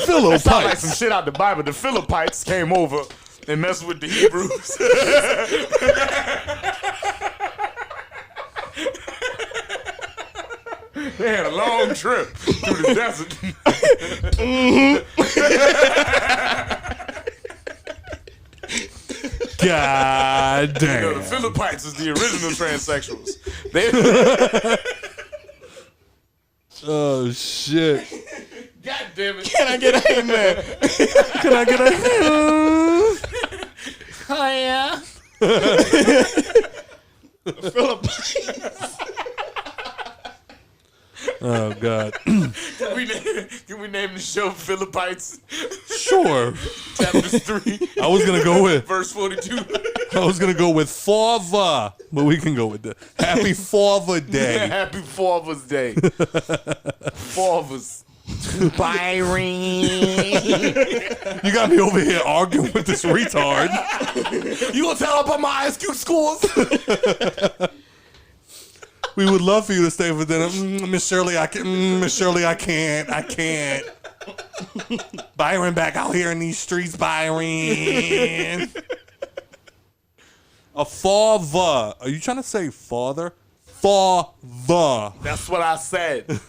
Pillow That sound like fights. some shit out the Bible. The Philippites came over and messed with the Hebrews. They had a long trip through the desert. God damn. The Philippites is the original transsexuals. They, Oh shit. God damn it. Can I get a amen? Can I get a Oh, yeah. Oh god. Can we name the show Philippites? Sure. Chapter 3, I was gonna go with verse 42. Father, but we can go with the Happy Father Day. Happy Father's Day. Father's. Byron. You got me over here arguing with this retard. You gonna tell about my ISQ scores? We would love for you to stay for dinner. Miss Shirley, I can. Miss Shirley, I can't. I can't. Byron back out here in these streets, Byron. A father. Are you trying to say father? Father. That's what I said.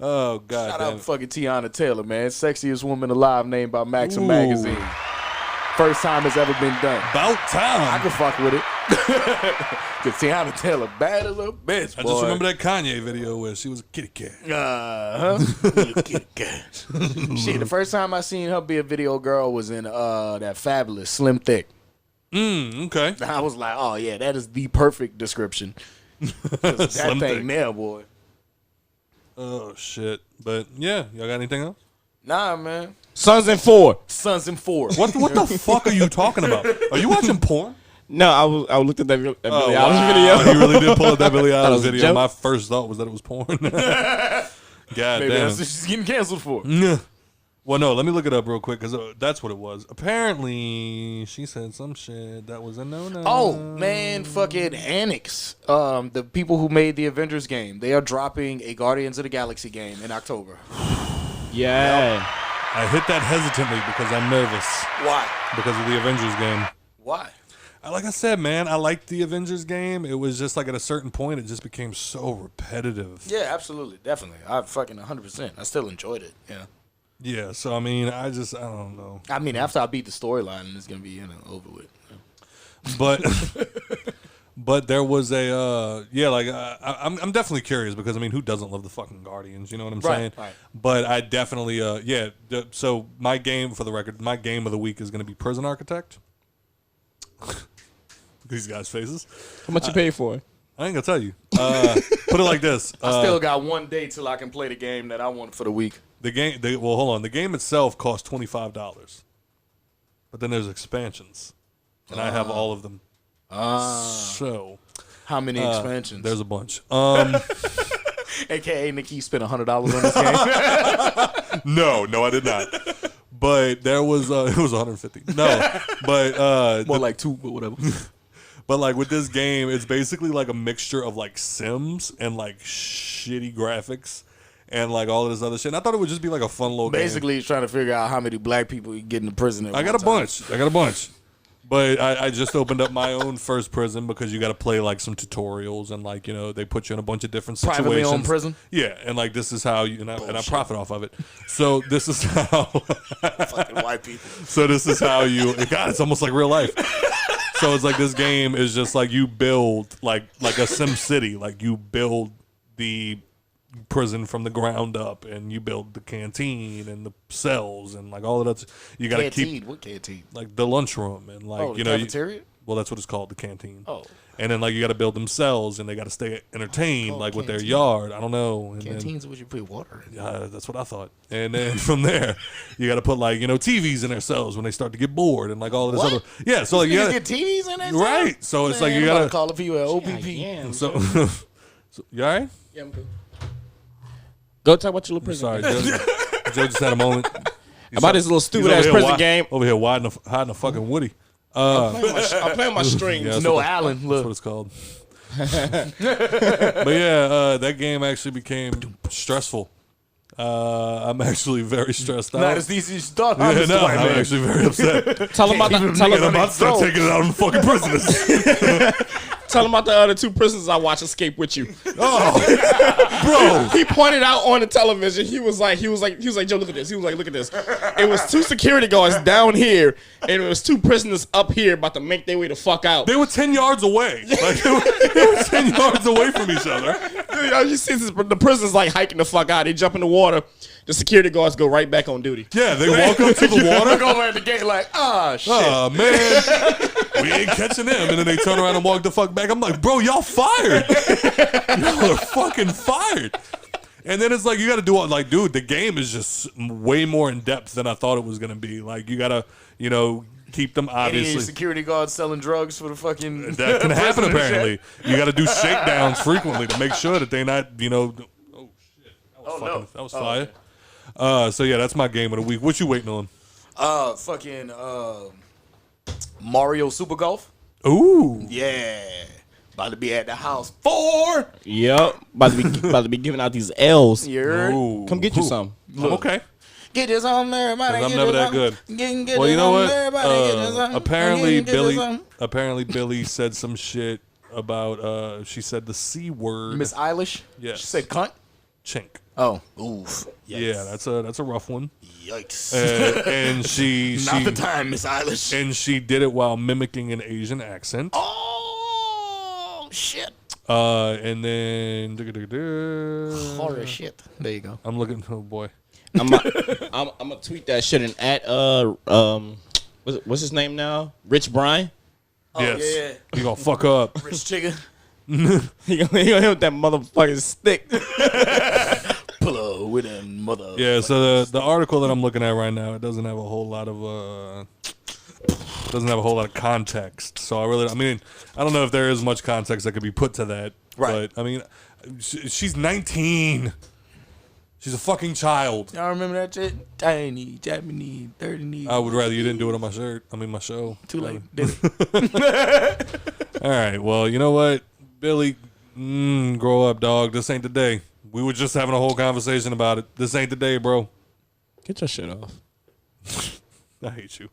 Oh, God. Shout damn out it. fucking Tiana Taylor, man. Sexiest woman alive, named by Maxim Ooh. Magazine. First time it's ever been done. About I time. can fuck with it. Cause Tiana Taylor bad as a bitch, boy. I just remember that Kanye video where she was a kitty cat. Shit, the first time I seen her be a video girl was in that Fabulous Slim Thick. Okay. I was like, oh yeah, that is the perfect description. That Slim thing Thick. there, boy. Oh, shit. But, yeah. Y'all got anything else? Nah, man. Sons and 4. Sons and Four. What the fuck are you talking about? Are you watching porn? No, I looked at that Billie Eilish Wow. video. He really did pull up that Billie Thought it Eilish was a video. joke. My first thought was that it was porn. God Maybe damn. that's what she's getting canceled for. Yeah. Well, no, let me look it up real quick because that's what it was. Apparently, she said some shit that was a no-no. Oh man, fucking Annex. The people who made the Avengers game, they are dropping a Guardians of the Galaxy game in October. Yeah. I hit that hesitantly because I'm nervous Why? because of the Avengers game. Why? Like I said, man, I liked the Avengers game. It was just like at a certain point, it just became so repetitive. Yeah, absolutely, definitely. I fucking 100%. I still enjoyed it. Yeah. Yeah, so I mean, I don't know. I mean, after I beat the storyline, it's gonna be over with. But there was a I'm definitely curious because I mean, who doesn't love the fucking Guardians? You know what I'm saying? Right. But I definitely so my game, for the record, my game of the week is going to be Prison Architect. These guys' faces. How much you pay for it? I ain't gonna tell you. Put it like this. I still got one day till I can play the game that I want for the week. Hold on. The game itself costs $25, but then there's expansions, and I have all of them. So, how many expansions? There's a bunch. AKA Nikki spent $100 on this game. No, I did not. But there was it was 150. No, but More like 2, but whatever. But like with this game, it's basically like a mixture of like Sims and like shitty graphics and like all of this other shit. And I thought it would just be like a fun little game. Basically, he's trying to figure out how many black people you get in the prison. I got a bunch. But I just opened up my own first prison because you got to play like some tutorials and like, you know, they put you in a bunch of different situations. Privately owned prison? Yeah, and like this is how you and I profit off of it. So this is how Fucking white people. So this is how you God, it's almost like real life. So it's like this game is just like you build like a Sim City, like you build the prison from the ground up, and you build the canteen and the cells and like all of that. You got to keep what canteen? Like the lunchroom and like the cafeteria. Well, that's what it's called, the canteen. Oh, and then like you got to build them cells, and they got to stay entertained, like with their canteen. yard. I don't know. And canteens would you put water in? Yeah, that's what I thought. And then from there, you got to put like TVs in their cells when they start to get bored and like all of this other. Yeah, so like you gotta get TVs in there. Right. So it's like you got to call a few at OPP. Yeah, So you all right? Yeah, I'm good. Go talk about your little prison. Sorry, Joe just had a moment. About this little stupid ass prison game. Over here hiding a fucking Woody. I'm playing my strings. Yeah, No Allen. That's Look. what it's called. But yeah, that game actually became stressful. I'm actually very stressed out. Not as easy as you thought. Yeah, no, I'm actually very upset. Tell them about I'm about to start taking it out on the fucking prisoners. Tell them about the other 2 prisoners I watched escape with you. Oh, bro. He pointed out on the television. He was like, Joe, look at this. He was like, look at this. It was 2 security guards down here, and it was 2 prisoners up here about to make their way the fuck out. They were 10 yards away. Like they were 10 yards away from each other. You see the prisoners like hiking the fuck out. They jump in the water. The security guards go right back on duty. Yeah, they walk up to the water. Look over at the gate like, shit. Oh, man. We ain't catching them. And then they turn around and walk the fuck back. I'm like, bro, y'all fired. Y'all are fucking fired. And then it's like, you got to do all, like, dude, the game is just way more in depth than I thought it was going to be. Like, you got to, keep them obviously. Any security guards selling drugs for the fucking. That can happen, apparently. You got to do shakedowns frequently to make sure that they not, oh, shit. That was fire. Okay. So, yeah, that's my game of the week. What you waiting on? Mario Super Golf. Ooh. Yeah. About to be at the house 4. Yep. About to be giving out these L's. You heard? Ooh. Come get you some. I'm okay. Get this on everybody. 'Cause I'm never that good. Well, you know what? Apparently Billy said some shit about, she said the C word. Miss Eilish? Yes. She said cunt? Chink. Oh. Oof. Yeah, that's a rough one. Yikes. And she Not the time, Miss Eilish. And she did it while mimicking an Asian accent. Oh, shit. And then Horror shit. There you go. I'm looking. Oh boy. I'm gonna tweet that shit and at what's his name now? Rich Brian. Yes. Yeah. You gonna fuck up. Rich chicken. He gonna hit with that motherfucking stick. Pull up with that mother. Yeah. So the article that I'm looking at right now, it doesn't have a whole lot of context. So I don't know if there is much context that could be put to that. Right. But I mean, she's 19. She's a fucking child. Y'all remember that shit? Tiny, Japanese, 30 knees. I would rather you didn't do it on my shirt. I mean, my show. Too late. Did it? All right. Well, you know what, Billy, grow up, dog. This ain't the day. We were just having a whole conversation about it. This ain't the day, bro. Get your shit off. I hate you.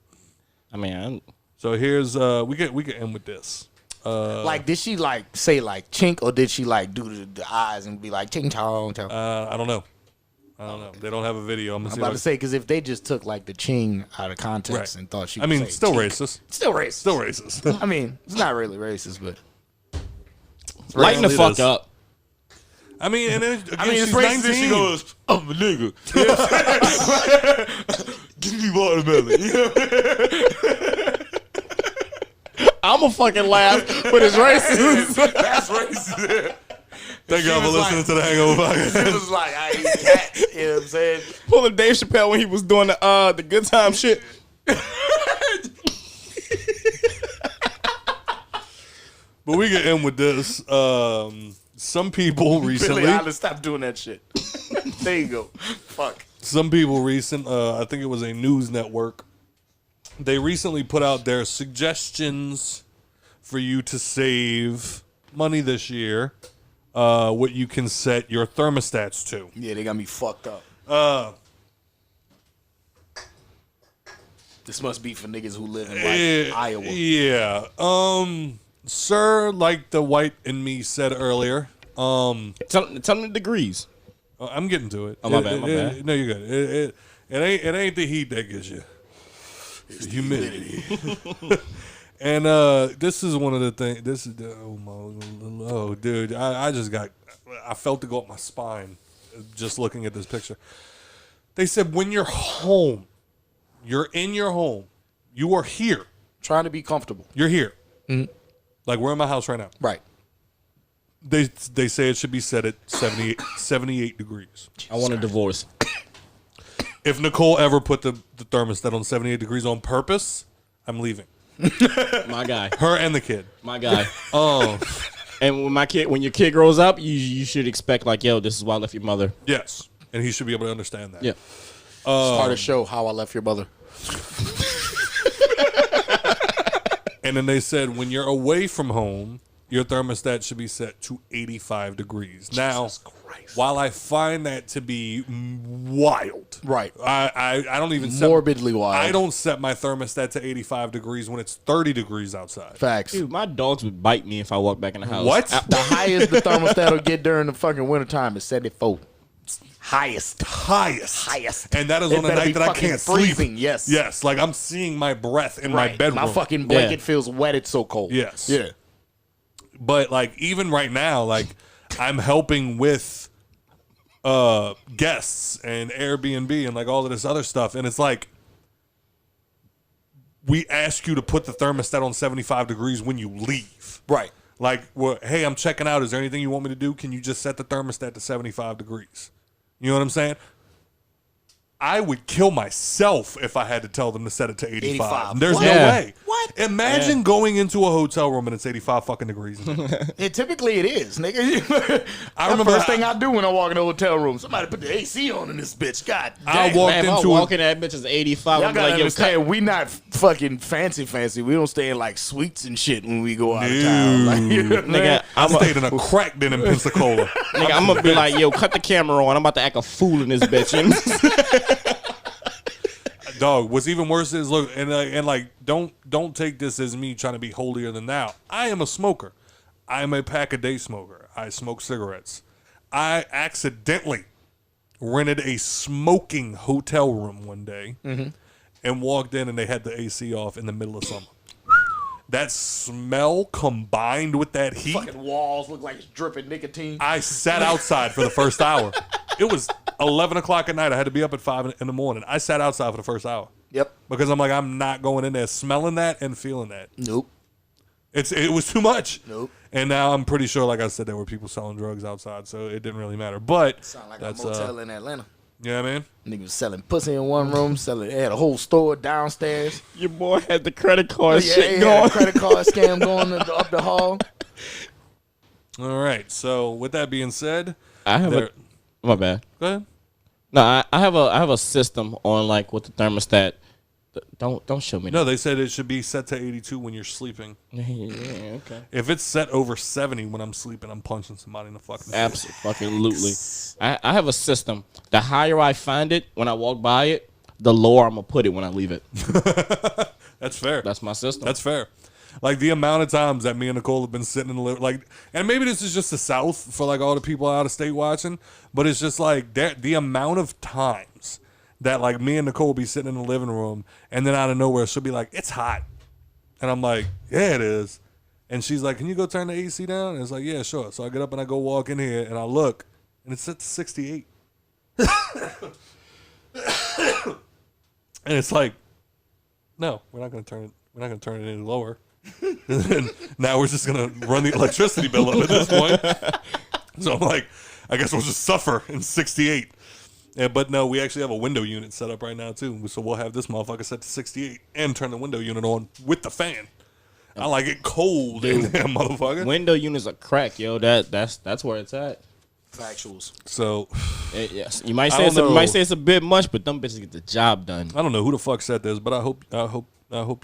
I mean, So here's we can end with this. Like, did she like say like chink, or did she like do the eyes and be like ching chong chong? I don't know. They don't have a video. I'm about to say, because if they just took like the ching out of context and thought she, was still chink, racist. still racist, Still racist. I mean, it's not really racist, but Lighten the Apparently it fuck is. up. I mean, and then again, it's she's racist 19. if she goes, I'm a nigga. Give me watermelon. You know? I'm a fucking laugh, but it's racist. That's racist. Thank y'all for listening to the Hangover podcast. She was like, I eat cats. You know what I'm saying? Pulling Dave Chappelle when he was doing the good time shit. But we can end with this. Some people recently. Billy Eilish, stop doing that shit. There you go. Fuck. Some people I think it was a news network. They recently put out their suggestions for you to save money this year. What you can set your thermostats to. Yeah, they got me fucked up. This must be for niggas who live in like Iowa. Yeah. Sir, like the white in me said earlier. Tell them the degrees. I'm getting to it. Oh, my bad. No, you're good. It ain't the heat that gets you. It's the humidity. And this is one of the things. This is dude. I felt it go up my spine just looking at this picture. They said when you're home, you're in your home, you are here, Trying to be comfortable. you're here. Like we're in my house right now. Right. They say it should be set at 78 degrees. I want a divorce. If Nicole ever put the thermostat on 78 degrees on purpose, I'm leaving. My guy. Her and the kid. My guy. Oh, And when your kid grows up, you should expect like, yo, this is why I left your mother. yes. And he should be able to understand that. Yeah. Start a show, How I Left Your Mother. And then they said when you're away from home, your thermostat should be set to 85 degrees. Now, while I find that to be wild, Right. I don't even Morbidly wild. I don't set my thermostat to 85 degrees when it's 30 degrees outside. Facts. Dude, my dogs would bite me if I walked back in the house. What? The highest the thermostat will get during the fucking wintertime is 74. Highest. And that is It on a better night be that I fucking can't freezing, sleep. yes. Yes, like I'm seeing my breath in my bedroom. My fucking blanket feels wet. It's so cold. Yes. Yeah. But like even right now, like I'm helping with guests and Airbnb and like all of this other stuff, and it's like we ask you to put the thermostat on 75 degrees when you leave. Right. Like, well, hey, I'm checking out. Is there anything you want me to do? Can you just set the thermostat to 75 degrees? You know what I'm saying? I would kill myself if I had to tell them to set it to 85. 85. There's What? no Yeah. way. What? Imagine going into a hotel room and it's 85 fucking degrees. Typically it is, nigga. I That's remember the first thing I do when I walk in a hotel room. Somebody put the AC on in this bitch. God damn. I walked Man, if I into walk in that bitch is 85. Y'all I'm gotta like, yo, understand, we not fucking fancy. We don't stay in like suites and shit when we go out of town. Like, you know what I'm saying? nigga, I stayed in a crack den in Pensacola. nigga, I'm gonna be like, yo, cut the camera on. I'm about to act a fool in this bitch. Dog, what's even worse is look and like don't take this as me trying to be holier than thou. I am a smoker. I am a pack a day smoker. I smoke cigarettes. I accidentally rented a smoking hotel room one day and walked in and they had the AC off in the middle of summer. That smell combined with that heat, Fucking walls look like it's dripping nicotine. I sat outside for the first hour. It was 11 o'clock at night. I had to be up at 5 in the morning. I sat outside for the first hour. Yep. Because I'm like, I'm not going in there smelling that and feeling that. Nope. It was too much. Nope. And now I'm pretty sure, like I said, there were people selling drugs outside, so it didn't really matter. But Sound like that's a motel in Atlanta. yeah, man. Niggas was selling pussy in one room, they had a whole store downstairs. Your boy had the credit card Yeah, shit he had going. a credit card scam going up the hall. All right. So with that being said, I have there, my bad. go ahead. No, I have a system on like with the thermostat. Don't show me. No, they said it should be set to 82 when you're sleeping. Yeah, okay. If it's set over 70 when I'm sleeping, I'm punching somebody in the fucking face. Absolutely. I have a system. The higher I find it when I walk by it, the lower I'm gonna put it when I leave it. That's fair. That's my system. That's fair. Like the amount of times that me and Nicole have been sitting in the like, and maybe this is just the South for like all the people out of state watching, but it's just like that the amount of times that like me and Nicole will be sitting in the living room, and then out of nowhere she'll be like, "It's hot," and I'm like, "Yeah, it is," and she's like, "Can you go turn the AC down?" And it's like, "Yeah, sure." So I get up and I go walk in here and I look, and it's set to 68, and it's like, no, we're not gonna turn it. We're not gonna turn it any lower. And now we're just gonna run the electricity bill up at this point. So I'm like, I guess we'll just suffer in 68. Yeah, but no, we actually have a window unit set up right now too. So we'll have this motherfucker set to 68 and turn the window unit on with the fan. I like it cold in there, motherfucker. Window units are crack, yo. That's where it's at. Factuals. So Yes, you might say it's a bit much, but them bitches get the job done. I don't know who the fuck said this, but I hope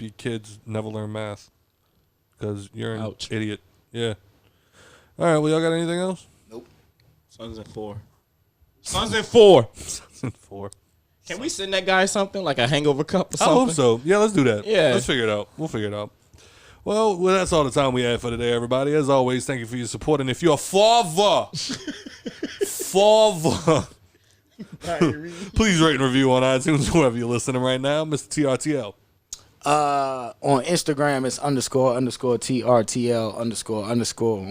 your kids never learn math because you're an idiot. Yeah. All right. Well, y'all got anything else? Nope. Sons and 4. Sons and 4. Sons and 4. Can we send that guy something like a Hangover cup or I something? hope so. Yeah, let's do that. Yeah. Let's figure it out. We'll figure it out. Well, that's all the time we have for today, everybody. As always, thank you for your support. And if you're a father, please rate and review on iTunes, wherever you're listening right now. Mr. TRTL. On Instagram, it's __TRTL__.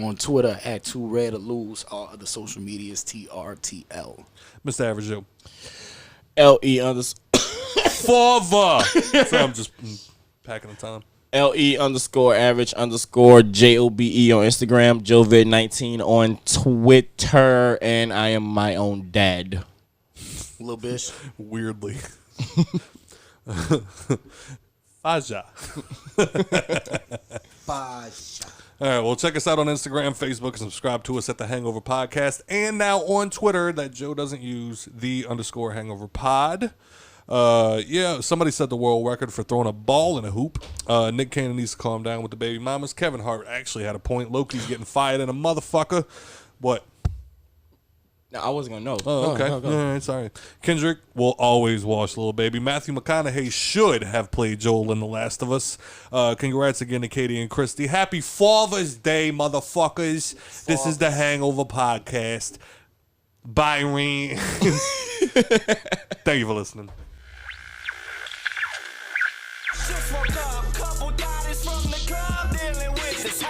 On Twitter, at 2RedOrLose. All other social medias, TRTL. Mr. Average Joe. LE_. Father. So I'm just packing the time. LE_average_JOBE on Instagram, Jovid19 on Twitter, and I am my own dad. Little bitch. Weirdly. Faja. Faja. All right, well, check us out on Instagram, Facebook, and subscribe to us at The Hangover Podcast. And now on Twitter that Joe doesn't use, _Hangover Pod. Yeah, somebody set the world record for throwing a ball in a hoop. Nick Cannon needs to calm down with the baby mamas. Kevin Hart actually had a point. Loki's getting fired in a motherfucker. What? No, I wasn't gonna know. Oh, okay. Go. All right, sorry. Kendrick will always watch Little Baby. Matthew McConaughey should have played Joel in The Last of Us. Congrats again to Katie and Christy. Happy Father's Day, motherfuckers. This is the Hangover Podcast. Bye, Reen. Thank you for listening. Just woke up, couple bodies from the club dealing with this